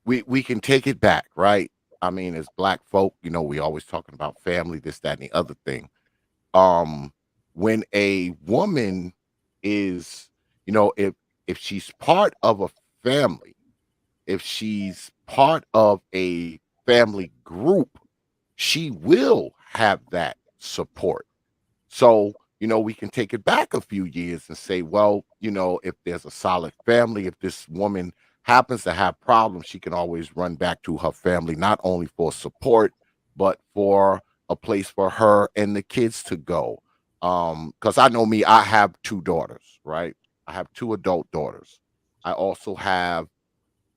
we can take it back, right? I mean, as black folk, we always talking about family, this, that, and the other thing. Um, when a woman is, if she's part of a family, if she's part of a family group, she will have that support. So, we can take it back a few years and say, well, if there's a solid family, if this woman happens to have problems, she can always run back to her family, not only for support, but for a place for her and the kids to go. Because I know me, I have two daughters, right? I have two adult daughters. I also have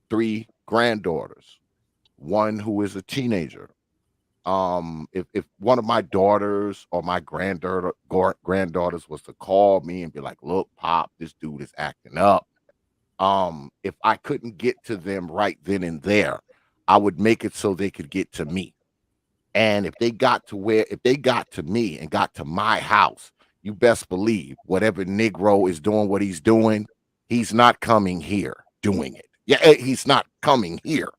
three granddaughters, one who is a teenager. If one of my daughters or my granddaughters was to call me and be like, look, Pop, this dude is acting up, if I couldn't get to them right then and there, I would make it so they could get to me. And if they got to me and got to my house, you best believe whatever Negro is doing what he's doing, he's not coming here doing it. Yeah, he's not coming here.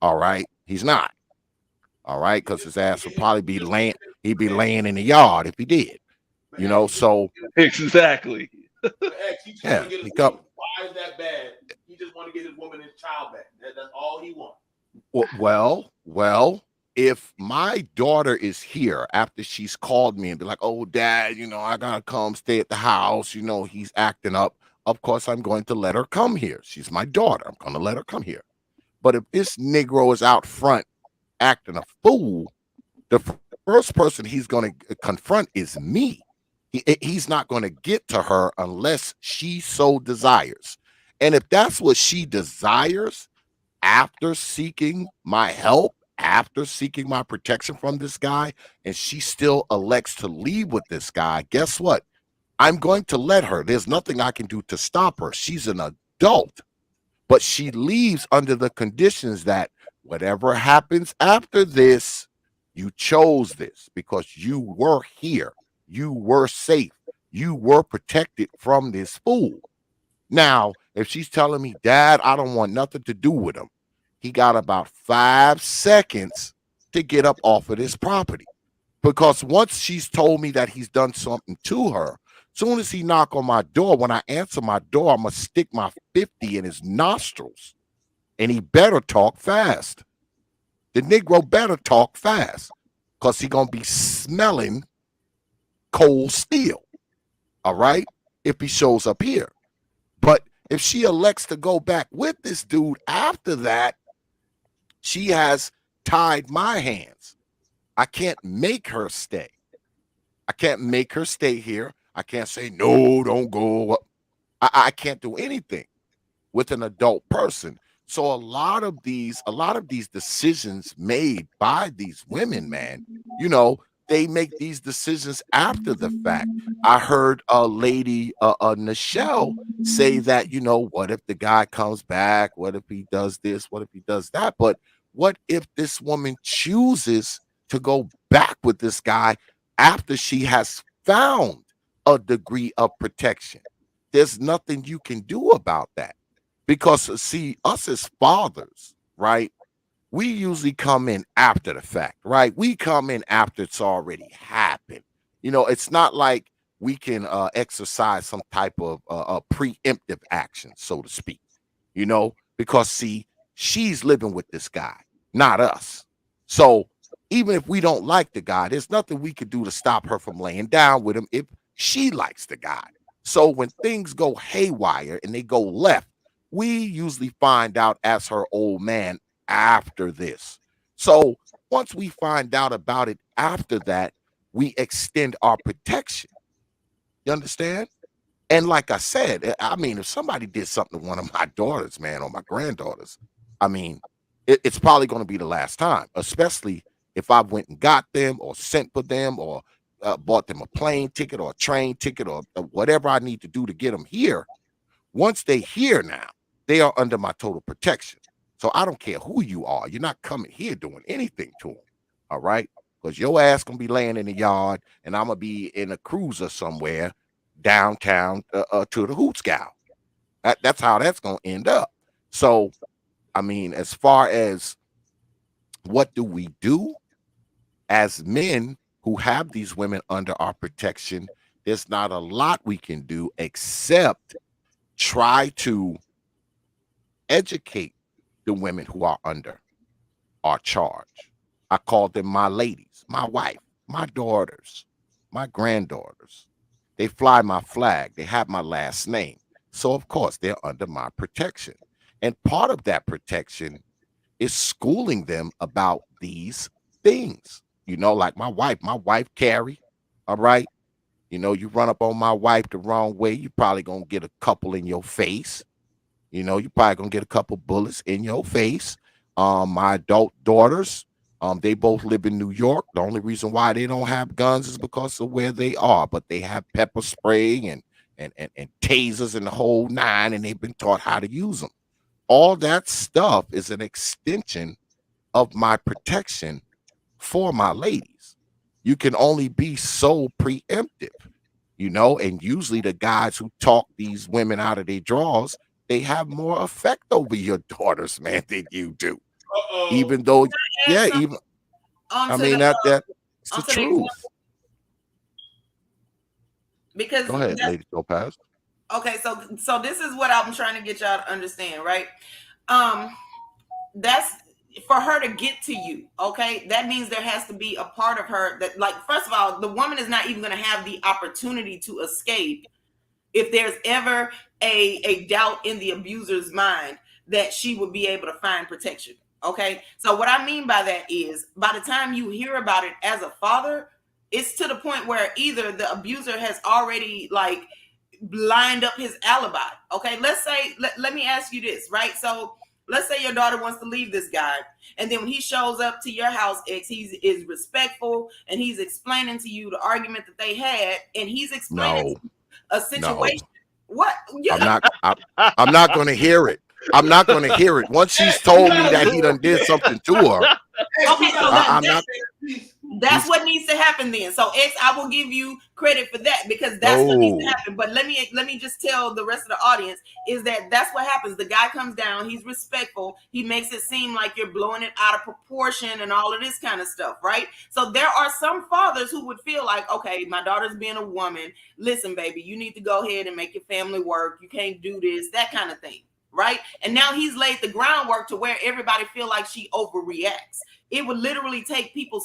All right. He's not. All right, because his ass would probably be laying. He'd be laying in the yard if he did. So Exactly. X, he just want yeah, to get he his come. woman. Why is that bad? He just want to get his woman and his child back. That's all he wants. Well, if my daughter is here after she's called me and be like, "Oh, Dad, I gotta come stay at the house. He's acting up." Of course, I'm going to let her come here. She's my daughter. I'm going to let her come here. But if this Negro is out front acting a fool, the first person he's going to confront is me. He's not going to get to her unless she so desires. And if that's what she desires, after seeking my help, after seeking my protection from this guy, and she still elects to leave with this guy, guess what? I'm going to let her. There's nothing I can do to stop her. She's an adult, but she leaves under the conditions that whatever happens after this, you chose this because you were here. You were safe. You were protected from this fool. Now, if she's telling me, Dad, I don't want nothing to do with him, he got about 5 seconds to get up off of this property. Because once she's told me that he's done something to her, soon as he knock on my door, when I answer my door, I'm going to stick my 50 in his nostrils. And he better talk fast. The Negro better talk fast because he going to be smelling cold steel. All right? If he shows up here. But if she elects to go back with this dude after that, she has tied my hands. I can't make her stay. I can't make her stay here. I can't say, no, don't go. I can't do anything with an adult person. So a lot of these decisions made by these women, man, they make these decisions after the fact. I heard a lady, Nichelle, say that, what if the guy comes back? What if he does this? What if he does that? But what if this woman chooses to go back with this guy after she has found a degree of protection? There's nothing you can do about that. Because see, us as fathers, right? We usually come in after the fact, right? We come in after it's already happened. It's not like we can exercise some type of preemptive action, so to speak. Because see, she's living with this guy, not us. So even if we don't like the guy, there's nothing we could do to stop her from laying down with him if she likes the guy. So when things go haywire and they go left, we usually find out as her old man after this. So once we find out about it after that, we extend our protection. You understand? And like I said, I mean, if somebody did something to one of my daughters, man, or my granddaughters, I mean, it's probably going to be the last time, especially if I went and got them or sent for them or bought them a plane ticket or a train ticket or whatever I need to do to get them here. Once they here now, they are under my total protection. So I don't care who you are. You're not coming here doing anything to them. All right. Because your ass going to be laying in the yard and I'm going to be in a cruiser somewhere downtown to the Hoots Gal. That's how that's going to end up. So, I mean, as far as What do? As men who have these women under our protection, there's not a lot we can do except try to educate the women who are under our charge. I call them my ladies, my wife, my daughters, my granddaughters. They fly my flag, they have my last name. So, of course, they're under my protection. And part of that protection is schooling them about these things. Like my wife, Carrie, all right? You run up on my wife the wrong way, you probably gonna get a couple in your face. You probably gonna get a couple bullets in your face. My adult daughters, they both live in New York. The only reason why they don't have guns is because of where they are, but they have pepper spray and tasers and the whole nine, and they've been taught how to use them. All that stuff is an extension of my protection for my ladies. You can only be so preemptive, and usually the guys who talk these women out of their drawers, they have more effect over your daughters, man, than you do. Uh-oh. Even though, yeah, Add even I onto mean the that's the onto the example truth. because Go ahead, Lady Topaz. okay, so this is what I'm trying to get y'all to understand, right? Um, that's for her to get to you, okay? That means there has to be a part of her that, like, first of all, the woman is not even going to have the opportunity to escape if there's ever a doubt in the abuser's mind that she would be able to find protection. Okay. So what I mean by that is by the time you hear about it as a father, it's to the point where either the abuser has already like lined up his alibi. Okay. Let's say, let me ask you this, right? So let's say your daughter wants to leave this guy, and then when he shows up to your house, he is respectful and he's explaining to you the argument that they had, and he's explaining No, a no. situation. What? I'm Yeah. not I'm not gonna hear it. I'm not gonna hear it. Once she's You told me gotta that do he done did something to her, Okay, so I'm not that's he's what needs to happen then. So X, I will give you credit for that because that's what needs to no, happen. But let me just tell the rest of the audience is that that's what happens. The guy comes down, he's respectful, he makes it seem like you're blowing it out of proportion and all of this kind of stuff, right? So there are some fathers who would feel like, okay, my daughter's being a woman. Listen, baby, you need to go ahead and make your family work. You can't do this, that kind of thing. Right. And now he's laid the groundwork to where everybody feel like she overreacts. It would literally take people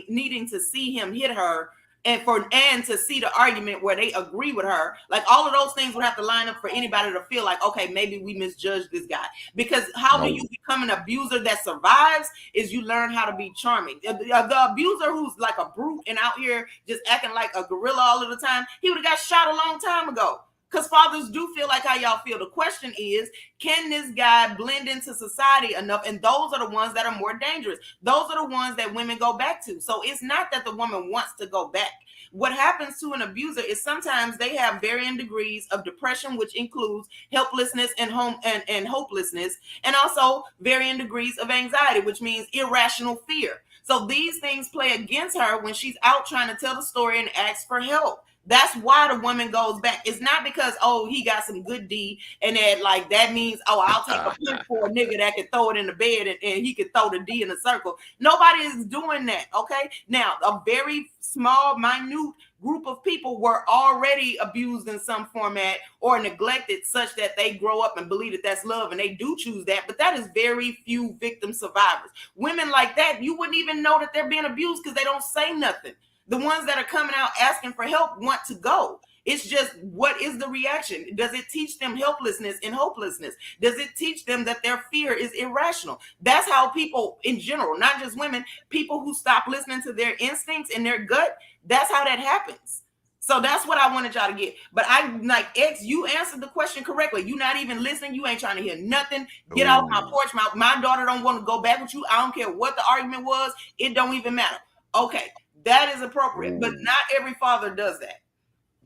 needing to see him hit her and to see the argument where they agree with her. Like all of those things would have to line up for anybody to feel like, okay, maybe we misjudged this guy. Because how do no, you become an abuser that survives is you learn how to be charming. The abuser who's like a brute and out here just acting like a gorilla all of the time, he would have got shot a long time ago. Because fathers do feel like how y'all feel. The question is, can this guy blend into society enough? And those are the ones that are more dangerous. Those are the ones that women go back to. So it's not that the woman wants to go back. What happens to an abuser is sometimes they have varying degrees of depression, which includes helplessness and hopelessness, and also varying degrees of anxiety, which means irrational fear. So these things play against her when she's out trying to tell the story and ask for help. That's why the woman goes back. It's not because, oh, he got some good D and that like that means, oh, I'll take a punch for a nigga that can throw it in the bed and he can throw the D in a circle. Nobody is doing that. Okay. Now, a very small, minute group of people were already abused in some format or neglected such that they grow up and believe that that's love and they do choose that. But that is very few victim survivors. Women like that, you wouldn't even know that they're being abused because they don't say nothing. The ones that are coming out asking for help want to go. It's just, what is the reaction? Does it teach them helplessness and hopelessness? Does it teach them that their fear is irrational? That's how people in general, not just women, people who stop listening to their instincts and their gut, that's how that happens. So that's what I wanted y'all to get. But I like X, you answered the question correctly. You not even listening. You ain't trying to hear nothing. Get off my no, porch. My daughter don't want to go back with you. I don't care what the argument was. It don't even matter. Okay, that is appropriate. But no, not every father does that.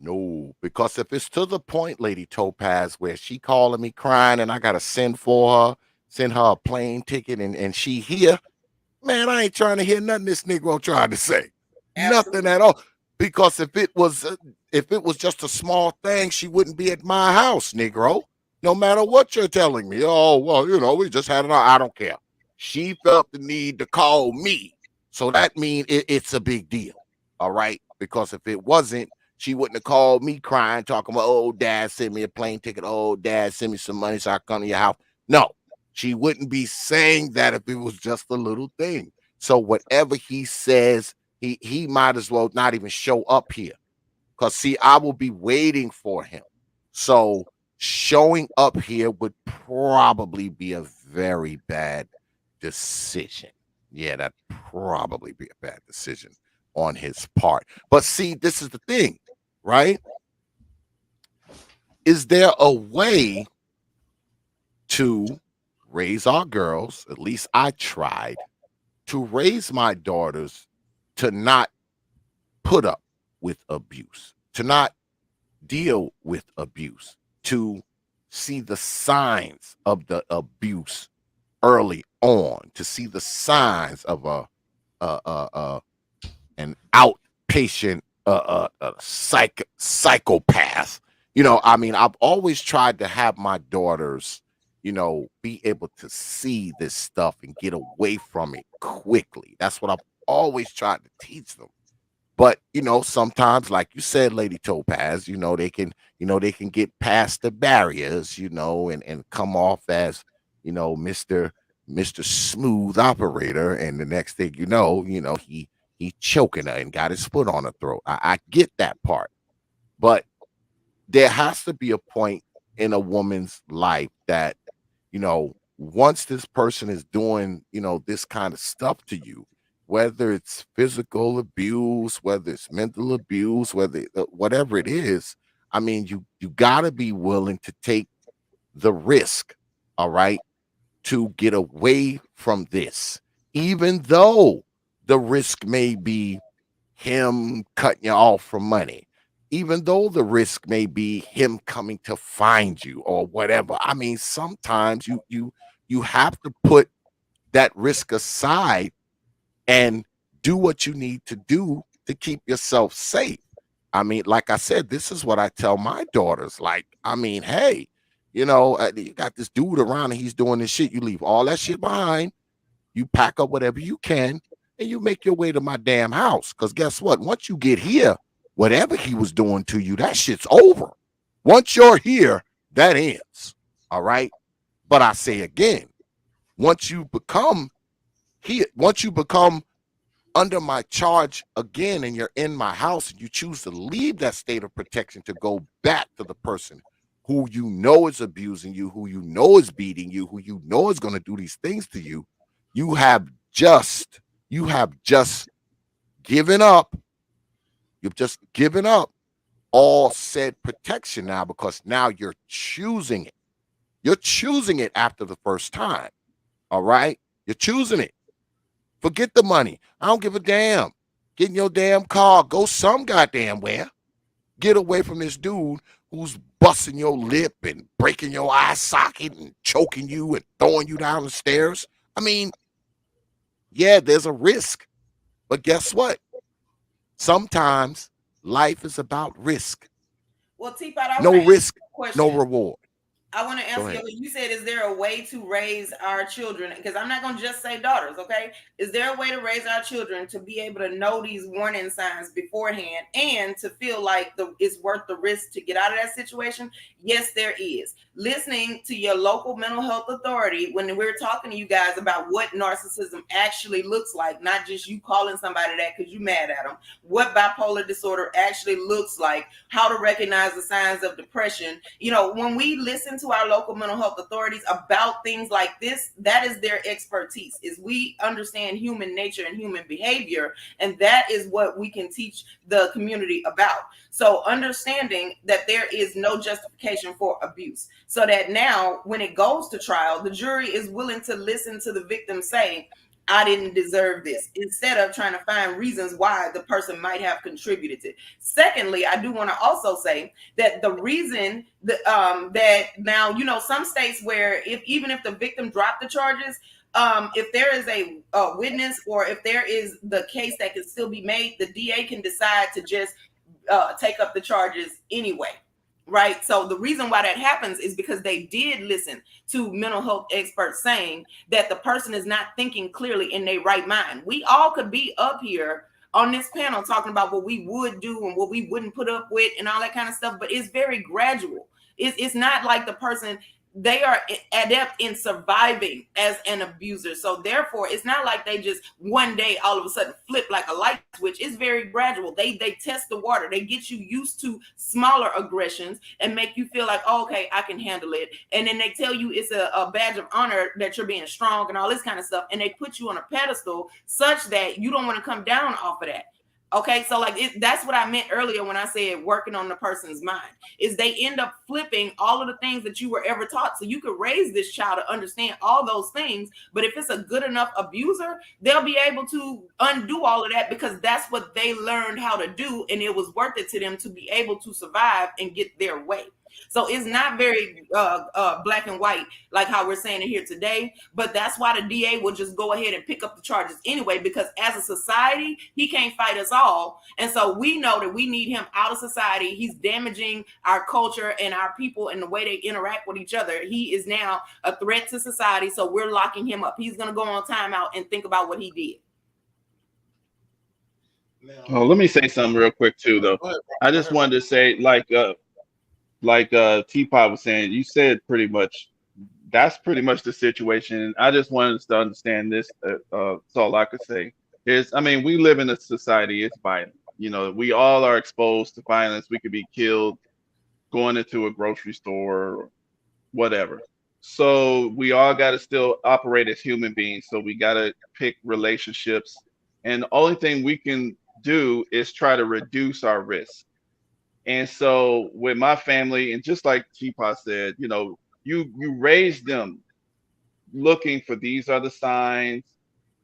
no. Because if it's to the point, Lady Topaz, where she calling me crying and I gotta send her a plane ticket and she here, man, I ain't trying to hear nothing this Negro trying to say. Nothing Absolutely. at all. Because if it was just a small thing, she wouldn't be at my house, Negro. No matter what you're telling me. Oh, well, we just had it. I don't care. she felt the need to call me. So that means it's a big deal. All right. Because if it wasn't, she wouldn't have called me crying, talking about, oh, dad sent me a plane ticket. Oh, dad sent me some money so I come to your house. No, she wouldn't be saying that if it was just a little thing. So whatever he says, he might as well not even show up here. Because see, I will be waiting for him. So showing up here would probably be a very bad decision. Yeah, that'd probably be a bad decision on his part. But see, this is the thing, right? Is there a way to raise our girls? At least I tried to raise my daughters to not put up with abuse, to not deal with abuse, to see the signs of the abuse early on, to see the signs of an outpatient psychopath. I mean, I've always tried to have my daughters, be able to see this stuff and get away from it quickly. That's what I've always tried to teach them. But sometimes, like you said, Lady Topaz, they can get past the barriers, and come off as, Mr. Smooth Operator, and the next thing he choking her and got his foot on her throat. I get that part, but there has to be a point in a woman's life that, once this person is doing, this kind of stuff to you, whether it's physical abuse, whether it's mental abuse, whatever it is, I mean, you got to be willing to take the risk, all right, to get away from this, even though the risk may be him cutting you off from money, even though the risk may be him coming to find you or whatever. I mean, sometimes you have to put that risk aside and do what you need to do to keep yourself safe. I mean, like I said, this is what I tell my daughters. Like, I mean, hey, you got this dude around and he's doing this shit. You leave all that shit behind. You pack up whatever you can and you make your way to my damn house. Because guess what? Once you get here, whatever he was doing to you, that shit's over. Once you're here, that ends. All right. But I say again, once you become under my charge again and you're in my house and you choose to leave that state of protection to go back to the person who you know is abusing you, who you know is beating you, who you know is going to do these things to you, you have just given up. You've just given up all said protection now, because now you're choosing it. You're choosing it after the first time. All right? You're choosing it. Forget the money. I don't give a damn. Get in your damn car. Go some goddamn where. Get away from this dude who's busting your lip and breaking your eye socket and choking you and throwing you down the stairs. I mean, yeah, there's a risk. But guess what? Sometimes life is about risk. Well, Teapot, I want No to ask risk, you a question. no reward. I want to Go answer ahead. you. You said, is there a way to raise our children? Because I'm not going to just say daughters, okay? Is there a way to raise our children to be able to know these warning signs beforehand and to feel like it's worth the risk to get out of that situation? Yes, there is. Listening to your local mental health authority when we're talking to you guys about what narcissism actually looks like, not just you calling somebody that because you're mad at them, what bipolar disorder actually looks like, how to recognize the signs of depression. When we listen to our local mental health authorities about things like this, that is their expertise. Is we understand human nature and human behavior, and that is what we can teach the community about. So understanding that there is no justification for abuse, so that now when it goes to trial, the jury is willing to listen to the victim say, I didn't deserve this, instead of trying to find reasons why the person might have contributed it. Secondly, I do want to also say that the reason that now, some states where even if the victim dropped the charges, if there is a witness or if there is the case that can still be made, the DA can decide to just take up the charges anyway. right? So the reason why that happens is because they did listen to mental health experts saying that the person is not thinking clearly in their right mind. We all could be up here on this panel talking about what we would do and what we wouldn't put up with and all that kind of stuff, but it's very gradual. It's not like the person, they are adept in surviving as an abuser. So therefore, it's not like they just one day all of a sudden flip like a light switch. It's very gradual. They test the water. They get you used to smaller aggressions and make you feel like, oh, okay, I can handle it. And then they tell you it's a badge of honor that you're being strong and all this kind of stuff. And they put you on a pedestal such that you don't want to come down off of that. Okay, so like that's what I meant earlier when I said working on the person's mind is they end up flipping all of the things that you were ever taught. So you could raise this child to understand all those things, but if it's a good enough abuser, they'll be able to undo all of that because that's what they learned how to do, and it was worth it to them to be able to survive and get their way. So it's not very black and white like how we're saying it here today. But that's why the DA will just go ahead and pick up the charges anyway, because as a society, he can't fight us all. And so we know that we need him out of society. He's damaging our culture and our people and the way they interact with each other. He is now a threat to society. So we're locking him up. He's going to go on timeout and think about what he did. Now, Oh, let me say something real quick too, though. go ahead, I bro. Go just ahead, bro. wanted to say, Teapot was saying, you said pretty much that's pretty much the situation. I just wanted us to understand this. That's all I could say. Is I mean, we live in a society. It's violent. You know, we all are exposed to violence. We could be killed going into a grocery store or whatever. So we all got to still operate as human beings. So we got to pick relationships, and the only thing we can do is try to reduce our risk. And so with my family, and just like Teapot said, you know, you raise them looking for these are the signs.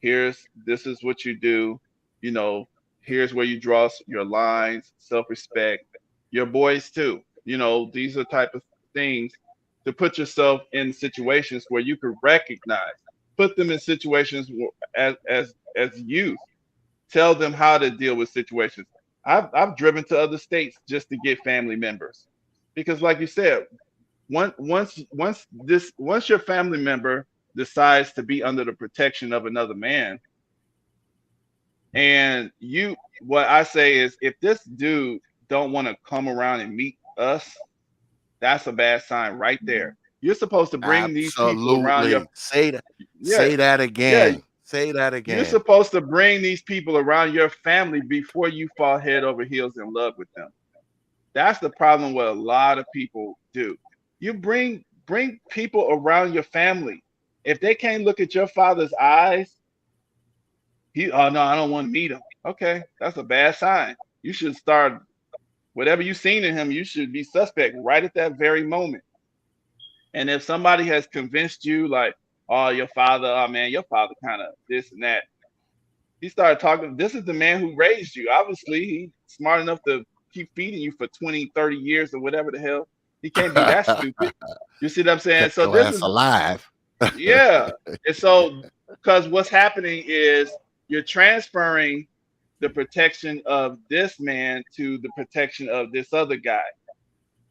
This is what you do. You know, here's where you draw your lines, self-respect. Your boys too. You know, these are type of things to put yourself in situations where you could recognize. Put them in situations as youth. Tell them how to deal with situations. I've driven to other states just to get family members because, like you said, once your family member decides to be under the protection of another man, and you, what I say is, if this dude don't want to come around and meet us, that's a bad sign right there. You're supposed to bring these people around your, Absolutely. Say that. yeah, Say that yeah. again. Say that You're again. supposed to bring these people around your family before you fall head over heels in love with them. That's the problem what a lot of people do. You bring people around your family. If they can't look at your father's eyes, oh no, I don't want to meet him. Okay, that's a bad sign. You should start whatever you've seen in him, you should be suspect right at that very moment. And if somebody has convinced you like, oh, your father, oh man, your father kind of this and that, he started talking. This is the man who raised you. Obviously, he's smart enough to keep feeding you for 20, 30 years or whatever the hell. He can't be that stupid. You see what I'm saying? Kept So your this ass is, alive. yeah. And so, because what's happening is you're transferring the protection of this man to the protection of this other guy.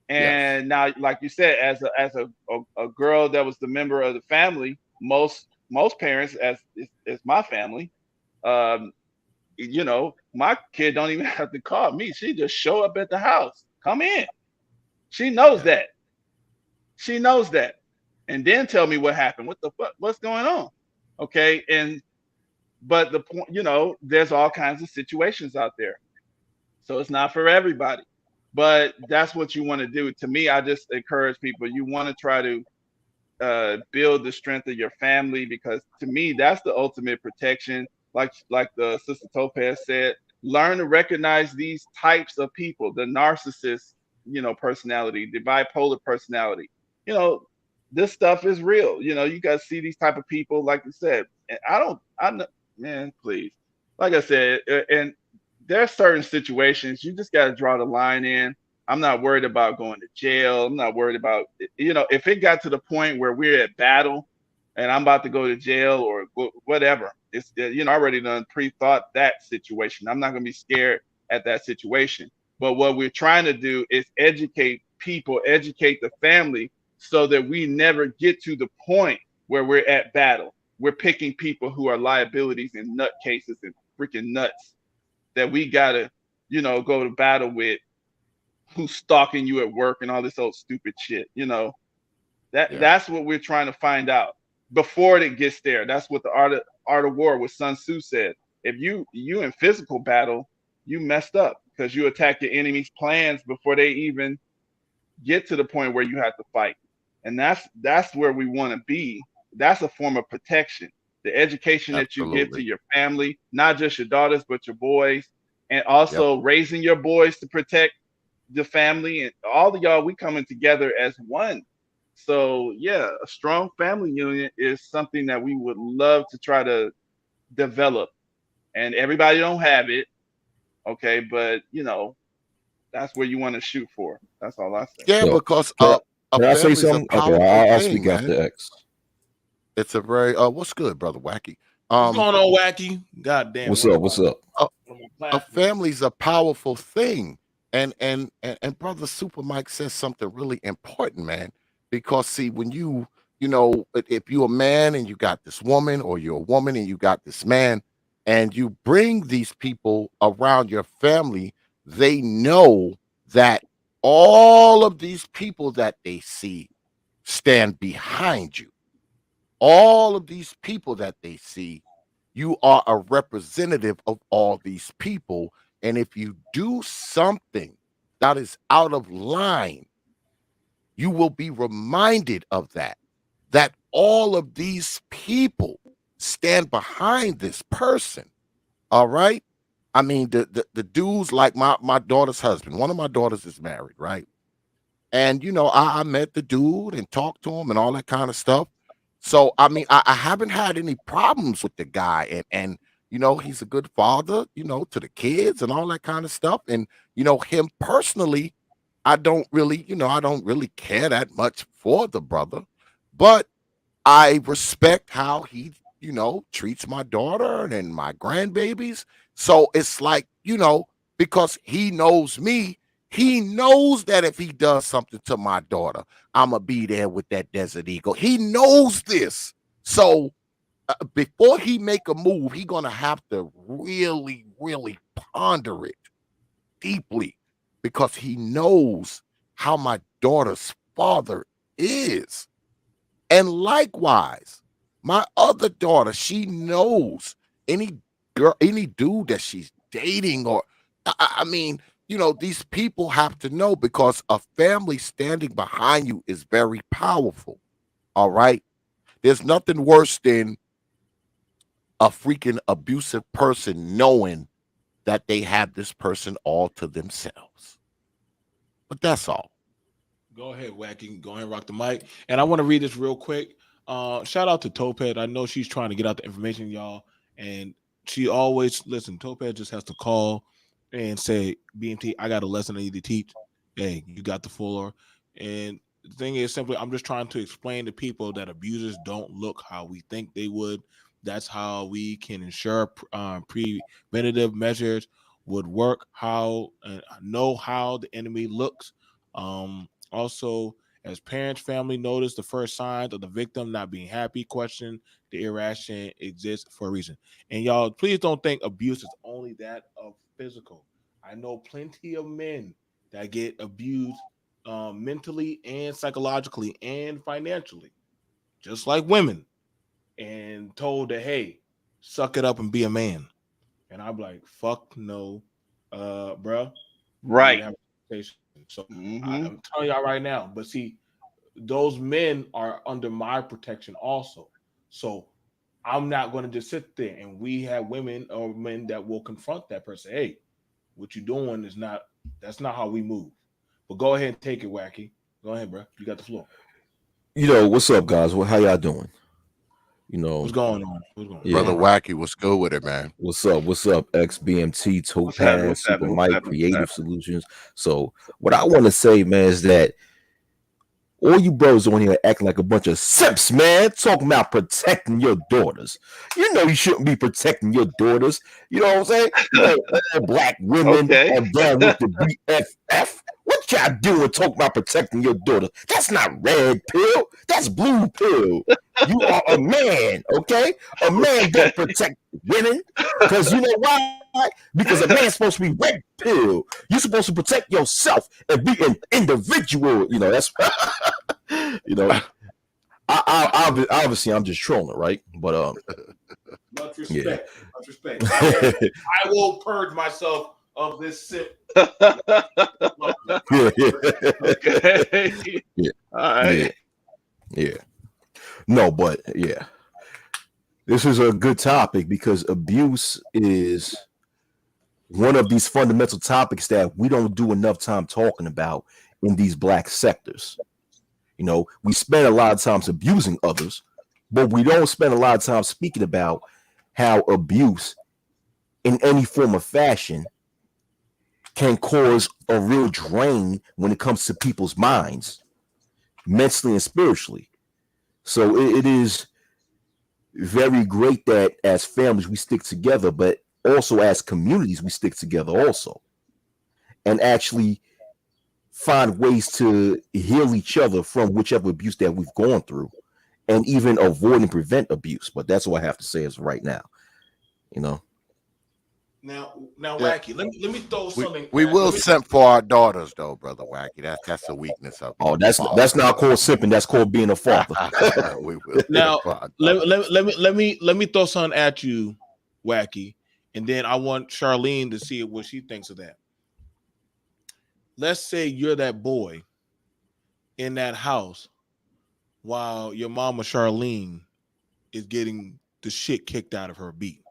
Yes. And now, like you said, as a girl that was the member of the family, most parents, as my family, um, you know, my kid don't even have to call me. She just show up at the house. Come in. She knows Yeah. that. She knows that. And then tell me what happened. What the fuck? What's going on? Okay. And but the point, you know, there's all kinds of situations out there. So it's not for everybody. But that's what you want to do. To me, I just encourage people. You want to try to build the strength of your family because to me that's the ultimate protection. Like the sister Topaz said, learn to recognize these types of people: the narcissist, you know, personality, the bipolar personality. You know, this stuff is real. You know, you guys see these type of people, like you said. And I know, man, please, like I said, and there are certain situations you just got to draw the line in. I'm not worried about going to jail. I'm not worried about, you know, if it got to the point where we're at battle and I'm about to go to jail or whatever, it's, you know, I already done pre-thought that situation. I'm not going to be scared at that situation. But what we're trying to do is educate people, educate the family, so that we never get to the point where we're at battle. We're picking people who are liabilities and nutcases and freaking nuts that we gotta, go to battle with, who's stalking you at work and all this old stupid shit. Yeah. That's what we're trying to find out before it gets there. That's what the art of war with Sun Tzu said. If you in physical battle, you messed up because you attack your enemy's plans before they even get to the point where you have to fight. And that's where we want to be. That's a form of protection. The education that you give to Absolutely. your family, not just your daughters, but your boys, and Yep. also raising your boys to protect the family, and all of y'all, we coming together as one. So yeah, a strong family unit is something that we would love to try to develop. And everybody don't have it, okay, but that's where you want to shoot for. That's all I say. Yeah, So because can a can I say family's a something? Okay, powerful I'll thing, speak man. after X. It's a very what's good, brother Wacky? What's Um, going on, Wacky? God damn, What's up? What's up? a, one of my a classmates. family's a powerful thing, and brother Super Mike says something really important, man. Because see, when if you're a man and you got this woman, or you're a woman and you got this man, and you bring these people around your family, they know that all of these people that they see stand behind you. All of these people that they see, you are a representative of all these people. And if you do something that is out of line, you will be reminded of that all of these people stand behind this person. All right. I mean, the dudes like my daughter's husband, one of my daughters is married, right? And I met the dude and talked to him and all that kind of stuff. So I mean, I haven't had any problems with the guy, and he's a good father, to the kids and all that kind of stuff. And him personally, I don't really care that much for the brother, but I respect how he, treats my daughter and my grandbabies. So it's like, because he knows me, he knows that if he does something to my daughter, I'm going to be there with that Desert Eagle. He knows this. So before he make a move, he going to have to really, really ponder it deeply, because he knows how my daughter's father is. And likewise, my other daughter, she knows any girl, any dude that she's dating, or I mean, these people have to know, because a family standing behind you is very powerful. All right. There's nothing worse than a freaking abusive person knowing that they have this person all to themselves. But that's all. Go ahead, Wacky. Go ahead and rock the mic. And I want to read this real quick. Shout out to Toped. I know she's trying to get out the information, y'all. And she always listen. Toped just has to call and say, BMT, I got a lesson I need to teach. Hey, you got the floor. And the thing is simply, I'm just trying to explain to people that abusers don't look how we think they would. That's how we can ensure preventative measures would work. How know how the enemy looks. Also, as parents, family notice the first signs of the victim not being happy, question the irration exists for a reason. And y'all, please don't think abuse is only that of physical. I know plenty of men that get abused mentally and psychologically and financially, just like women, and told that, hey, suck it up and be a man. And I'm like, fuck no, bro. We need to Right. have a conversation. So Hmm. I'm telling y'all right now. But see, those men are under my protection also. So I'm not going to just sit there. And we have women or men that will confront that person. Hey, what you doing is not. That's not how we move. But go ahead and take it, Wacky. Go ahead, bro. You got the floor. What's up, guys? Well, how y'all doing? You What's know, going on? What's going on? What's yeah. Brother going on? Wacky was good with it, man. What's up? XBMT, What's happening? Topaz, What's Super happening? What's Mike, happening? What's Creative happening? Solutions. So, what I want to say, man, is that all you bros on here acting like a bunch of simps, man. Talking about protecting your daughters. You know you shouldn't be protecting your daughters. You know what I'm saying? All black women Okay. are down with the BFF. What What y'all doing talking about protecting your daughter? That's not red pill. That's blue pill. You are a man, okay? A man don't protect women. Because you know why? Because a man's supposed to be red pill. You're supposed to protect yourself and be an individual. You know, that's you know. Obviously I'm just trolling, right? But Much yeah. respect. Much respect. I will purge myself of this sip. Yeah. Okay. Yeah. All right. Yeah. No, but yeah. This is a good topic because abuse is one of these fundamental topics that we don't do enough time talking about in these black sectors. You know, we spend a lot of times abusing others, but we don't spend a lot of time speaking about how abuse in any form of fashion can cause a real drain when it comes to people's minds, mentally and spiritually. So it is very great that as families we stick together, but also as communities we stick together also and actually find ways to heal each other from whichever abuse that we've gone through and even avoid and prevent abuse. But that's what I have to say as of right now. You know. Now, Yeah. Wacky, let me throw something. We will simp for our daughters, though, brother Wacky. That's a weakness of. Oh, that's not called simping. That's called being a father. We will. Now, let me throw something at you, Wacky, and then I want Charlene to see what she thinks of that. Let's say you're that boy in that house while your mama Charlene is getting the shit kicked out of her beat,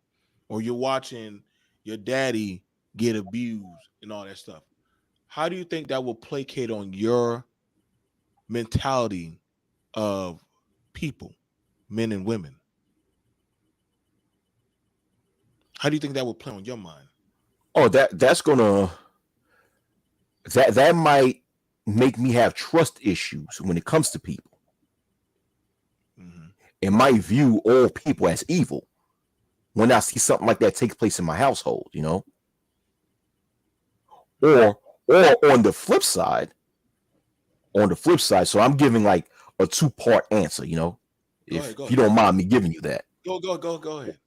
or you're watching your daddy get abused and all that stuff. How do you think that will placate on your mentality of people, men and women? How do you think that will play on your mind? Oh, that's gonna that might make me have trust issues when it comes to people. Mm-hmm. It might view all people as evil when I see something like that takes place in my household, you know. Or on the flip side, so I'm giving like a two-part answer, you know, Go if ahead. you don't mind me giving you that. Go ahead.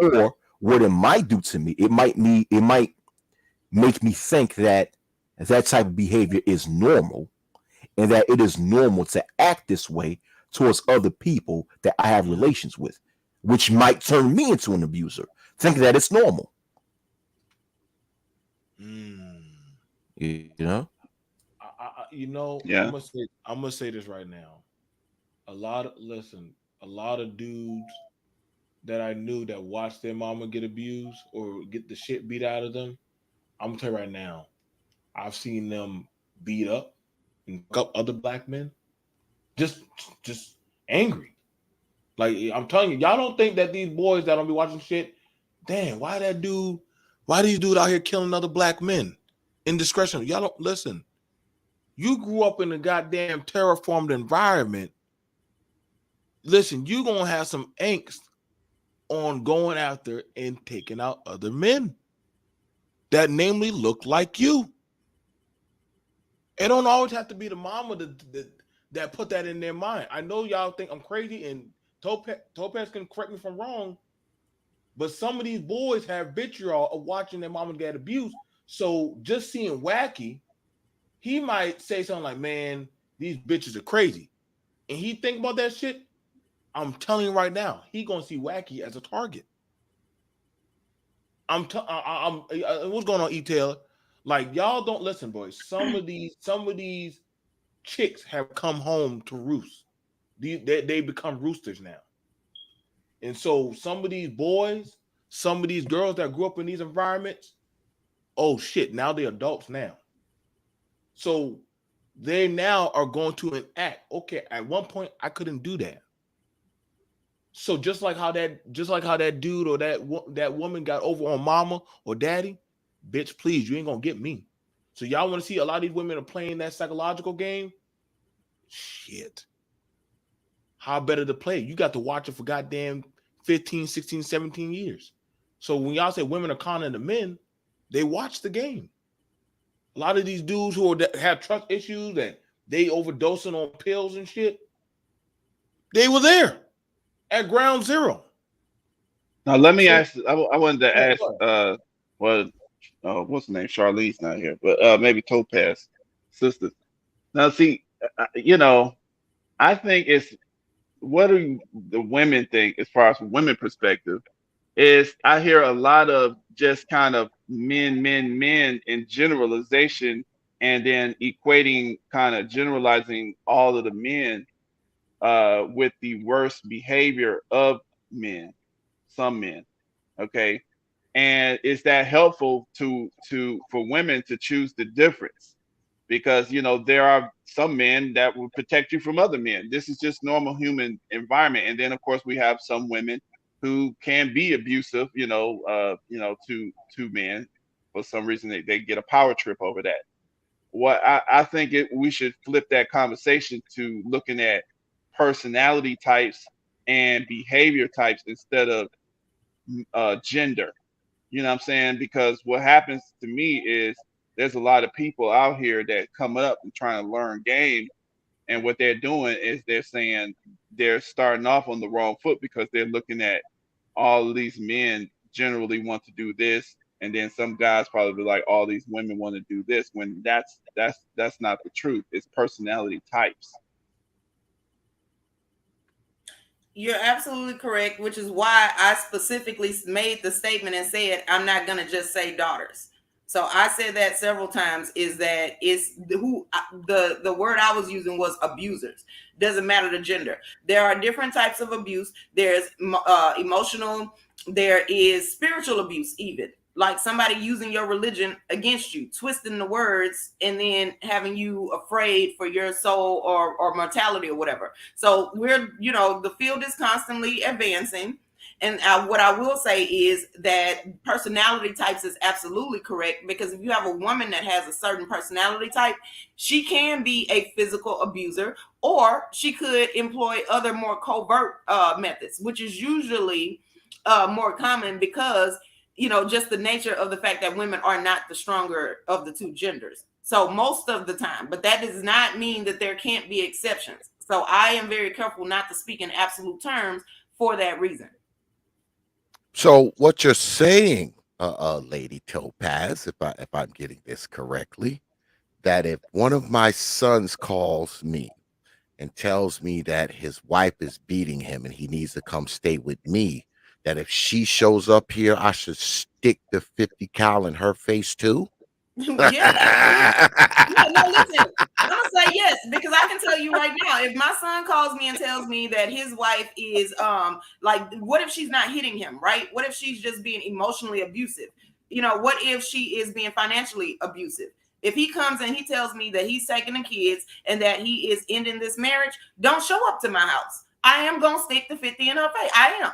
Or what it might do to me, it might make me think that that type of behavior is normal and that it is normal to act this way towards other people that I have relations with, which might turn me into an abuser, thinking that it's normal. You know? Yeah. I'm gonna say this right now. A lot of dudes that I knew that watched their mama get abused or get the shit beat out of them. I'm gonna tell you right now, I've seen them beat up and fuck up other black men. Just angry. Like I'm telling you, y'all don't think that these boys that don't be watching shit, damn, why these dudes out here killing other black men? Indiscretion. Y'all don't listen. You grew up in a goddamn terraformed environment. Listen, you gonna have some angst on going after and taking out other men that namely look like you. It don't always have to be the mama that put that in their mind. I know y'all think I'm crazy, and Topaz can correct me if I'm wrong, but some of these boys have vitriol of watching their mama get abused. So just seeing Wacky, he might say something like, "Man, these bitches are crazy," and he think about that shit. I'm telling you right now, he gonna see Wacky as a target. I'm what's going on, E-Taylor? Like y'all don't listen, boys. Some of these chicks have come home to roost. They become roosters now. And so some of these boys, some of these girls that grew up in these environments, oh shit, now they're adults now. So they now are going to enact, okay, at one point I couldn't do that. So just like how that dude or that woman got over on mama or daddy, bitch, please, you ain't gonna get me. So y'all want to see a lot of these women are playing that psychological game? Shit. How better to play? You got to watch it for goddamn 15, 16, 17 years. So when y'all say women are conning the men, they watch the game. A lot of these dudes who have trust issues and they overdosing on pills and shit, they were there at ground zero. Now let me So ask. I wanted to ask. Well, what's the name? Charlize not here, but maybe Topaz sisters. Now, see, I think it's what do the women think as far as women perspective is I hear a lot of just kind of men in generalization and then equating kind of generalizing all of the men with the worst behavior of men, some men. Okay. And is that helpful to for women to choose the difference? Because there are some men that will protect you from other men. This is just normal human environment. And then of course we have some women who can be abusive, to men. For some reason they get a power trip over that. What I think we should flip that conversation to looking at personality types and behavior types instead of gender. You know what I'm saying? Because what happens to me is there's a lot of people out here that come up and trying to learn game, and what they're doing is they're saying they're starting off on the wrong foot because they're looking at all of these men generally want to do this, and then some guys probably be like all these women want to do this when that's not the truth. It's personality types. You're absolutely correct, which is why I specifically made the statement and said I'm not going to just say daughters. So I said that several times is that it's the word I was using was abusers. Doesn't matter the gender. There are different types of abuse. There's emotional, there is spiritual abuse even. Like somebody using your religion against you, twisting the words and then having you afraid for your soul or mortality or whatever. So the field is constantly advancing. And what I will say is that personality types is absolutely correct, because if you have a woman that has a certain personality type, she can be a physical abuser, or she could employ other more covert methods, which is usually more common because just the nature of the fact that women are not the stronger of the two genders. So most of the time, but that does not mean that there can't be exceptions. So I am very careful not to speak in absolute terms for that reason. So what you're saying, Lady Topaz, if I'm getting this correctly, that if one of my sons calls me and tells me that his wife is beating him and he needs to come stay with me, that if she shows up here, I should stick the 50 cal in her face too? Yeah, absolutely. Yeah, no, listen. I'm gonna say yes, because I can tell you right now, if my son calls me and tells me that his wife is like, what if she's not hitting him, right? What if she's just being emotionally abusive? What if she is being financially abusive? If he comes and he tells me that he's taking the kids and that he is ending this marriage, don't show up to my house. I am gonna stick the 50 in her face. I am.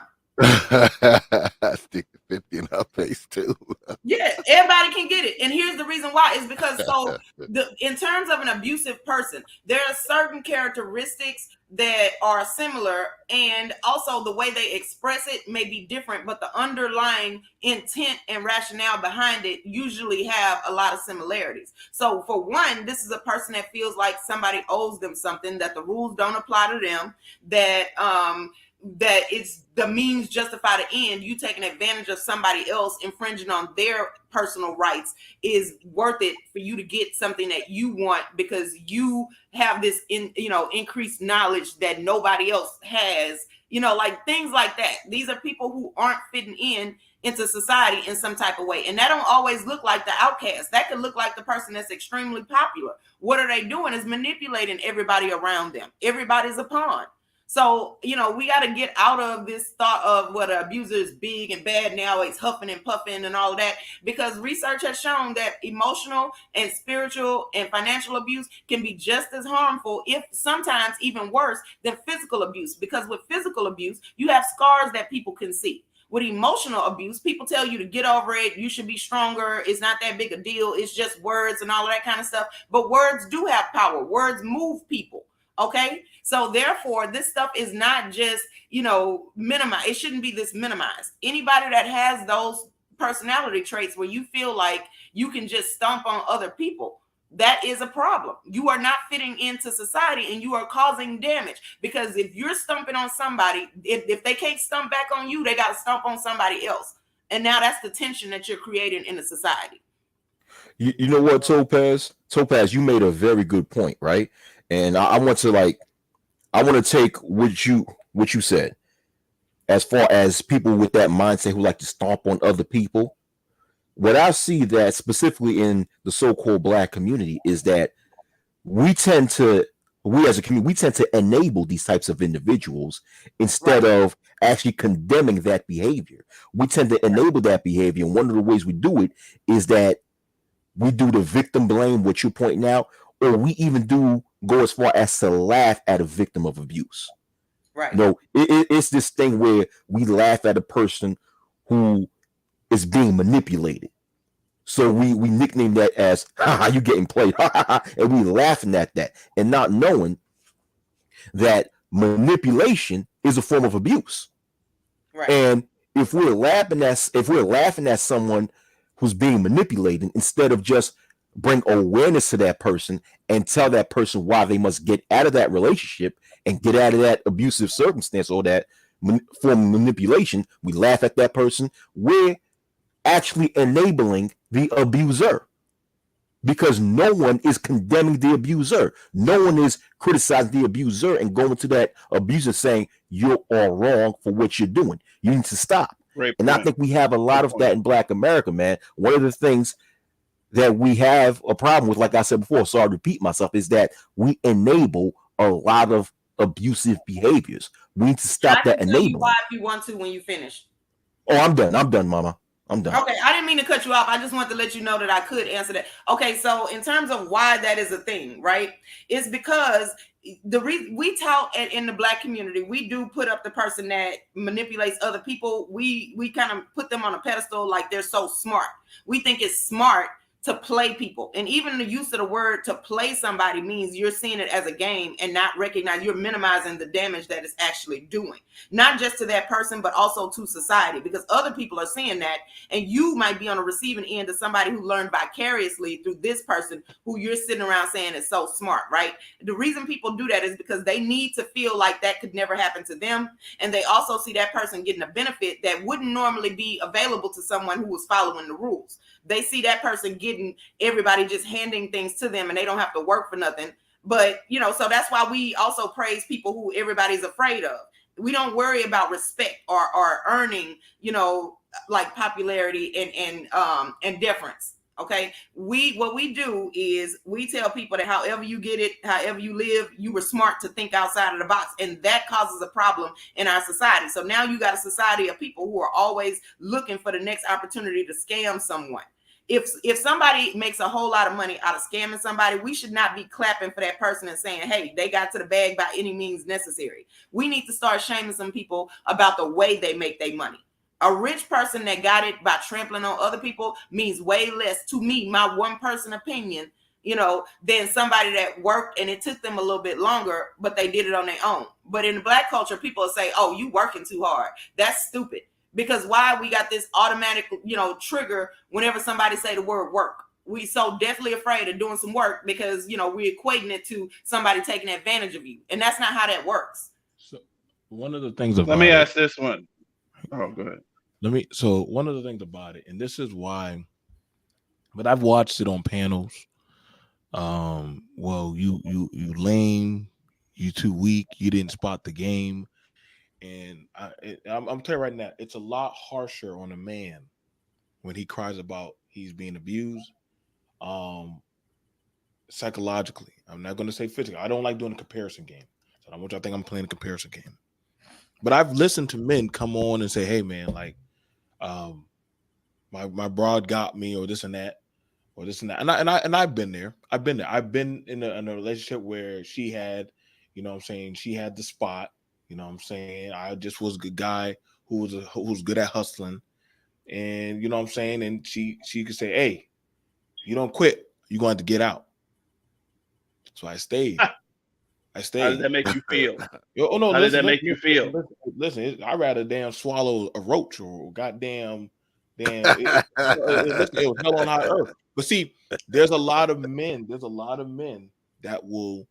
Stick the 50 in her face too. Yeah, everybody can get it. And here's the reason why is because in terms of an abusive person, there are certain characteristics that are similar, and also the way they express it may be different, but the underlying intent and rationale behind it usually have a lot of similarities. So for one, this is a person that feels like somebody owes them something, that the rules don't apply to them, that it's the means justify the end. You taking advantage of somebody else, infringing on their personal rights, is worth it for you to get something that you want because you have this increased knowledge that nobody else has, like things like that. These are people who aren't fitting into society in some type of way, and that don't always look like the outcast. That could look like the person that's extremely popular. What are they doing is manipulating everybody around them. Everybody's a pawn. So, we got to get out of this thought of what an abuser is big and bad now, he's huffing and puffing and all of that, because research has shown that emotional and spiritual and financial abuse can be just as harmful, if sometimes even worse, than physical abuse. Because with physical abuse, you have scars that people can see. With emotional abuse, people tell you to get over it, you should be stronger, it's not that big a deal, it's just words and all of that kind of stuff. But words do have power. Words move people. Okay, so therefore this stuff is not just minimized. It shouldn't be this minimized. Anybody that has those personality traits where you feel like you can just stomp on other people. That is a problem. You are not fitting into society and you are causing damage, because if you're stomping on somebody, if they can't stomp back on you, they got to stomp on somebody else. And now that's the tension that you're creating in the society. You know what, Topaz? Topaz, you made a very good point, right? And I want to take what you said as far as people with that mindset who like to stomp on other people. What I see that specifically in the so-called black community is that we as a community, we tend to enable these types of individuals instead of actually condemning that behavior. We tend to enable that behavior. And one of the ways we do it is that we do the victim blame, what you're pointing out, or we even go as far as to laugh at a victim of abuse. Right. It's this thing where we laugh at a person who is being manipulated. So we nickname that as "ha you getting played," and we laughing at that and not knowing that manipulation is a form of abuse. Right. And if we're laughing at someone who's being manipulated, instead of just bring awareness to that person and tell that person why they must get out of that relationship and get out of that abusive circumstance or that form of manipulation, we laugh at that person. We're actually enabling the abuser, because no one is condemning the abuser. No one is criticizing the abuser and going to that abuser saying you're all wrong for what you're doing. You need to stop. Great And I point. think we have a lot of that in Black America, man. One of the things that we have a problem with, like I said before, sorry to repeat myself, is that we enable a lot of abusive behaviors. We need to stop that I can tell you enabling. why if you want to when you finish. Oh, I'm done, mama. I'm done. Okay, I didn't mean to cut you off. I just wanted to let you know that I could answer that. Okay, so in terms of why that is a thing, right? It's because the reason we talk in the Black community, we do put up the person that manipulates other people. We kind of put them on a pedestal like they're so smart. We think it's smart to play people. And even the use of the word to play somebody means you're seeing it as a game and not recognize, you're minimizing the damage that it's actually doing, not just to that person, but also to society, because other people are seeing that. And you might be on the receiving end of somebody who learned vicariously through this person who you're sitting around saying is so smart, right? The reason people do that is because they need to feel like that could never happen to them. And they also see that person getting a benefit that wouldn't normally be available to someone who was following the rules. They see that person getting everybody just handing things to them and they don't have to work for nothing. But, so that's why we also praise people who everybody's afraid of. We don't worry about respect or earning, like popularity and deference. Okay. What we do is we tell people that however you get it, however you live, you were smart to think outside of the box. And that causes a problem in our society. So now you got a society of people who are always looking for the next opportunity to scam someone. If somebody makes a whole lot of money out of scamming somebody, we should not be clapping for that person and saying, hey, they got to the bag by any means necessary. We need to start shaming some people about the way they make their money. A rich person that got it by trampling on other people means way less to me, my one person opinion, than somebody that worked and it took them a little bit longer, but they did it on their own. But in the Black culture, people say, oh, you working too hard. That's stupid. Because why we got this automatic, trigger whenever somebody say the word work. We so definitely afraid of doing some work because, we're equating it to somebody taking advantage of you. And that's not how that works. So one of the things about Let me ask this one. Oh, go ahead. So one of the things about it, and this is why, but I've watched it on panels. Well, you lame, you too weak, you didn't spot the game. And I'm telling you right now, it's a lot harsher on a man when he cries about he's being abused, psychologically. I'm not going to say physically. I don't like doing a comparison game. So I don't want y'all to think I'm playing a comparison game. But I've listened to men come on and say, hey, man, like, my broad got me or this and that. Or this and that. And I've been there. I've been in a relationship where she had, she had the spot. I just was a good guy who was good at hustling. And and she could say, hey, you don't quit, you're going to have to get out. So I stayed. How does that make you feel? Oh no, How does that make you feel? Listen, I'd rather damn swallow a roach or goddamn it was hell on high earth. But see, there's a lot of men. There's a lot of men that will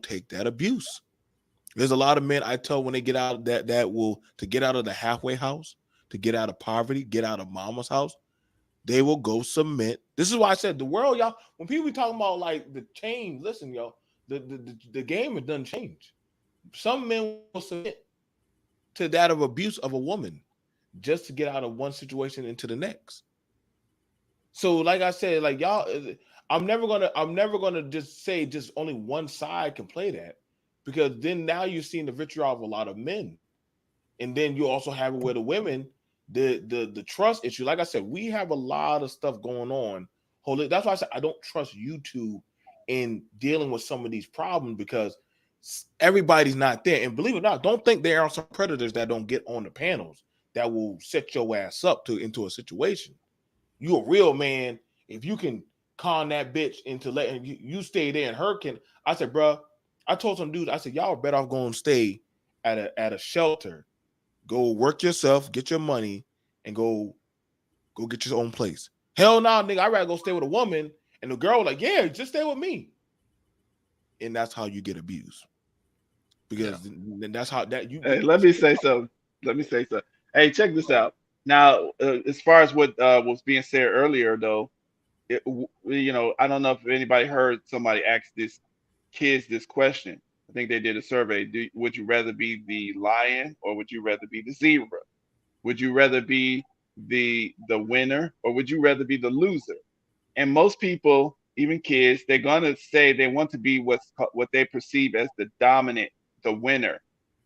take that abuse. There's a lot of men I tell when they get out that will to get out of the halfway house, to get out of poverty, get out of mama's house. They will go submit. This is why I said the world, y'all. When people be talking about like the change, listen, y'all. The game it doesn't change. Some men will submit to that of abuse of a woman just to get out of one situation into the next. So, like I said, like y'all, I'm never gonna just say just only one side can play that, because then now you're seeing the vitriol of a lot of men, and then you also have it where the women, the trust issue. Like I said, we have a lot of stuff going on. Hold it. That's why I said I don't trust YouTube in dealing with some of these problems, because everybody's not there. And believe it or not, don't think there are some predators that don't get on the panels that will set your ass up into a situation. You a real man if you can con that bitch into letting you stay there and her can. I said, bro, I told some dudes, I said, y'all are better off going to stay at a shelter. Go work yourself, get your money, and go get your own place. Hell no, nigga, I'd rather go stay with a woman. And the girl like, yeah, just stay with me. And that's how you get abused. Because then that's how that you. Hey, let me say something. Let me say something. Hey, check this out. Now, as far as what was being said earlier, though, I don't know if anybody heard somebody ask this kids this question. I think they did a survey. Would you rather be the lion or would you rather be the zebra? Would you rather be the winner or would you rather be the loser? And most people, even kids, they're gonna say they want to be what they perceive as the dominant, the winner.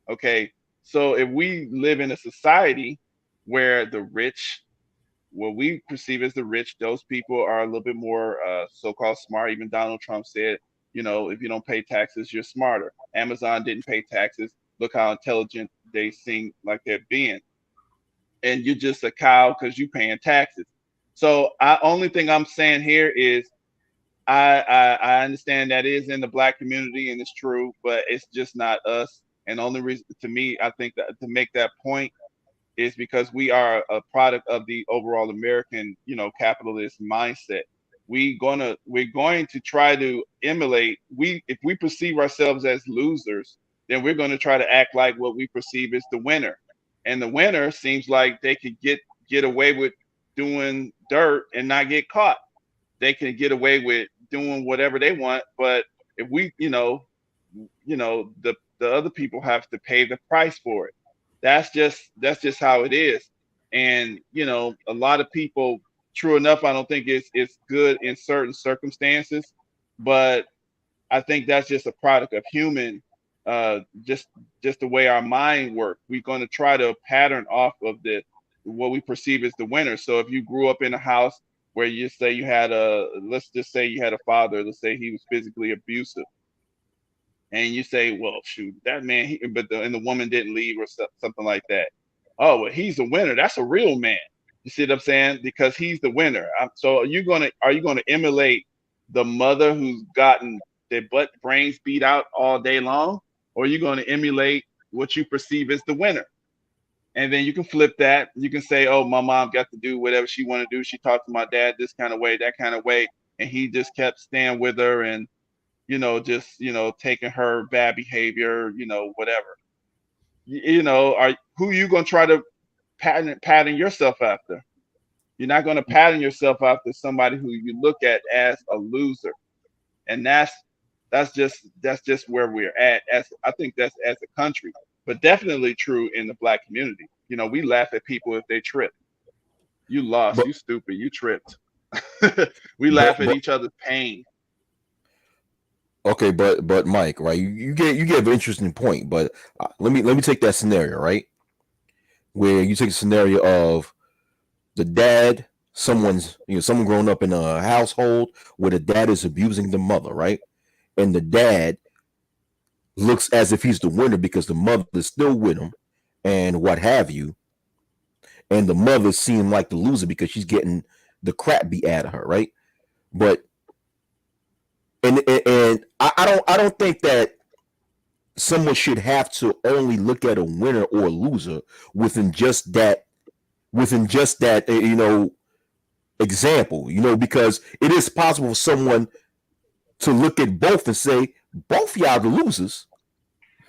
Okay, so if we live in a society where the rich, what we perceive as the rich, those people are a little bit more so-called smart. Even Donald Trump said, if you don't pay taxes, you're smarter. Amazon didn't pay taxes. Look how intelligent they seem like they're being. And you're just a cow because you paying taxes. So only thing I'm saying here is I understand that is in the black community and it's true, but it's just not us. And the only reason to me, I think that to make that point is because we are a product of the overall American, capitalist mindset. We're going to try to emulate. If we perceive ourselves as losers, then we're going to try to act like what we perceive as the winner. And the winner seems like they could get away with doing dirt and not get caught. They can get away with doing whatever they want, but if we, the other people have to pay the price for it. That's just how it is. And a lot of people, true enough, I don't think it's good in certain circumstances, but I think that's just a product of human, just the way our mind works. We're going to try to pattern off of what we perceive as the winner. So if you grew up in a house where you say let's just say you had a father, let's say he was physically abusive, and you say, well, shoot, that man, and the woman didn't leave or something like that. Oh, well, he's a winner. That's a real man. You see what I'm saying? Because he's the winner. So are you gonna emulate the mother who's gotten their brains beat out all day long, or are you going to emulate what you perceive as the winner? And then you can flip that. You can say, oh, my mom got to do whatever she want to do. She talked to my dad this kind of way, that kind of way, and he just kept staying with her and just taking her bad behavior, whatever. Who you gonna try to pattern yourself after? You're not gonna pattern yourself after somebody who you look at as a loser, and that's just where we're at. I think that's as a country, but definitely true in the black community. We laugh at people if they trip. You lost, But you stupid, you tripped. We but laugh at each other's pain. okay, but Mike, right? You gave an interesting point, but let me take that scenario, right? Where you take a scenario of the dad, someone growing up in a household where the dad is abusing the mother, right? And the dad looks as if he's the winner because the mother is still with him and what have you. And the mother seemed like the loser because she's getting the crap beat out of her, right? But and I don't think that someone should have to only look at a winner or a loser within just that example, because it is possible for someone to look at both and say, both y'all the losers.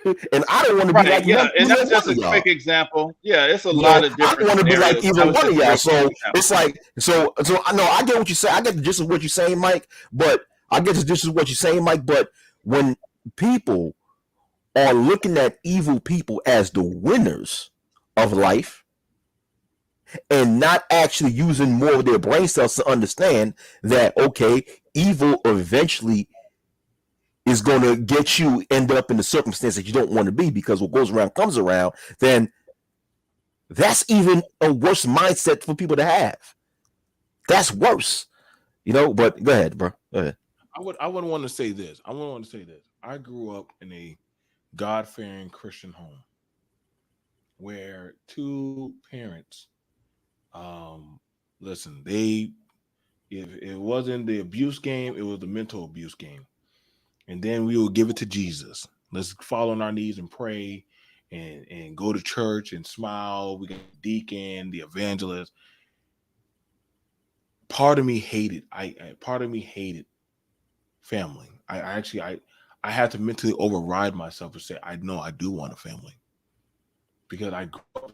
And I don't want to be Right, like yeah, none, and either that's one just of a y'all. quick example. Yeah, it's a lot of I don't different want to be like scenarios. either That was one of just a y'all. real quick So example. it's like, so I know I get what you say. I get the gist of what you're saying, Mike. But I get the gist of what you're saying, Mike. But when people are looking at evil people as the winners of life and not actually using more of their brain cells to understand that, okay, evil eventually is going to get you end up in the circumstance that you don't want to be, because what goes around comes around, then that's even a worse mindset for people to have. That's worse, But go ahead, bro. Go ahead. I would want to say this. I grew up in a God fearing Christian home where two parents, listen, they if it wasn't the abuse game, it was the mental abuse game, and then we would give it to Jesus. Let's fall on our knees and pray, and go to church and smile. We got the deacon, the evangelist. Part of me hated. Part of me hated family. I had to mentally override myself and say, I know I do want a family, because I grew up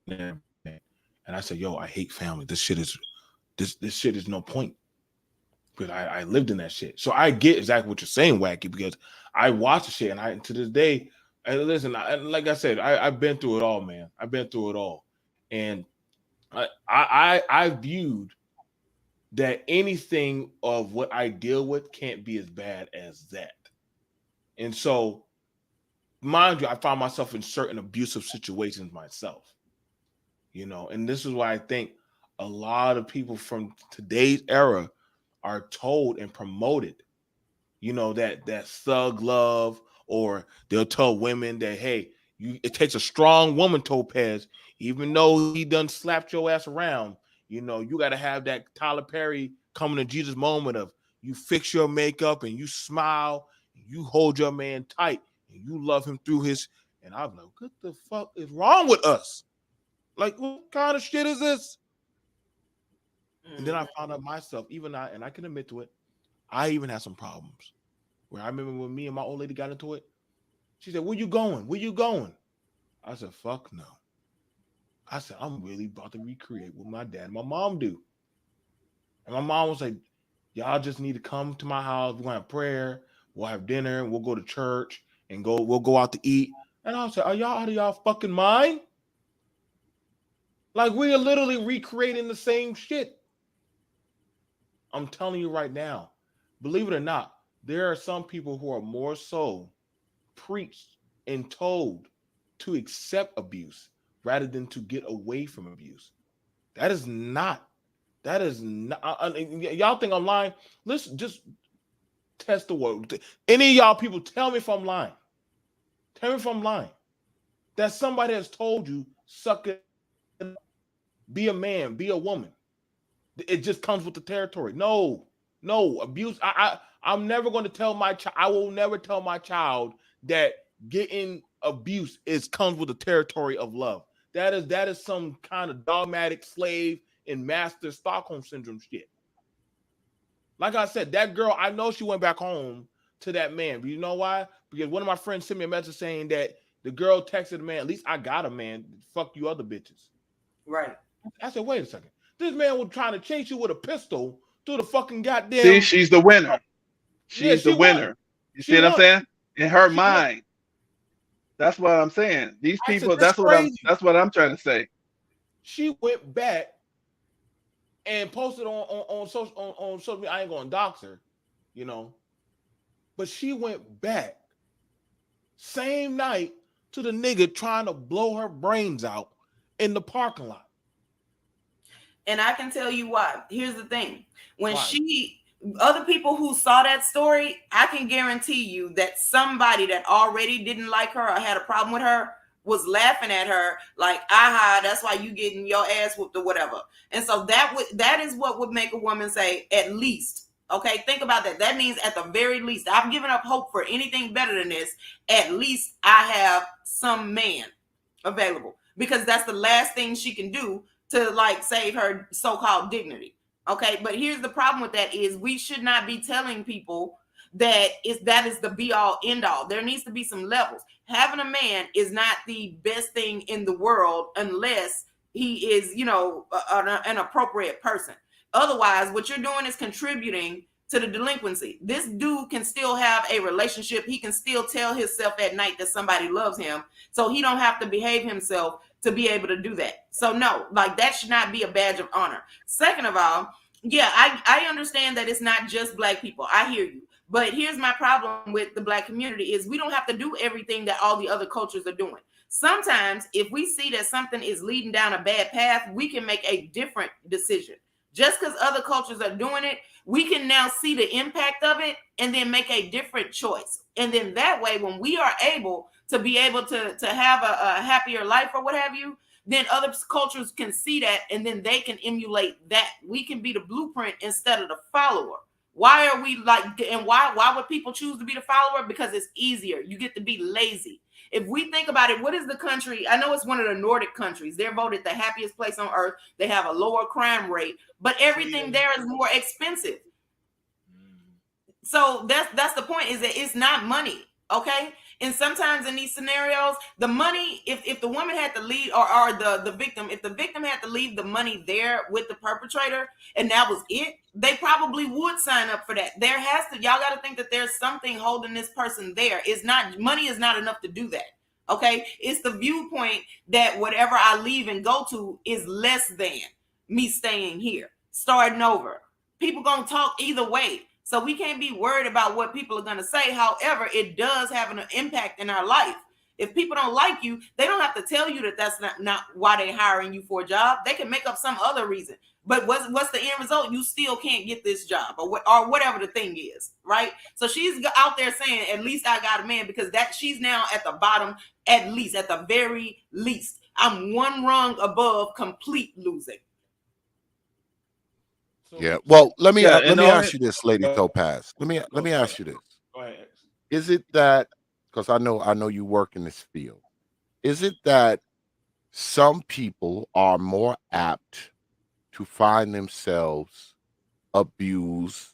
in that, and I said, yo, I hate family. This shit is no point, because I lived in that shit. So I get exactly what you're saying, Wacky, because I watched the shit, and to this day, and listen, like I said, I've been through it all, man. I've been through it all, and I viewed that anything of what I deal with can't be as bad as that. And so, mind you, I found myself in certain abusive situations myself, and this is why I think a lot of people from today's era are told and promoted, that thug love, or they'll tell women that, hey, it takes a strong woman, Topaz, even though he done slapped your ass around, you got to have that Tyler Perry coming to Jesus moment of, you fix your makeup and you smile and you hold your man tight and you love him through his, and I'm like, what the fuck is wrong with us? Like, what kind of shit is this? And then I found out myself, and I can admit to it, I even had some problems. Where I remember when me and my old lady got into it, she said, where you going? Where you going? I said, fuck no. I said, I'm really about to recreate what my dad and my mom do. And my mom was like, y'all just need to come to my house. We're gonna have prayer, we'll have dinner, we'll go to church, and we'll go out to eat. And I said, are y'all out of y'all fucking mind? Like, we are literally recreating the same shit. I'm telling you right now, believe it or not, there are some people who are more so preached and told to accept abuse rather than to get away from abuse. That is not. Y'all think I'm lying? Let's just test the word. Any of y'all people, tell me if I'm lying. Tell me if I'm lying. That somebody has told you, suck it up, be a man, be a woman. It just comes with the territory. No abuse. I'm never going to tell my child. I will never tell my child that getting abuse comes with the territory of love. That is some kind of dogmatic slave and master Stockholm syndrome shit. Like I said, that girl, I know she went back home to that man. But you know why? Because one of my friends sent me a message saying that the girl texted the man, at least I got a man. Fuck you other bitches. Right. I said, wait a second. This man was trying to chase you with a pistol through the fucking See, goddamn. she's the winner. Yeah, She's the she won. winner. You She see what I'm won. saying? In her She won. mind. That's what I'm saying. These I said, people, this crazy. that's what I'm trying to say. She went back and posted on social media. I ain't gonna dox her, you know. But she went back same night to the nigga trying to blow her brains out in the parking lot. And I can tell you why. Here's the thing. When Why? other people who saw that story, I can guarantee you that somebody that already didn't like her or had a problem with her was laughing at her like, aha, that's why you getting your ass whooped or whatever. And so that is what would make a woman say, at least. Okay, think about that. That means at the very least, I've given up hope for anything better than this. At least I have some man available, because that's the last thing she can do to like save her so-called dignity. Okay, but here's the problem with that is we should not be telling people that is the be all end all. There needs to be some levels. Having a man is not the best thing in the world unless he is, an appropriate person. Otherwise, what you're doing is contributing to the delinquency. This dude can still have a relationship. He can still tell himself at night that somebody loves him. So he don't have to behave himself to be able to do that. So no, like that should not be a badge of honor. Second of all, yeah, I understand that it's not just black people. I hear you. But here's my problem with the black community is we don't have to do everything that all the other cultures are doing. Sometimes if we see that something is leading down a bad path, we can make a different decision. Just because other cultures are doing it, we can now see the impact of it and then make a different choice. And then that way, when we are able to be able to have a happier life or what have you, then other cultures can see that and then they can emulate that. We can be the blueprint instead of the follower. Why are we like, and why would people choose to be the follower? Because it's easier. You get to be lazy. If we think about it, what is the country? I know it's one of the Nordic countries. They're voted the happiest place on earth. They have a lower crime rate, but everything there is more expensive. So that's the point, is that it's not money. Okay. And sometimes in these scenarios, the money, if the woman had to leave, or the victim, if the victim had to leave the money there with the perpetrator and that was it, they probably would sign up for that. There has to, y'all got to think that there's something holding this person there. It's not, money is not enough to do that. Okay. It's the viewpoint that whatever I leave and go to is less than me staying here, starting over. People gonna talk either way. So we can't be worried about what people are going to say. However, it does have an impact in our life. If people don't like you, they don't have to tell you that that's not why they're hiring you for a job. They can make up some other reason. But what's the end result? You still can't get this job, or whatever the thing is, right? So she's out there saying, at least I got a man, because that she's now at the bottom, at least, at the very least. I'm one rung above complete losing. Yeah. Well, let me Yeah, let and me on ask it, you this, Lady Topaz. Let me Go ask ahead. you this. Go ahead. Is it that, because I know you work in this field, is it that some people are more apt to find themselves abused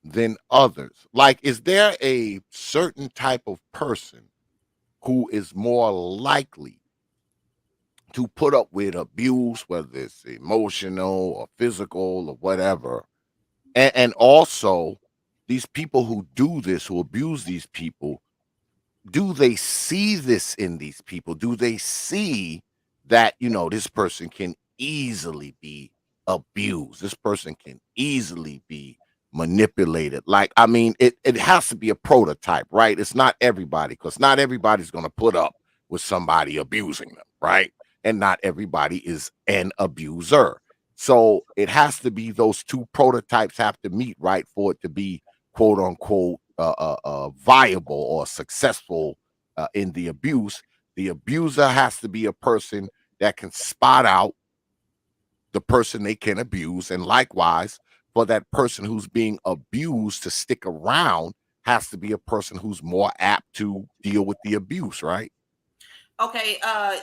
than others? Like, is there a certain type of person who is more likely to put up with abuse, whether it's emotional or physical or whatever? And also, these people who do this, who abuse these people, do they see this in these people? Do they see that, this person can easily be abused? This person can easily be manipulated. Like, I mean, it has to be a prototype, right? It's not everybody, because not everybody's going to put up with somebody abusing them, right? And not everybody is an abuser. So it has to be, those two prototypes have to meet, right, for it to be quote unquote viable or successful in the abuse. The abuser has to be a person that can spot out the person they can abuse, and likewise, for that person who's being abused to stick around, has to be a person who's more apt to deal with the abuse, right? Okay,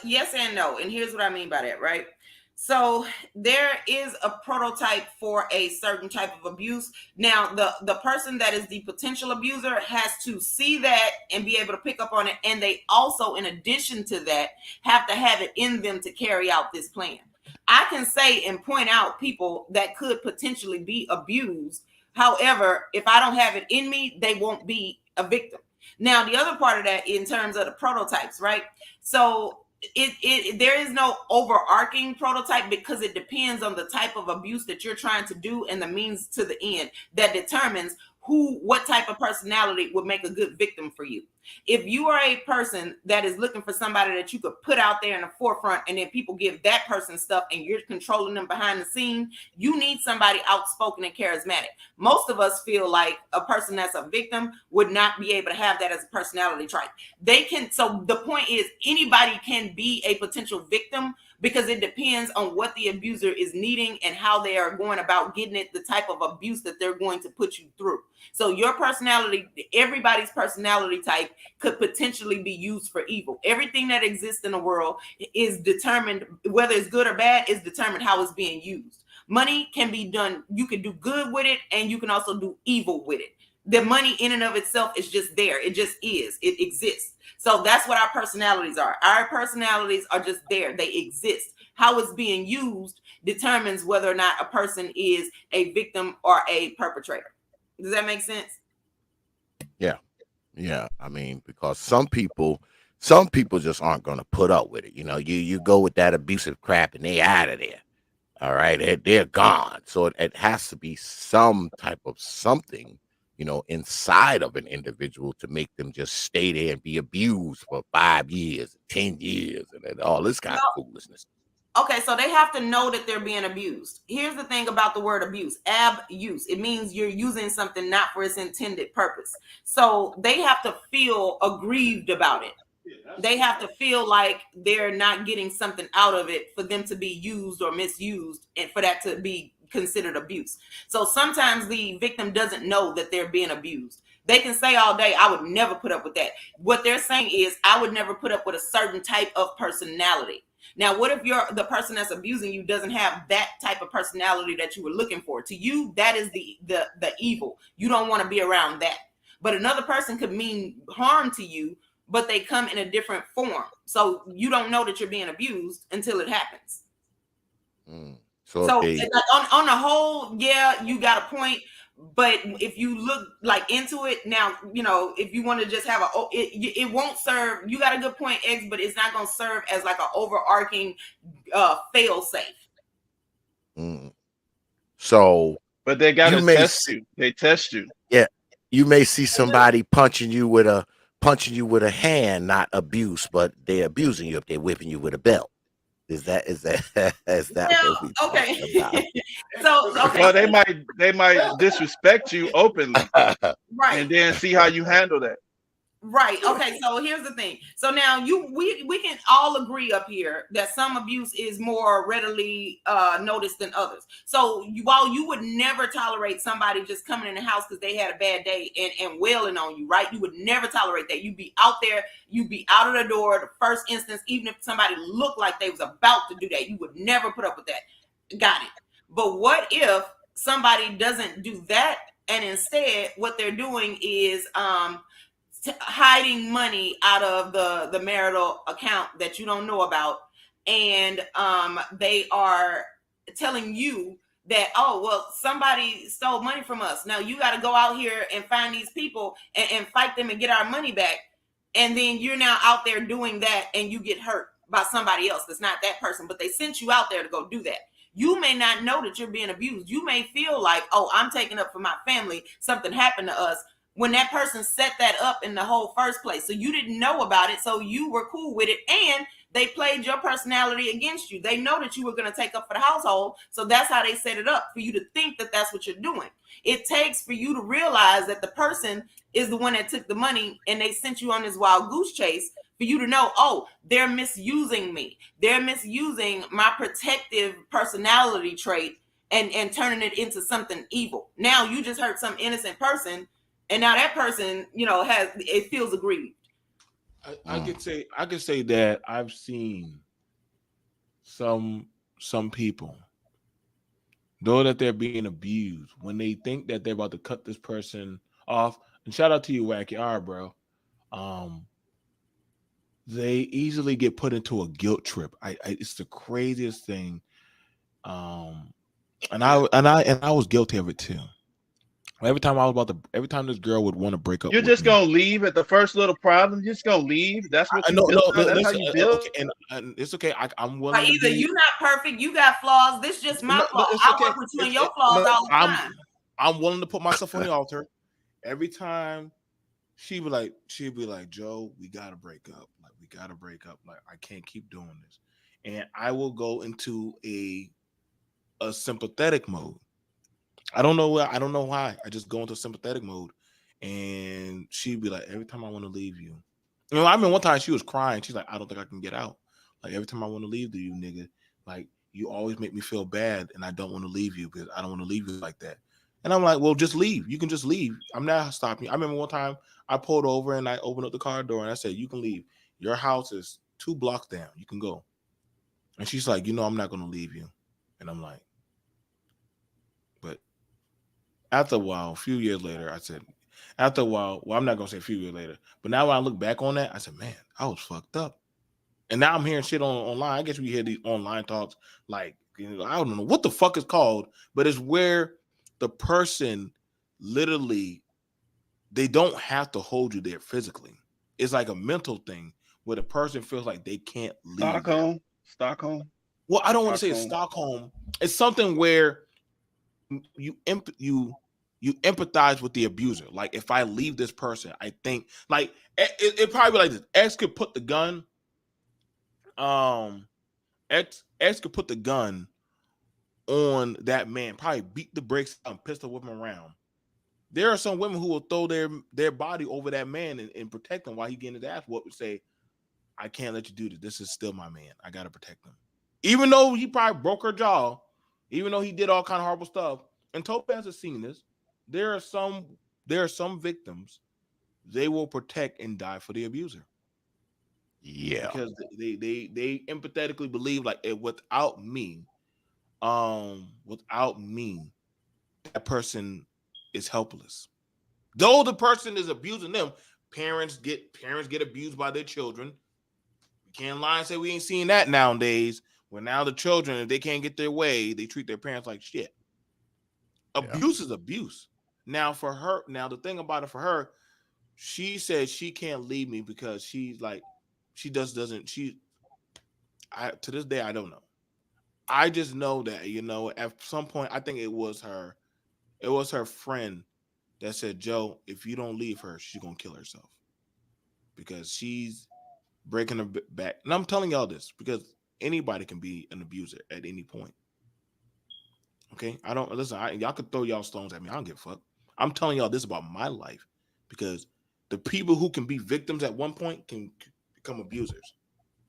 yes and no. And here's what I mean by that, right? So there is a prototype for a certain type of abuse. Now, the person that is the potential abuser has to see that and be able to pick up on it. And they also, in addition to that, have to have it in them to carry out this plan. I can say and point out people that could potentially be abused. However, if I don't have it in me, they won't be a victim. Now, the other part of that, in terms of the prototypes, right? So there is no overarching prototype, because it depends on the type of abuse that you're trying to do and the means to the end that determines what type of personality would make a good victim for you. If you are a person that is looking for somebody that you could put out there in the forefront, and then people give that person stuff and you're controlling them behind the scene, you need somebody outspoken and charismatic. Most of us feel like a person that's a victim would not be able to have that as a personality trait. They can. So the point is, anybody can be a potential victim, because it depends on what the abuser is needing and how they are going about getting it, the type of abuse that they're going to put you through. So your personality, everybody's personality type could potentially be used for evil. Everything that exists in the world is determined, whether it's good or bad, is determined how it's being used. Money can be done. You can do good with it, and you can also do evil with it. The money in and of itself is just there. It just is. It exists. So that's what our personalities are. Our personalities are just there. They exist. How it's being used determines whether or not a person is a victim or a perpetrator. Does that make sense? Yeah. Yeah. I mean, because some people just aren't going to put up with it. You go with that abusive crap and they out of there. All right. They're gone. So it has to be some type of something, inside of an individual to make them just stay there and be abused for 5 years, 10 years, and then all this kind of foolishness. Okay, so they have to know that they're being abused. Here's the thing about the word abuse. Abuse. It means you're using something not for its intended purpose. So they have to feel aggrieved about it. They have to feel like they're not getting something out of it for them to be used or misused and for that to be considered abuse. So sometimes the victim doesn't know that they're being abused. They can say all day, I would never put up with that. What they're saying is, I would never put up with a certain type of personality. Now, what if the person that's abusing you doesn't have that type of personality that you were looking for? To you, that is the evil. You don't want to be around that. But another person could mean harm to you, but they come in a different form. So you don't know that you're being abused until it happens. So like on the whole, yeah, you got a point. But if you look like into it now, if you want to just have it won't serve. You got a good point, X, but it's not going to serve as like an overarching fail safe. So, but they got to test you. They test you. Yeah, you may see somebody punching you with a hand, not abuse, but they're abusing you if they're whipping you with a belt. Is that what we okay? So okay. Well, they might disrespect you openly, right? And then see how you handle that. Right. Okay. So here's the thing. So now we can all agree up here that some abuse is more readily noticed than others. So while you would never tolerate somebody just coming in the house because they had a bad day and wailing on you, right? You would never tolerate that. You'd be out there. You'd be out of the door. The first instance, even if somebody looked like they was about to do that, you would never put up with that. Got it. But what if somebody doesn't do that, and instead what they're doing is hiding money out of the marital account that you don't know about, and they are telling you that, oh well, somebody stole money from us, now you got to go out here and find these people and fight them and get our money back, and then you're now out there doing that and you get hurt by somebody else that's not that person, but they sent you out there to go do that. You may not know that you're being abused. You may feel like, oh, I'm taking up for my family, something happened to us, when that person set that up in the whole first place. So you didn't know about it, so you were cool with it, and they played your personality against you. They know that you were going to take up for the household, so that's how they set it up, for you to think that that's what you're doing. It takes for you to realize that the person is the one that took the money and they sent you on this wild goose chase, for you to know, oh, they're misusing me. They're misusing my protective personality trait and turning it into something evil. Now you just hurt some innocent person, and now that person, feels aggrieved. I could say that I've seen some people, though that they're being abused, when they think that they're about to cut this person off. And shout out to you, Wacky. All right, bro. They easily get put into a guilt trip. It's the craziest thing. And I was guilty of it too. Every time this girl would want to break up, you're just gonna leave at the first little problem. You're just gonna leave. That's what that's how you build. Okay, and it's okay. I'm willing. Either you're not perfect, you got flaws. This is just my flaw. I work with you and your flaws all the time. I'm willing to put myself on the altar. Every time she'd be like, Joe, we gotta break up. Like, we gotta break up. Like, I can't keep doing this. And I will go into a sympathetic mode. I don't know why. I just go into sympathetic mode, and she'd be like, every time I want to leave you. I mean, one time she was crying. She's like, I don't think I can get out. Like, every time I want to leave you, nigga, like, you always make me feel bad, and I don't want to leave you because I don't want to leave you like that. And I'm like, well, just leave. You can just leave. I'm not stopping you. I remember one time I pulled over and I opened up the car door and I said, you can leave. Your house is 2 blocks down. You can go. And she's like, I'm not going to leave you. And I'm like, After a while, a few years later, I said, after a while, well, I'm not gonna say a few years later, but now when I look back on that, I said, man, I was fucked up. And now I'm hearing shit online. I guess we hear these online talks like, I don't know what the fuck it's called, but it's where the person literally, they don't have to hold you there physically. It's like a mental thing where the person feels like they can't leave there. Stockholm. Well, I don't want to say it's Stockholm. It's something where you empathize with the abuser. Like if I leave this person, I think like it probably be like this. X could put the gun. X could put the gun on that man. Probably beat the brakes and pistol whip him around. There are some women who will throw their body over that man and protect him while he getting his ass whooped and say, I can't let you do this. This is still my man. I gotta protect him. Even though he probably broke her jaw, even though he did all kind of horrible stuff. And Topaz has seen this. There are some victims they will protect and die for the abuser. Yeah. Because they empathetically believe like without me, that person is helpless. Though the person is abusing them, parents get abused by their children. We can't lie and say we ain't seeing that nowadays. Where now the children, if they can't get their way, they treat their parents like shit. Abuse is abuse. Now for her, the thing about it for her, she says she can't leave me because she's like, to this day I don't know. I just know that, at some point I think it was her friend that said, Joe, if you don't leave her, she's gonna kill herself because she's breaking her back. And I'm telling y'all this because anybody can be an abuser at any point. Okay, I don't listen. Y'all could throw y'all stones at me. I don't give a fuck. I'm telling y'all this about my life because the people who can be victims at one point can become abusers.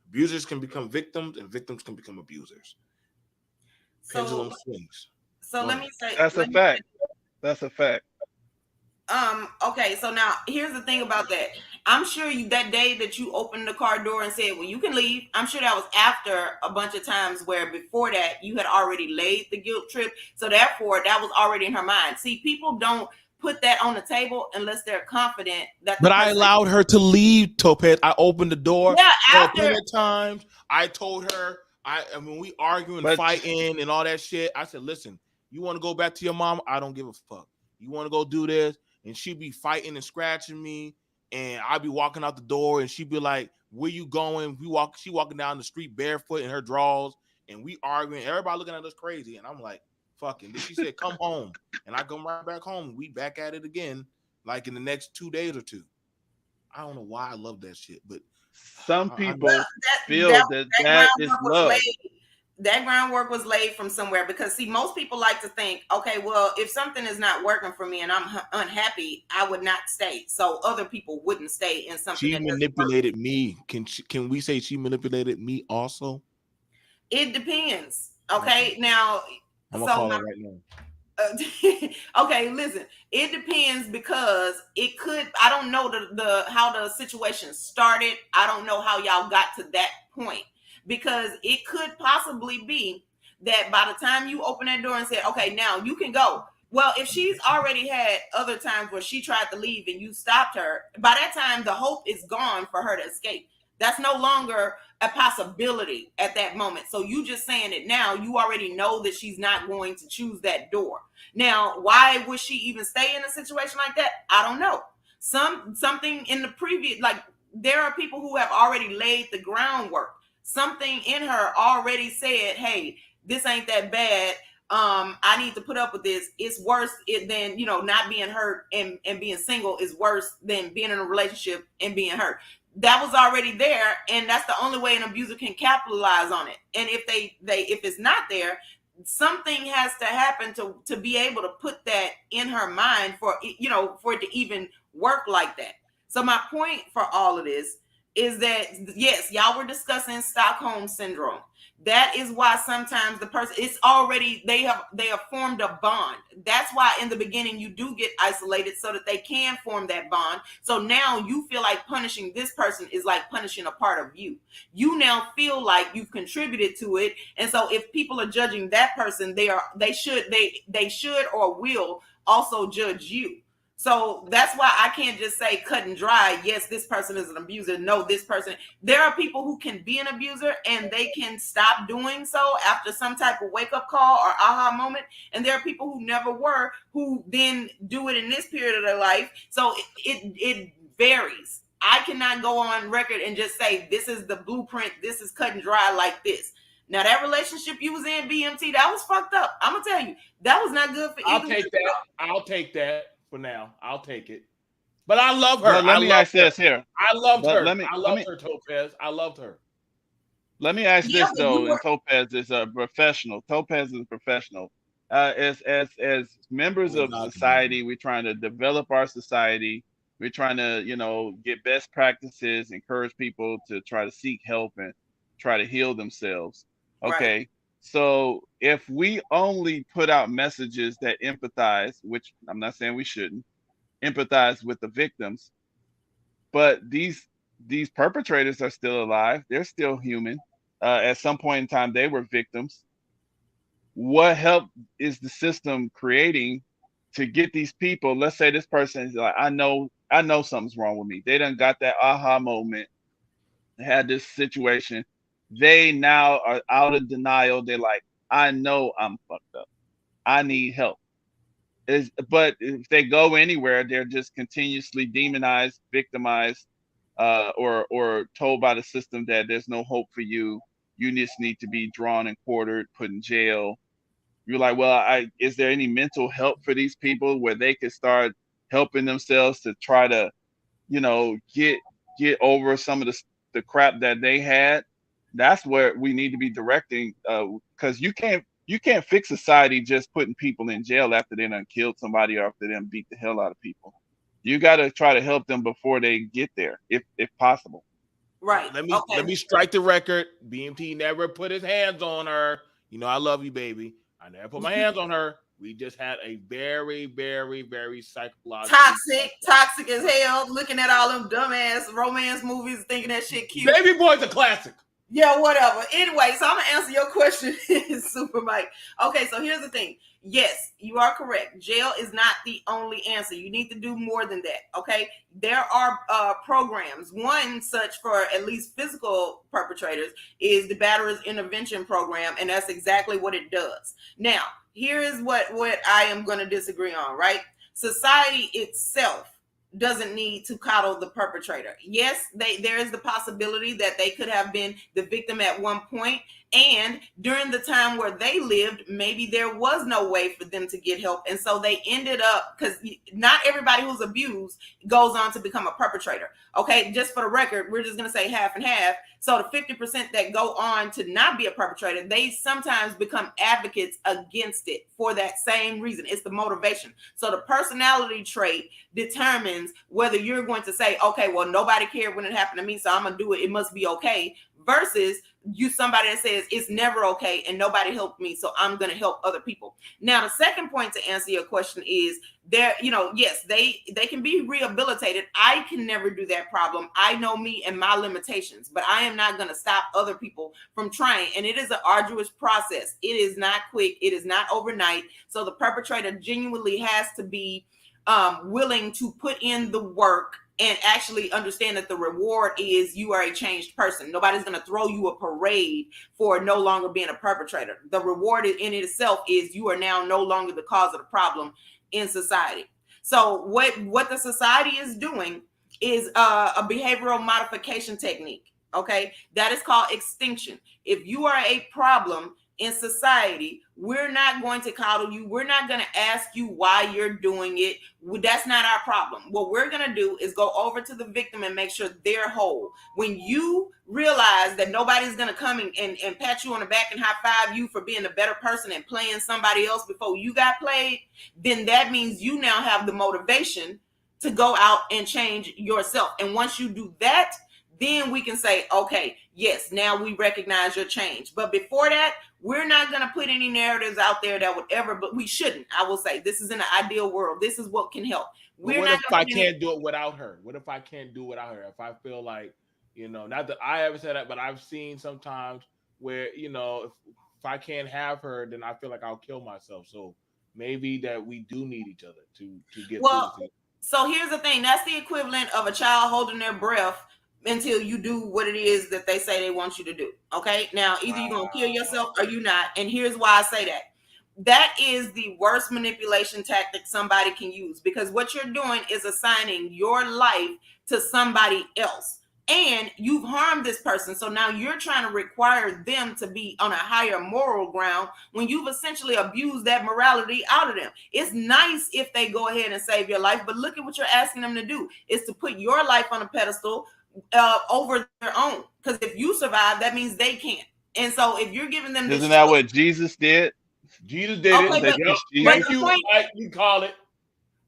Abusers can become victims, and victims can become abusers. Pendulum swings. So let me say that's a fact. That's a fact. Okay, so now here's the thing about that. I'm sure that day that you opened the car door and said, well, you can leave, I'm sure that was after a bunch of times where before that you had already laid the guilt trip. So therefore that was already in her mind. See, people don't put that on the table unless they're confident that But I allowed her to leave, Topaz. I opened the door. Yeah, after plenty of times. I told her, I mean, we arguing, fighting, and all that shit. I said, listen, you want to go back to your mom? I don't give a fuck. You want to go do this? And she'd be fighting and scratching me, and I'd be walking out the door, and she'd be like, where you going? She walking down the street barefoot in her drawers, and we arguing. Everybody looking at us crazy, and I'm like, fucking. Then she said, come home. And I come right back home. We back at it again, like in the next 2 days or two. I don't know why I love that shit, but some people feel that is love. That groundwork was laid from somewhere because, see, most people like to think, okay, well, if something is not working for me and I'm unhappy, I would not stay. So other people wouldn't stay in something. She manipulated me. Can we say she manipulated me also? It depends. Okay, now I'm gonna call her right now. Okay, listen, it depends because it could, I don't know the how the situation started. I don't know how y'all got to that point because it could possibly be that by the time you open that door and said, okay, now you can go. Well, if she's already had other times where she tried to leave and you stopped her, by that time the hope is gone for her to escape. That's no longer a possibility at that moment. So you just saying it now, you already know that she's not going to choose that door. Now, why would she even stay in a situation like that? I don't know. Something in the previous, like there are people who have already laid the groundwork. Something in her already said, hey, this ain't that bad. I need to put up with this. It's worse than, not being hurt and being single is worse than being in a relationship and being hurt. That was already there, and that's the only way an abuser can capitalize on it. And if if it's not there, something has to happen to be able to put that in her mind for for it to even work like that. So my point for all of this is that yes, y'all were discussing Stockholm syndrome. That is why sometimes the person, it's already, they have formed a bond. That's why in the beginning you do get isolated so that they can form that bond. So now you feel like punishing this person is like punishing a part of you. You now feel like you've contributed to it. And so if people are judging that person, they should or will also judge you. So that's why I can't just say cut and dry, yes, this person is an abuser. No, this person. There are people who can be an abuser and they can stop doing so after some type of wake up call or aha moment. And there are people who never were, who then do it in this period of their life. So it varies. I cannot go on record and just say this is the blueprint, this is cut and dry like this. Now that relationship you was in, BMT, that was fucked up. I'm gonna tell you, that was not good for I'll either. take that. I'll take that for now. I'll take it. But I love her. But let me ask this here. I loved But her. let me I let loved me her, Topaz. I loved her. let me ask Yeah, this but you though, were and Topaz is a professional. Topaz is a professional. As members Only of God can judge me. society, we're trying to develop our society. We're trying to, get best practices, encourage people to try to seek help and try to heal themselves. right. Okay. So if we only put out messages that empathize, which I'm not saying we shouldn't, empathize with the victims, but these perpetrators are still alive. They're still human. At some point in time, they were victims. What help is the system creating to get these people? Let's say this person is like, I know something's wrong with me. They done got that aha moment, had this situation. They now are out of denial. They're like, I know I'm fucked up. I need help. But if they go anywhere, they're just continuously demonized, victimized, or told by the system that there's no hope for you. You just need to be drawn and quartered, put in jail. You're like, well, is there any mental help for these people where they could start helping themselves to try to, get over some of the crap that they had? That's where we need to be directing, because you can't fix society just putting people in jail after they done killed somebody or after they done beat the hell out of people. You got to try to help them before they get there, if possible. Right. Let Okay. me strike the record. BMT never put his hands on her. You know I love you, baby. I never put my hands on her. We just had a very, very, very psychologically Toxic as hell. Looking at all them dumbass romance movies, thinking that shit cute. Baby Boy's a classic. Yeah, whatever. Anyway, so I'm gonna answer your question, Super Mike. Okay, so here's the thing. Yes, you are correct. Jail is not the only answer. You need to do more than that. Okay, there are programs. One such for at least physical perpetrators is the Batterers Intervention Program, and that's exactly what it does. Now, here is what I am going to disagree on. Right, society itself doesn't need to coddle the perpetrator. Yes, there is the possibility that they could have been the victim at one point, and during the time where they lived, maybe there was no way for them to get help, and so they ended up, because not everybody who's abused goes on to become a perpetrator. Okay, just for the record, we're just going to say half and half. So the 50% that go on to not be a perpetrator, they sometimes become advocates against it for that same reason. It's the motivation. So the personality trait determines whether you're going to say, okay, well, nobody cared when it happened to me, so I'm going to do it. It must be okay. Versus you, somebody that says it's never okay and nobody helped me, so I'm going to help other people. Now, the second point to answer your question is there, yes, they can be rehabilitated. I can never do that problem. I know me and my limitations, but I am not going to stop other people from trying. And it is an arduous process. It is not quick. It is not overnight. So the perpetrator genuinely has to be willing to put in the work and actually understand that the reward is you are a changed person. Nobody's going to throw you a parade for no longer being a perpetrator. The reward in itself is you are now no longer the cause of the problem in society. So what the society is doing is a behavioral modification technique. Okay, that is called extinction. If you are a problem in society, we're not going to coddle you. We're not going to ask you why you're doing it. That's not our problem. What we're going to do is go over to the victim and make sure they're whole. When you realize that nobody's going to come and pat you on the back and high five you for being a better person and playing somebody else before you got played, then that means you now have the motivation to go out and change yourself. And once you do that, then we can say, okay, yes, now we recognize your change. But before that, we're not going to put any narratives out there that would ever, but we shouldn't. I will say this is in an ideal world. This is what can help. But what if I can't do it without her? What if I can't do it without her? If I feel like, not that I ever said that, but I've seen sometimes where, if I can't have her, then I feel like I'll kill myself. So maybe that we do need each other to get through this Well, thing. so here's the thing. That's the equivalent of a child holding their breath until you do what it is that they say they want you to do. Okay. Now, either you're going to kill yourself or you're not. And here's why I say that. That is the worst manipulation tactic somebody can use, because what you're doing is assigning your life to somebody else. And you've harmed this person. So now you're trying to require them to be on a higher moral ground when you've essentially abused that morality out of them. It's nice if they go ahead and save your life, but look at what you're asking them to do, is to put your life on a pedestal over their own. Because if you survive, that means they can't. And so if you're giving them this Isn't that choice, what Jesus did? Jesus did it. okay, Say but Yep. trust Jesus. Thank the you. point, You call it.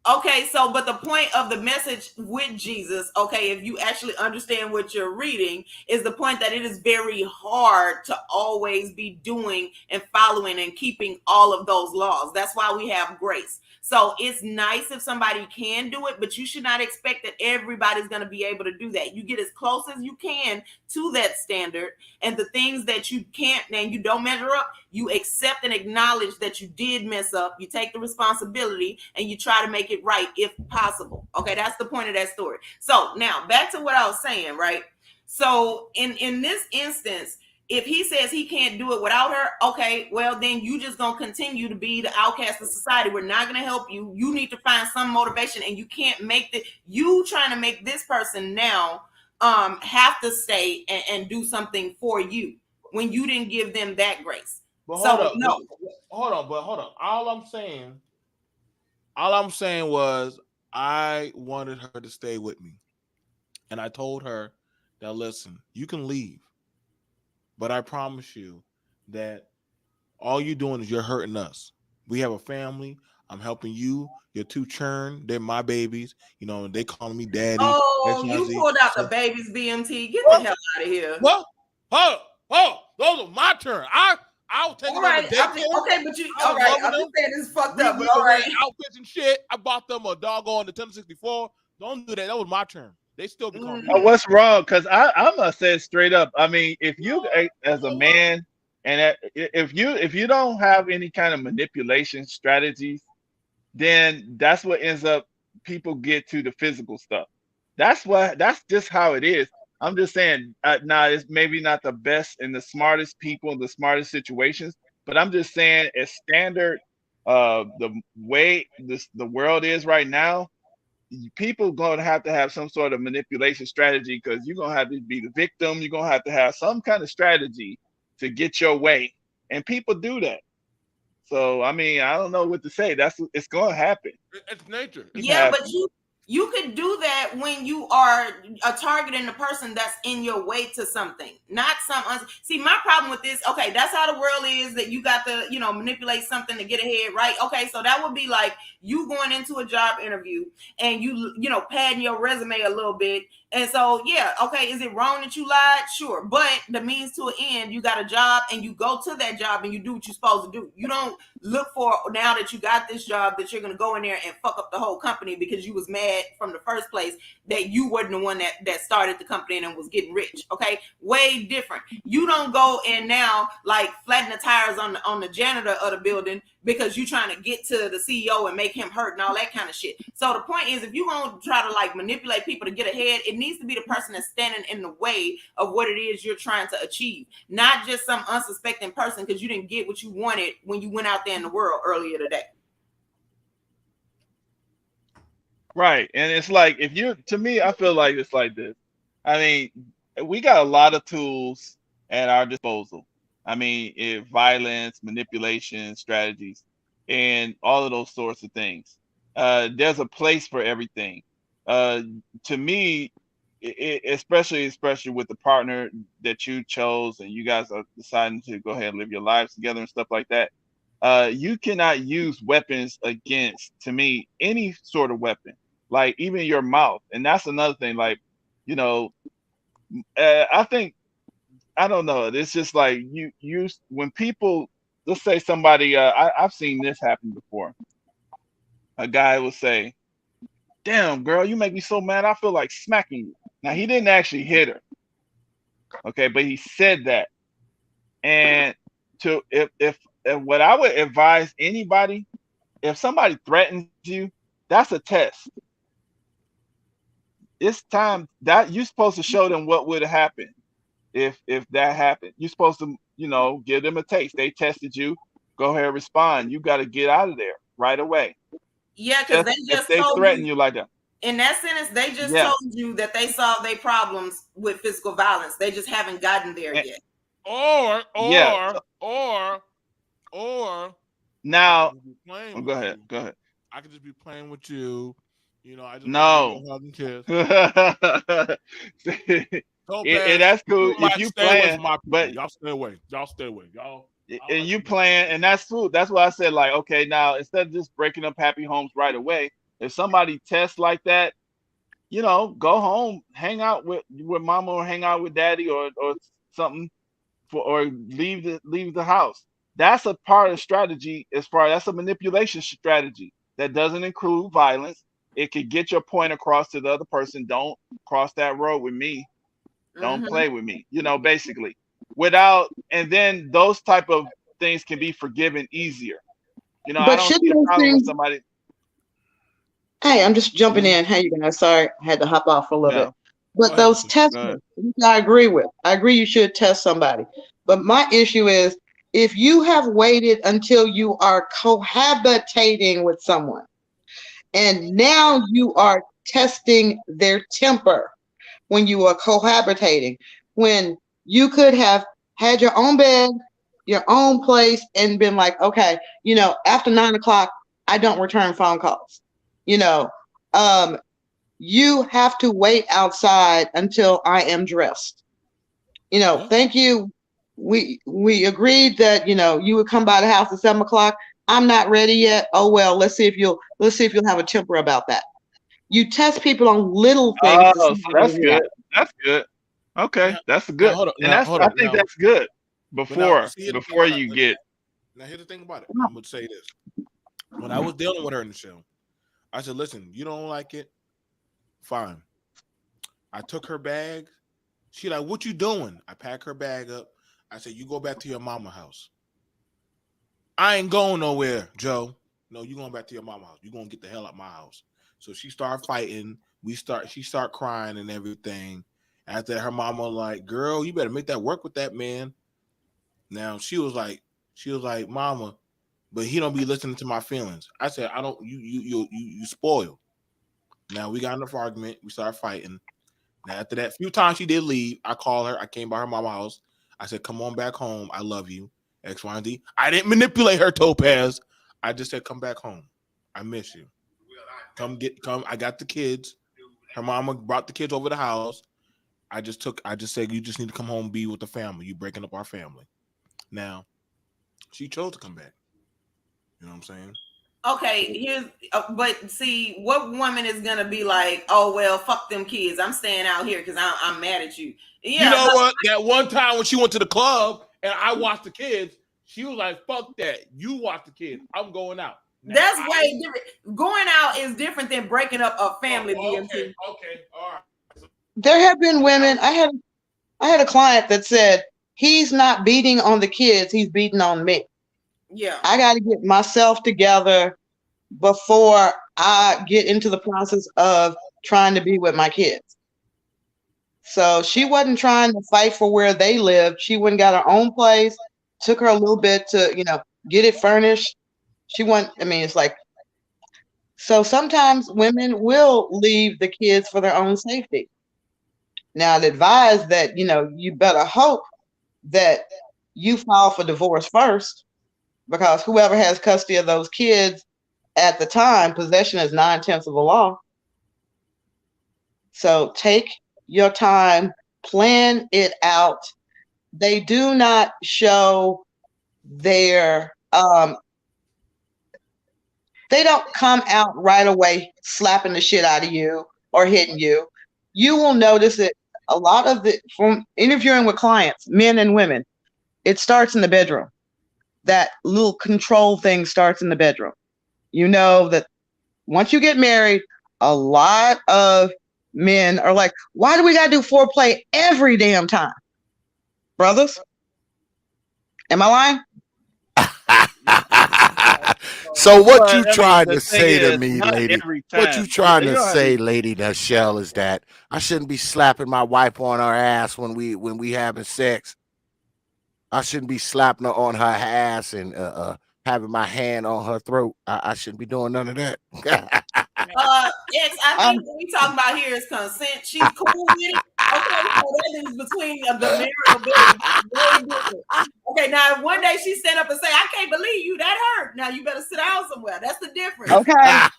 okay, so but the point of the message with Jesus, okay, if you actually understand what you're reading, is the point that it is very hard to always be doing and following and keeping all of those laws. That's why we have grace. So it's nice if somebody can do it, but you should not expect that everybody's going to be able to do that. You get as close as you can to that standard, and the things that you can't and you don't measure up, you accept and acknowledge that you did mess up. You take the responsibility and you try to make it right if possible. Okay, that's the point of that story. So now back to what I was saying, right? So in this instance, if he says he can't do it without her, okay, well then you just gonna continue to be the outcast of society. We're not gonna help you. You need to find some motivation, and you can't make you trying to make this person now have to stay and do something for you when you didn't give them that grace. But hold So up. no. Hold on. All I'm saying was I wanted her to stay with me. And I told her that, listen, you can leave, but I promise you that all you're doing is you're hurting us. We have a family. I'm helping you. Your two churn, they're my babies. You know, they calling me daddy. Oh, you XYZ. pulled out the So baby's BMT. Get the what? hell out of here. What? Oh, those are my turn. I'll take All them to right. daycare. Okay, but you I all was right. loving I'm them. just saying this is fucked We up, but we all were wearing right. outfits and shit. I bought them a doggone the 1064. Don't do that. That was my turn. They still be calling me Mm-hmm. daddy. What's wrong? Because I'm gonna say it straight up. I mean, if you as a man, and if you don't have any kind of manipulation strategies, then that's what ends up people get to the physical stuff. That's just how it is. I'm just saying, now it's maybe not the best and the smartest people in the smartest situations, but I'm just saying, as standard, the way the world is right now, people going to have some sort of manipulation strategy, because you're going to have to be the victim. You're going to have some kind of strategy to get your way, and people do that. So I mean, I don't know what to say. It's going to happen. It's nature. It's It's Yeah, nature. but happen. you could do that when you are targeting the person that's in your way to something, not some. See, my problem with this. Okay, that's how the world is. That you got to manipulate something to get ahead, right? Okay, so that would be like you going into a job interview and you padding your resume a little bit. And so, yeah, okay, is it wrong that you lied? Sure. But the means to an end, you got a job and you go to that job and you do what you're supposed to do. You don't look for, now that you got this job, that you're going to go in there and fuck up the whole company because you was mad from the first place that you wasn't the one that started the company and was getting rich. Okay. Way different. You don't go and now like flatten the tires on the janitor of the building because you're trying to get to the CEO and make him hurt and all that kind of shit. So the point is, if you're going to try to like manipulate people to get ahead, it needs to be the person that's standing in the way of what it is you're trying to achieve, not just some unsuspecting person because you didn't get what you wanted when you went out there in the world earlier today. Right. And it's like, to me, I feel like it's like this. I mean, we got a lot of tools at our disposal. I mean, violence, manipulation, strategies, and all of those sorts of things. There's a place for everything. Uh, to me, especially with the partner that you chose, and you guys are deciding to go ahead and live your lives together and stuff like that. You cannot use weapons against, to me, any sort of weapon, like even your mouth. And that's another thing. Like, you know, I think, I don't know. It's just like when people, let's say somebody, I've seen this happen before. A guy will say, "Damn, girl, you make me so mad. I feel like smacking you." Now he didn't actually hit her, okay, but he said that. And if what I would advise anybody if somebody threatens you, that's a test. It's time that you're supposed to show them what would have happened if that happened. You're supposed to, give them a taste. They tested you. Go ahead and respond. You got to get out of there right away. Yeah, because they If just they told threaten you you like that. in that sentence, they just Yeah. told you that they solved their problems with physical violence. They just haven't gotten there And- yet. Yeah. Or Now, I could be playing with go ahead. you. Go ahead. I could just be playing with you. I just No. want to kiss. And that's cool if you stay away playing, from my people. but Y'all stay away. Y'all stay away. Y'all. and you playing, and that's cool. That's why I said, like, okay, now instead of just breaking up happy homes right away, if somebody tests like that, go home, hang out with mama or hang out with daddy or something, or leave the house. That's a part of strategy. That's a manipulation strategy that doesn't include violence. It could get your point across to the other person. Don't cross that road with me. Don't play with me. Basically, and then those type of things can be forgiven easier. I But don't see shouldn't a those problem with things? somebody. Hey, I'm just jumping Mhm. in. Hey, you guys. Sorry, I had to hop off for a little Yeah. bit. But ahead, those Michelle. tests, Go ahead. which I agree with. I agree you should test somebody. But my issue is if you have waited until you are cohabitating with someone and now you are testing their temper when you are cohabitating, when you could have had your own bed, your own place, and been like, okay, after 9 o'clock, I don't return phone calls. You know, um, you have to wait outside until I am dressed. Yeah. Thank you. We agreed that you would come by the house at 7 o'clock. I'm not ready yet. Oh well, let's see if you'll have a temper about that. You test people on little things to Oh, see so how they that's react. good. That's good. Okay, that's Now good, hold up. and Now hold I up. think Now, that's good. but now Before see the thing before about you it. get Now here's the thing about it. I'm gonna say this. When I was dealing with her in the show, I said, "Listen, you don't like it, fine." I took her bag. She like, "What you doing?" I pack her bag up. I said, "You go back to your mama house." I ain't going nowhere, Joe. No, you going back to your mama house. You gonna get the hell out my house. So she started fighting. She start crying and everything. After her mama like, girl, you better make that work with that man. Now she was like, mama, but he don't be listening to my feelings. I said, I don't. You spoil. Now we got in an argument. We started fighting. Now after that, few times she did leave. I called her. I came by her mama house. I said, come on back home. I love you. X, Y, and Z. I didn't manipulate her, Topaz. I just said, come back home. I miss you. Come. I got the kids. Her mama brought the kids over the house. I just said, you just need to come home and be with the family. You breaking up our family. Now, she chose to come back. You know what I'm saying? Okay, but see, what woman is gonna be like, oh well, fuck them kids, I'm staying out here because I'm mad at you. Yeah, you know what? That one time when she went to the club and I watched the kids, she was like, fuck that. You watch the kids. I'm going out. Now, that's way different. Going out is different than breaking up a family. Okay, all right. There have been women. I had a client that said he's not beating on the kids, he's beating on me. Yeah. I got to get myself together before I get into the process of trying to be with my kids. So she wasn't trying to fight for where they lived. She went and got her own place. Took her a little bit to, get it furnished. It's like, so sometimes women will leave the kids for their own safety. Now, I'd advise that, you better hope that you file for divorce first, because whoever has custody of those kids at the time, possession is 9/10 of the law. So take your time, plan it out. They do not show their, they don't come out right away slapping the shit out of you or hitting you. You will notice it a lot of from interviewing with clients, men and women, it starts in the bedroom. That little control thing starts in the bedroom. You know that once you get married, a lot of men are like, why do we got to do foreplay every damn time? Brothers? Am I lying? So what Well, you I mean, trying the to thing say to is, me, not lady? every What you time. trying You to don't have say, to. Lady Michelle, is that I shouldn't be slapping my wife on her ass when we having sex? I shouldn't be slapping her on her ass and having my hand on her throat. I shouldn't be doing none of that. X, I Um, think what we talking about here is consent. She's cool with it. Okay, so that is between the marital bed. Way different. Okay, now if one day she stand up and say, "I can't believe you, that hurt." Now you better sit down somewhere. That's the difference. okay.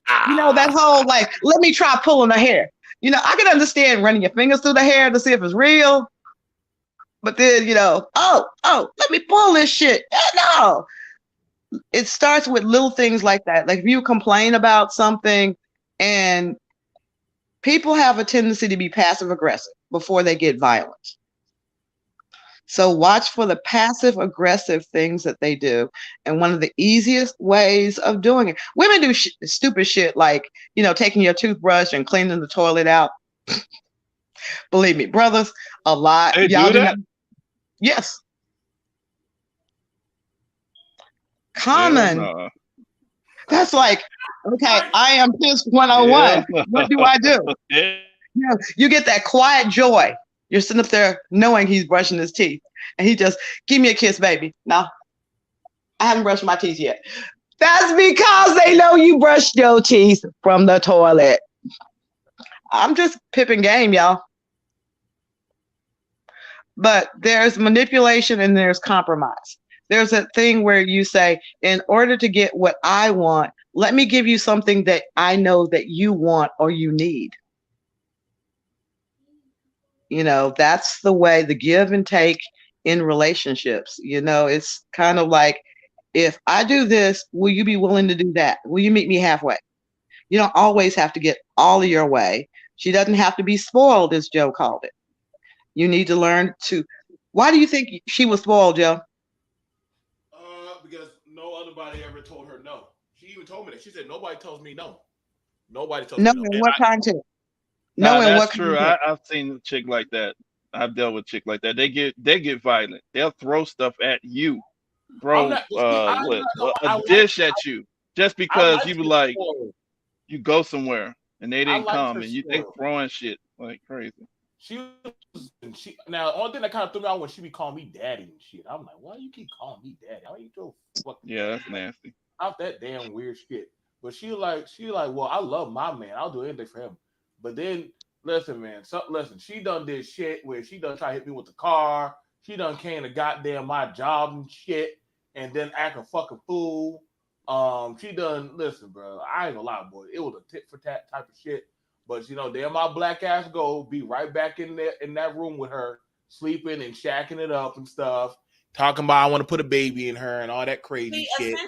That whole like, let me try pulling her hair. I can understand running your fingers through the hair to see if it's real, but then, let me pull this shit. No. It starts with little things like that. Like if you complain about something, and people have a tendency to be passive aggressive before they get violent. So watch for the passive aggressive things that they do. And one of the easiest ways of doing it, women do stupid shit like, taking your toothbrush and cleaning the toilet out. Believe me, brothers, a lot. They Y'all do do not. that? Yes. Hell Common. no. That's like, okay, I am pissed Hell 101. no. What do I do? Yeah. You get that quiet joy. You're sitting up there knowing he's brushing his teeth. And he just, give me a kiss, baby. No, I haven't brushed my teeth yet. That's because they know you brushed your teeth from the toilet. I'm just pipping game, y'all. But there's manipulation and there's compromise. There's a thing where you say, in order to get what I want, let me give you something that I know that you want or you need. That's the way, the give and take in relationships. It's kind of like, if I do this, will you be willing to do that? Will you meet me halfway? You don't always have to get all of your way. She doesn't have to be spoiled, as Joe called it. You need to learn to. Why do you think she was spoiled, Joe? Because no other body ever told her no. She even told me that. She said nobody tells me no. Nobody tells No, me no. in And what context? No, Nah, in that's what true. context? I've seen a chick like that. I've dealt with chick like that. They get violent. They'll throw stuff at you. I'm Throw not. See, a dish at you just I because like you be her like spoiled. you go somewhere and they I didn't liked come her and they spoiled. throwing shit like crazy. She now only thing that kind of threw me out when she be calling me daddy and shit. I'm like, why you keep calling me daddy? How you so fucking Yeah, that's nasty. out that damn weird shit? But she like, well, I love my man. I'll do anything for him. But then listen, man, listen, she done did shit where she done try to hit me with the car. She done came to goddamn my job and shit, and then act a fucking fool. She done listen, bro. I ain't gonna lie, boy. It was a tit for tat type of shit. But there my black ass go, be right back in there in that room with her, sleeping and shacking it up and stuff, talking about I want to put a baby in her and all that crazy See, shit.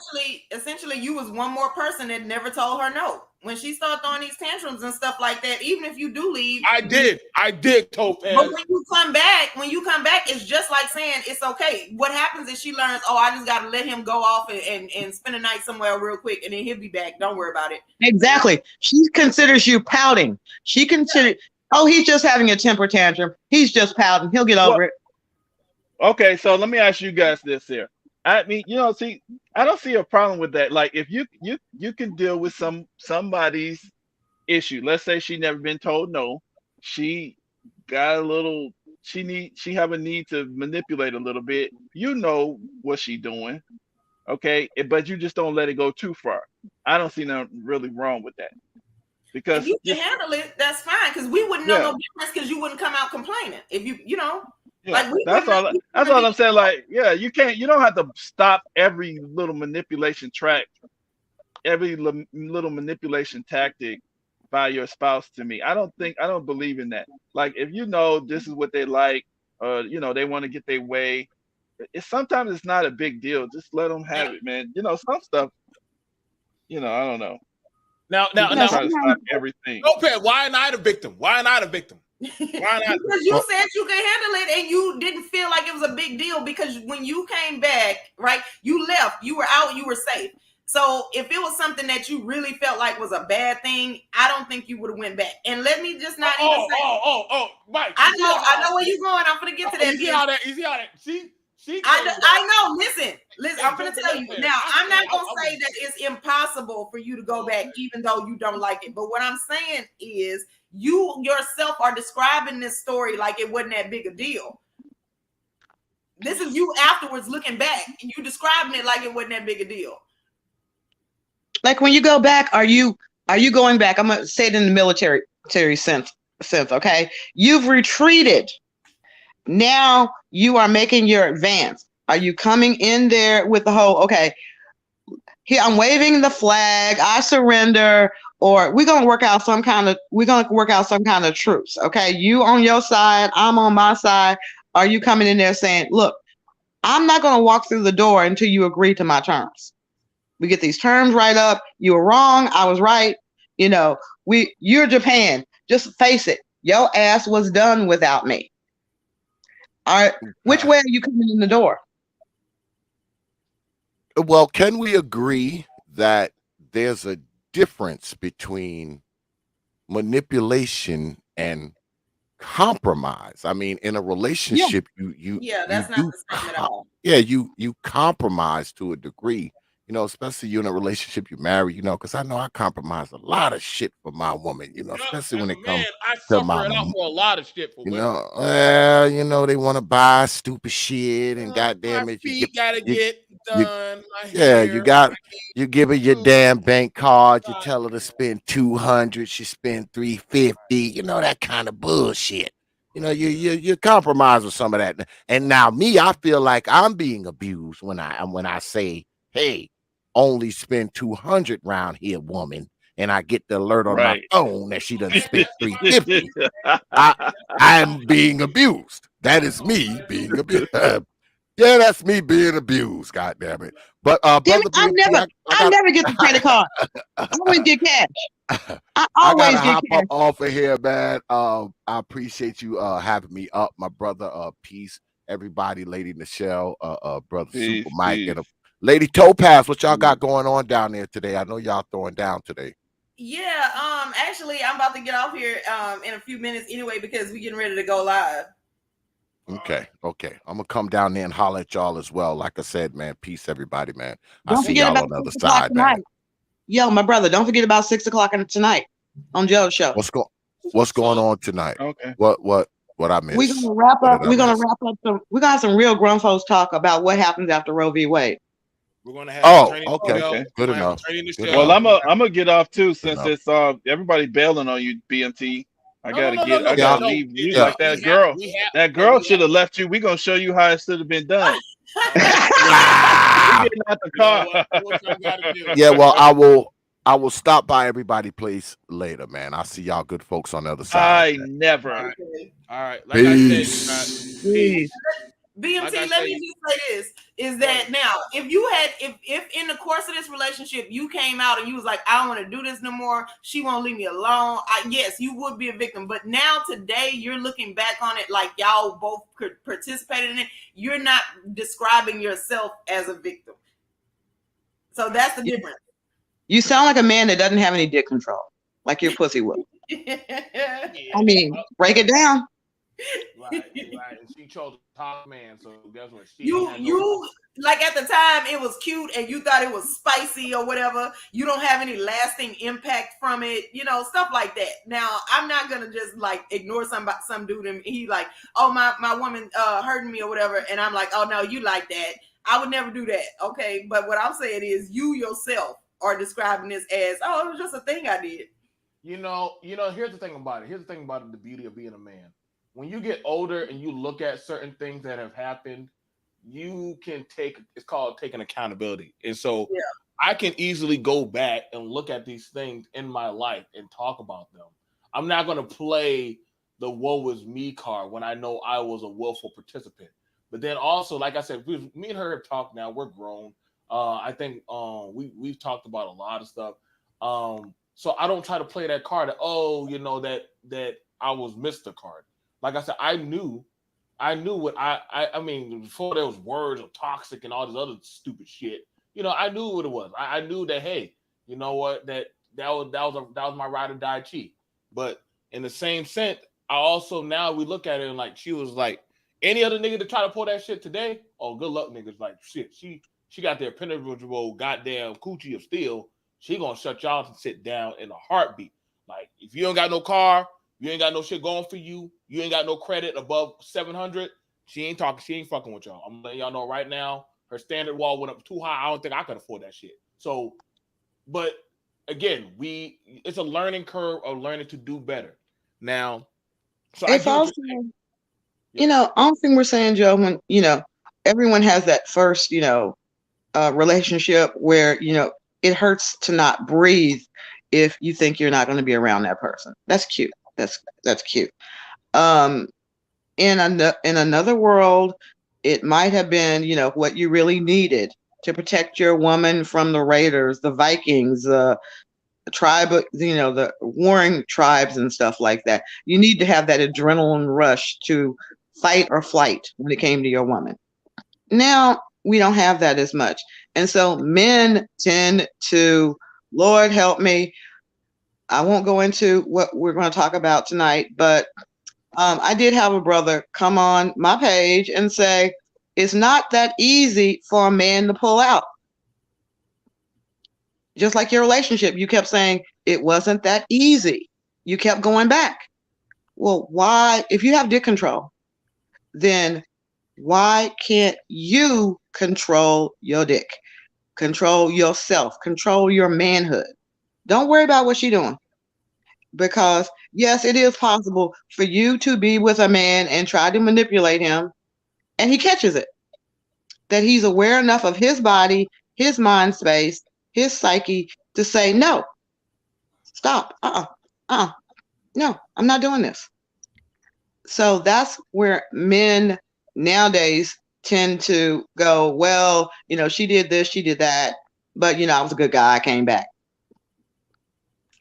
essentially, you was one more person that never told her no. When she started throwing these tantrums and stuff like that, even if you do leave, I did, but Topaz. when you come back, it's just like saying it's okay. What happens is she learns, oh, I just got to let him go off and spend a night somewhere real quick, and then he'll be back. Don't worry about it. Exactly. She considers you pouting. She considers, oh, he's just having a temper tantrum. He's just pouting. He'll get Well, over it. okay, so let me ask you guys this here. I mean, see, I don't see a problem with that. Like, if you can deal with somebody's issue. Let's say she never been told no. She got a little. She have a need to manipulate a little bit. You know what she doing, okay? But you just don't let it go too far. I don't see nothing really wrong with that If because you can just handle it, that's fine. Because we wouldn't know yeah, no difference because you wouldn't come out complaining. If yeah. like we That's wouldn't know. all. You That's wouldn't all be I'm saying. Like, yeah, you don't have to stop every little manipulation track, every little manipulation tactic by your spouse to me. I don't believe in that. Like, if you know this is what they like, they want to get their way. Sometimes it's not a big deal. Just let them Now, have it, man. Some stuff, I don't know. now, now, People No, now, try to sometimes stop everything. Topaz, why am I the victim? Why am I the victim? Why not? because you said you could handle it and you didn't feel like it was a big deal because when you came back, right, you left, you were out, you were safe. So if it was something that you really felt like was a bad thing, I don't think you would have went back. And let me just not even say, Mike. I know where you're going. I'm gonna get to that. You see how that? See, I know. Listen. I'm gonna tell you now. I'm not gonna I say that it's impossible for you to go back, even though you don't like it. But what I'm saying is, you yourself are describing this story like it wasn't that big a deal. This is you afterwards looking back, and you describing it like it wasn't that big a deal. Like when you go back, are you going back? I'm gonna say it in the military sense. Okay, you've retreated. Now you are making your advance. Are you coming in there with the whole, okay, here I'm waving the flag, I surrender, or we're gonna work out some kind of truce. Okay, you on your side, I'm on my side. Are you coming in there saying, look, I'm not gonna walk through the door until you agree to my terms? We get these terms right up. You were wrong, I was right. You're Japan. Just face it. Your ass was done without me. All right, which way are you coming in the door? Well, can we agree that there's a difference between manipulation and compromise? I mean, in a relationship, you that's not do the same at all. you compromise to a degree. Especially you in a relationship, you marry. Because I know I compromise a lot of shit for my woman. Especially when it comes I to suffer my, it out for a lot of shit for women. they want to buy stupid shit and goddamn My it, feet gotta you, get you, done. My yeah, hair. you give her your damn bank card. You tell her to spend 200. She spend 350. That kind of bullshit. You compromise with some of that. And now me, I feel like I'm being abused when I say, hey, only spend 200 round here, woman. And I get the alert on my phone that she doesn't spend 350. I'm being abused. That is me being abused. Yeah, that's me being abused. God damn it! But brother BMT, I never get the credit card. I always get cash. I I always gotta get hop cash. up off of here, man. I appreciate you having me up, my brother. Peace, everybody, Lady Nichelle, brother Super Mike, and Lady Topaz. What y'all got going on down there today? I know y'all throwing down today. Yeah, actually, I'm about to get off here in a few minutes anyway because we're getting ready to go live. Okay. I'm gonna come down there and holler at y'all as well. Like I said, man, peace, everybody, man. Don't I see forget y'all about on the other 6 o'clock side, tonight. man. Yo, my brother, don't forget about 6 o'clock tonight on Joe's show. What's going on tonight? Okay. What I missed? We're gonna wrap up. We're gonna have some real grown folks talk about what happens after Roe v. Wade. We're gonna have okay. Good enough. Well, I'm gonna get off too since it's everybody bailing on you, BMT. I gotta leave you like that girl. That girl should have left you. We're gonna show you how it should have been done. We're getting out the car. Yeah, well, I will stop by everybody place later, man. I'll see y'all good folks on the other side. Never. All right. Like Peace. I said, peace. BMT, let me just say this: is that now, if in the course of this relationship you came out and you was like, I don't want to do this no more, she won't leave me alone. Yes, you would be a victim. But now today, you're looking back on it like y'all both participated in it. You're not describing yourself as a victim. So that's the difference. You sound like a man that doesn't have any dick control, like your pussy will. I mean, break it down. Right. And she chose a top man, so guess what? You like at the time it was cute and you thought it was spicy or whatever. You don't have any lasting impact from it, stuff like that. Now I'm not gonna just like ignore some dude and he like, oh my woman hurting me or whatever, and I'm like, oh no, you like that. I would never do that. Okay, but what I'm saying is you yourself are describing this as, oh, it was just a thing I did. Here's the thing about it. The beauty of being a man. When you get older and you look at certain things that have happened, you can it's called taking accountability. And so I can easily go back and look at these things in my life and talk about them. I'm not going to play the woe is me card when I know I was a willful participant. But then also, like I said, me and her have talked now. We're grown. I think we've talked about a lot of stuff. So I don't try to play that card that I was Mr. Card. Like I said, I knew what I mean, before there was words of toxic and all this other stupid shit, I knew what it was. I knew that, hey, you know what, that was my ride or die cheat. But in the same sense, I also, now we look at it and like, she was like, Any other nigga to try to pull that shit today, oh, good luck, niggas. Like shit, she got their penetrable goddamn coochie of steel. She gonna shut y'all to sit down in a heartbeat. Like if you ain't got no car, you ain't got no shit going for you, you ain't got no credit above 700. She ain't talking. She ain't fucking with y'all. I'm letting y'all know right now. Her standard wall went up too high. I don't think I could afford that shit. So, but again, it's a learning curve of learning to do better. Now, so I It's get what you're also, saying. only thing we're saying, Joe, when, everyone has that first, relationship where, it hurts to not breathe if you think you're not going to be around that person. That's cute. That's cute. Um, in another world, it might have been, what you really needed to protect your woman from the raiders, the Vikings, the tribe, the warring tribes and stuff like that. You need to have that adrenaline rush to fight or flight when it came to your woman. Now we don't have that as much. And so men tend to, Lord help me, I won't go into what we're going to talk about tonight, but I did have a brother come on my page and say, it's not that easy for a man to pull out. Just like your relationship, you kept saying it wasn't that easy. You kept going back. Well, why? If you have dick control, then why can't you control your dick? Control yourself, control your manhood. Don't worry about what she's doing. Because yes, it is possible for you to be with a man and try to manipulate him, and he catches it. That he's aware enough of his body, his mind space, his psyche to say, no, stop. No, I'm not doing this. So that's where men nowadays tend to go, well, she did this, she did that, but I was a good guy, I came back.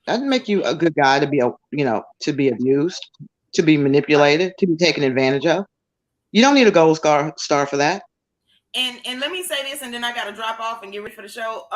Doesn't make you a good guy to be to be abused, to be manipulated, to be taken advantage of. You don't need a gold star for that. And let me say this, and then I got to drop off and get ready for the show.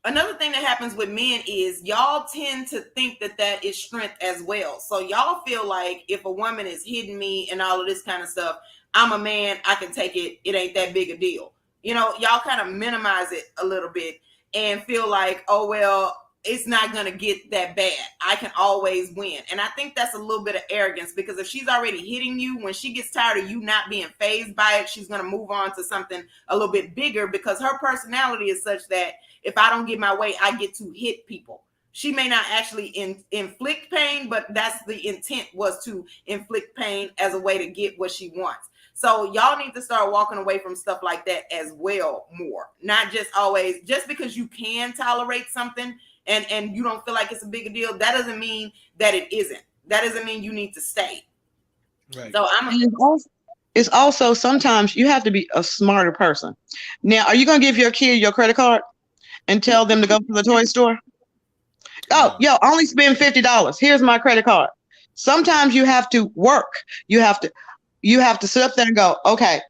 Another thing that happens with men is y'all tend to think that is strength as well. So y'all feel like if a woman is hitting me and all of this kind of stuff, I'm a man, I can take it. It ain't that big a deal. Y'all kind of minimize it a little bit and feel like, oh, well, it's not going to get that bad. I can always win. And I think that's a little bit of arrogance, because if she's already hitting you, when she gets tired of you not being fazed by it, she's going to move on to something a little bit bigger, because her personality is such that if I don't get my way, I get to hit people. She may not actually inflict pain, but that's the intent, was to inflict pain as a way to get what she wants. So y'all need to start walking away from stuff like that as well more. Not just always, just because you can tolerate something and you don't feel like it's a big deal, that doesn't mean that it isn't. That doesn't mean you need to stay. Right. So it's also sometimes you have to be a smarter person. Now, are you going to give your kid your credit card and tell them to go to the toy store? Oh, yo, only spend $50. Here's my credit card. Sometimes you have to work. You have to sit up there and go, okay,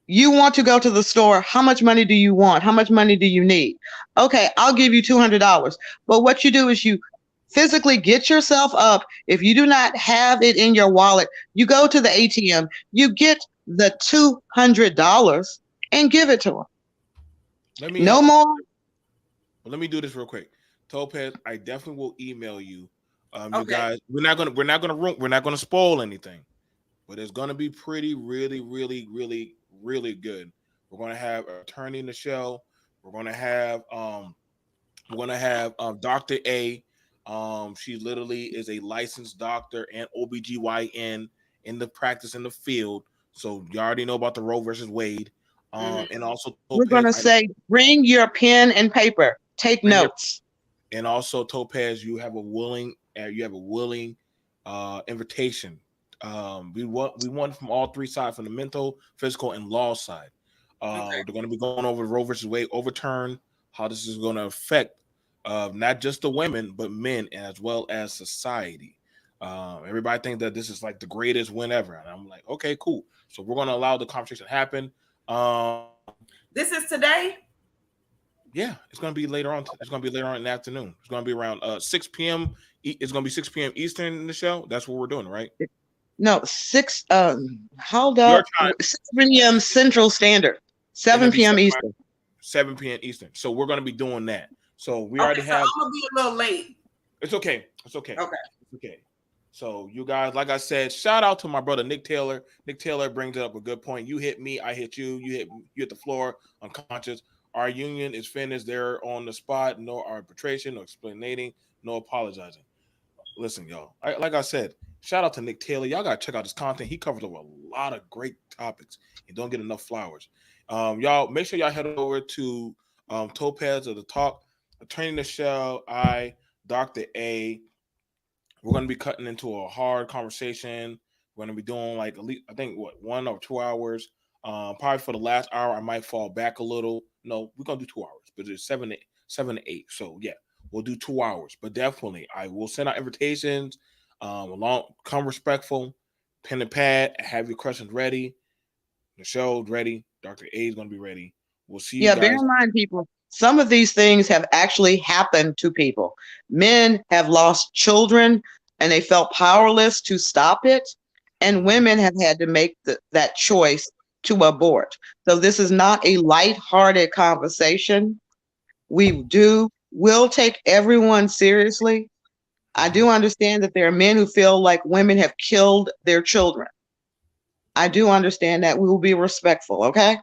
you want to go to the store. How much money do you want? How much money do you need? Okay, I'll give you $200. But what you do is you physically get yourself up. If you do not have it in your wallet, you go to the ATM, you get the $200 and give it to them. No more. Well, let me do this real quick. Topaz, I definitely will email you. Okay. You guys, we're not gonna spoil anything, but it's gonna be pretty, really, really, really, really good. We're gonna have an attorney in the show. We're gonna have Dr. A. She literally is a licensed doctor and OBGYN in the practice in the field. So you already know about the Roe versus Wade. And also Topaz, we're gonna say, bring your pen and paper, take notes. And also Topaz, you have a willing invitation. We want from all three sides, from the mental, physical, and law side. They're going to be going over Roe versus Wade overturn, how this is going to affect not just the women but men as well as society. Everybody thinks that this is like the greatest win ever, and I'm like, okay, cool. So we're going to allow the conversation to happen. This is today. Yeah, it's going to be later on. It's going to be later on in the afternoon. It's going to be around 6 p.m. It's going to be 6 p.m. Eastern in the show. That's what we're doing, right? No, 6, hold Your up, time 6 p.m. Central Standard, and it'll 7 be p.m. Eastern. 7 p.m. Eastern. So we're gonna be doing that. So we Okay, already so have. I'm gonna be a little late. It's okay. It's okay. Okay. It's okay. So you guys, like I said, shout out to my brother Nick Taylor. Nick Taylor brings up a good point. You hit me, I hit you. You hit the floor unconscious. Our union is finished. They're on the spot. No arbitration, no explaining, no apologizing. Listen, y'all. Like I said, shout out to Nick Taylor. Y'all gotta check out his content. He covers over a lot of great topics and don't get enough flowers. Y'all make sure y'all head over to Topaz of the Talk, Attorney Michelle, Dr. A. We're going to be cutting into a hard conversation. We're going to be doing like at least, I think, 1 or 2 hours. Probably for the last hour, I might fall back a little. No, we're going to do 2 hours, but it's 7 to 8. So yeah, we'll do 2 hours. But definitely, I will send out invitations. Come respectful, pen and pad. Have your questions ready. The show's ready. Dr. A is going to be ready. We'll see you Yeah, bear guys. in mind, people, some of these things have actually happened to people. Men have lost children and they felt powerless to stop it, and women have had to make that choice to abort. So this is not a lighthearted conversation. Will take everyone seriously. I do understand that there are men who feel like women have killed their children. I do understand that. We will be respectful, okay?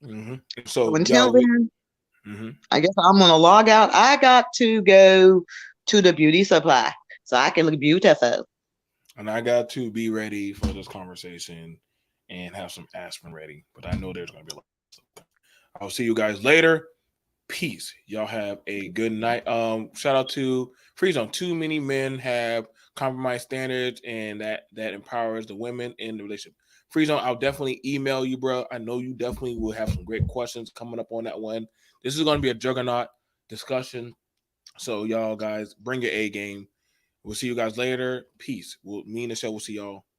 So So until y'all, then, I guess I'm gonna log out. I got to go to the beauty supply so I can look beautiful. and I got to be ready for this conversation and have some aspirin ready. But I know there's going to be a lot of stuff. I'll see you guys later. Peace. Y'all have a good night. Shout out to Free Zone. Too many men have compromised standards, and that empowers the women in the relationship. Free Zone, I'll definitely email you, bro. I know you definitely will have some great questions coming up on that one. This is going to be a juggernaut discussion. So y'all guys, bring your A game. We'll see you guys later. Peace. Me and the show will see y'all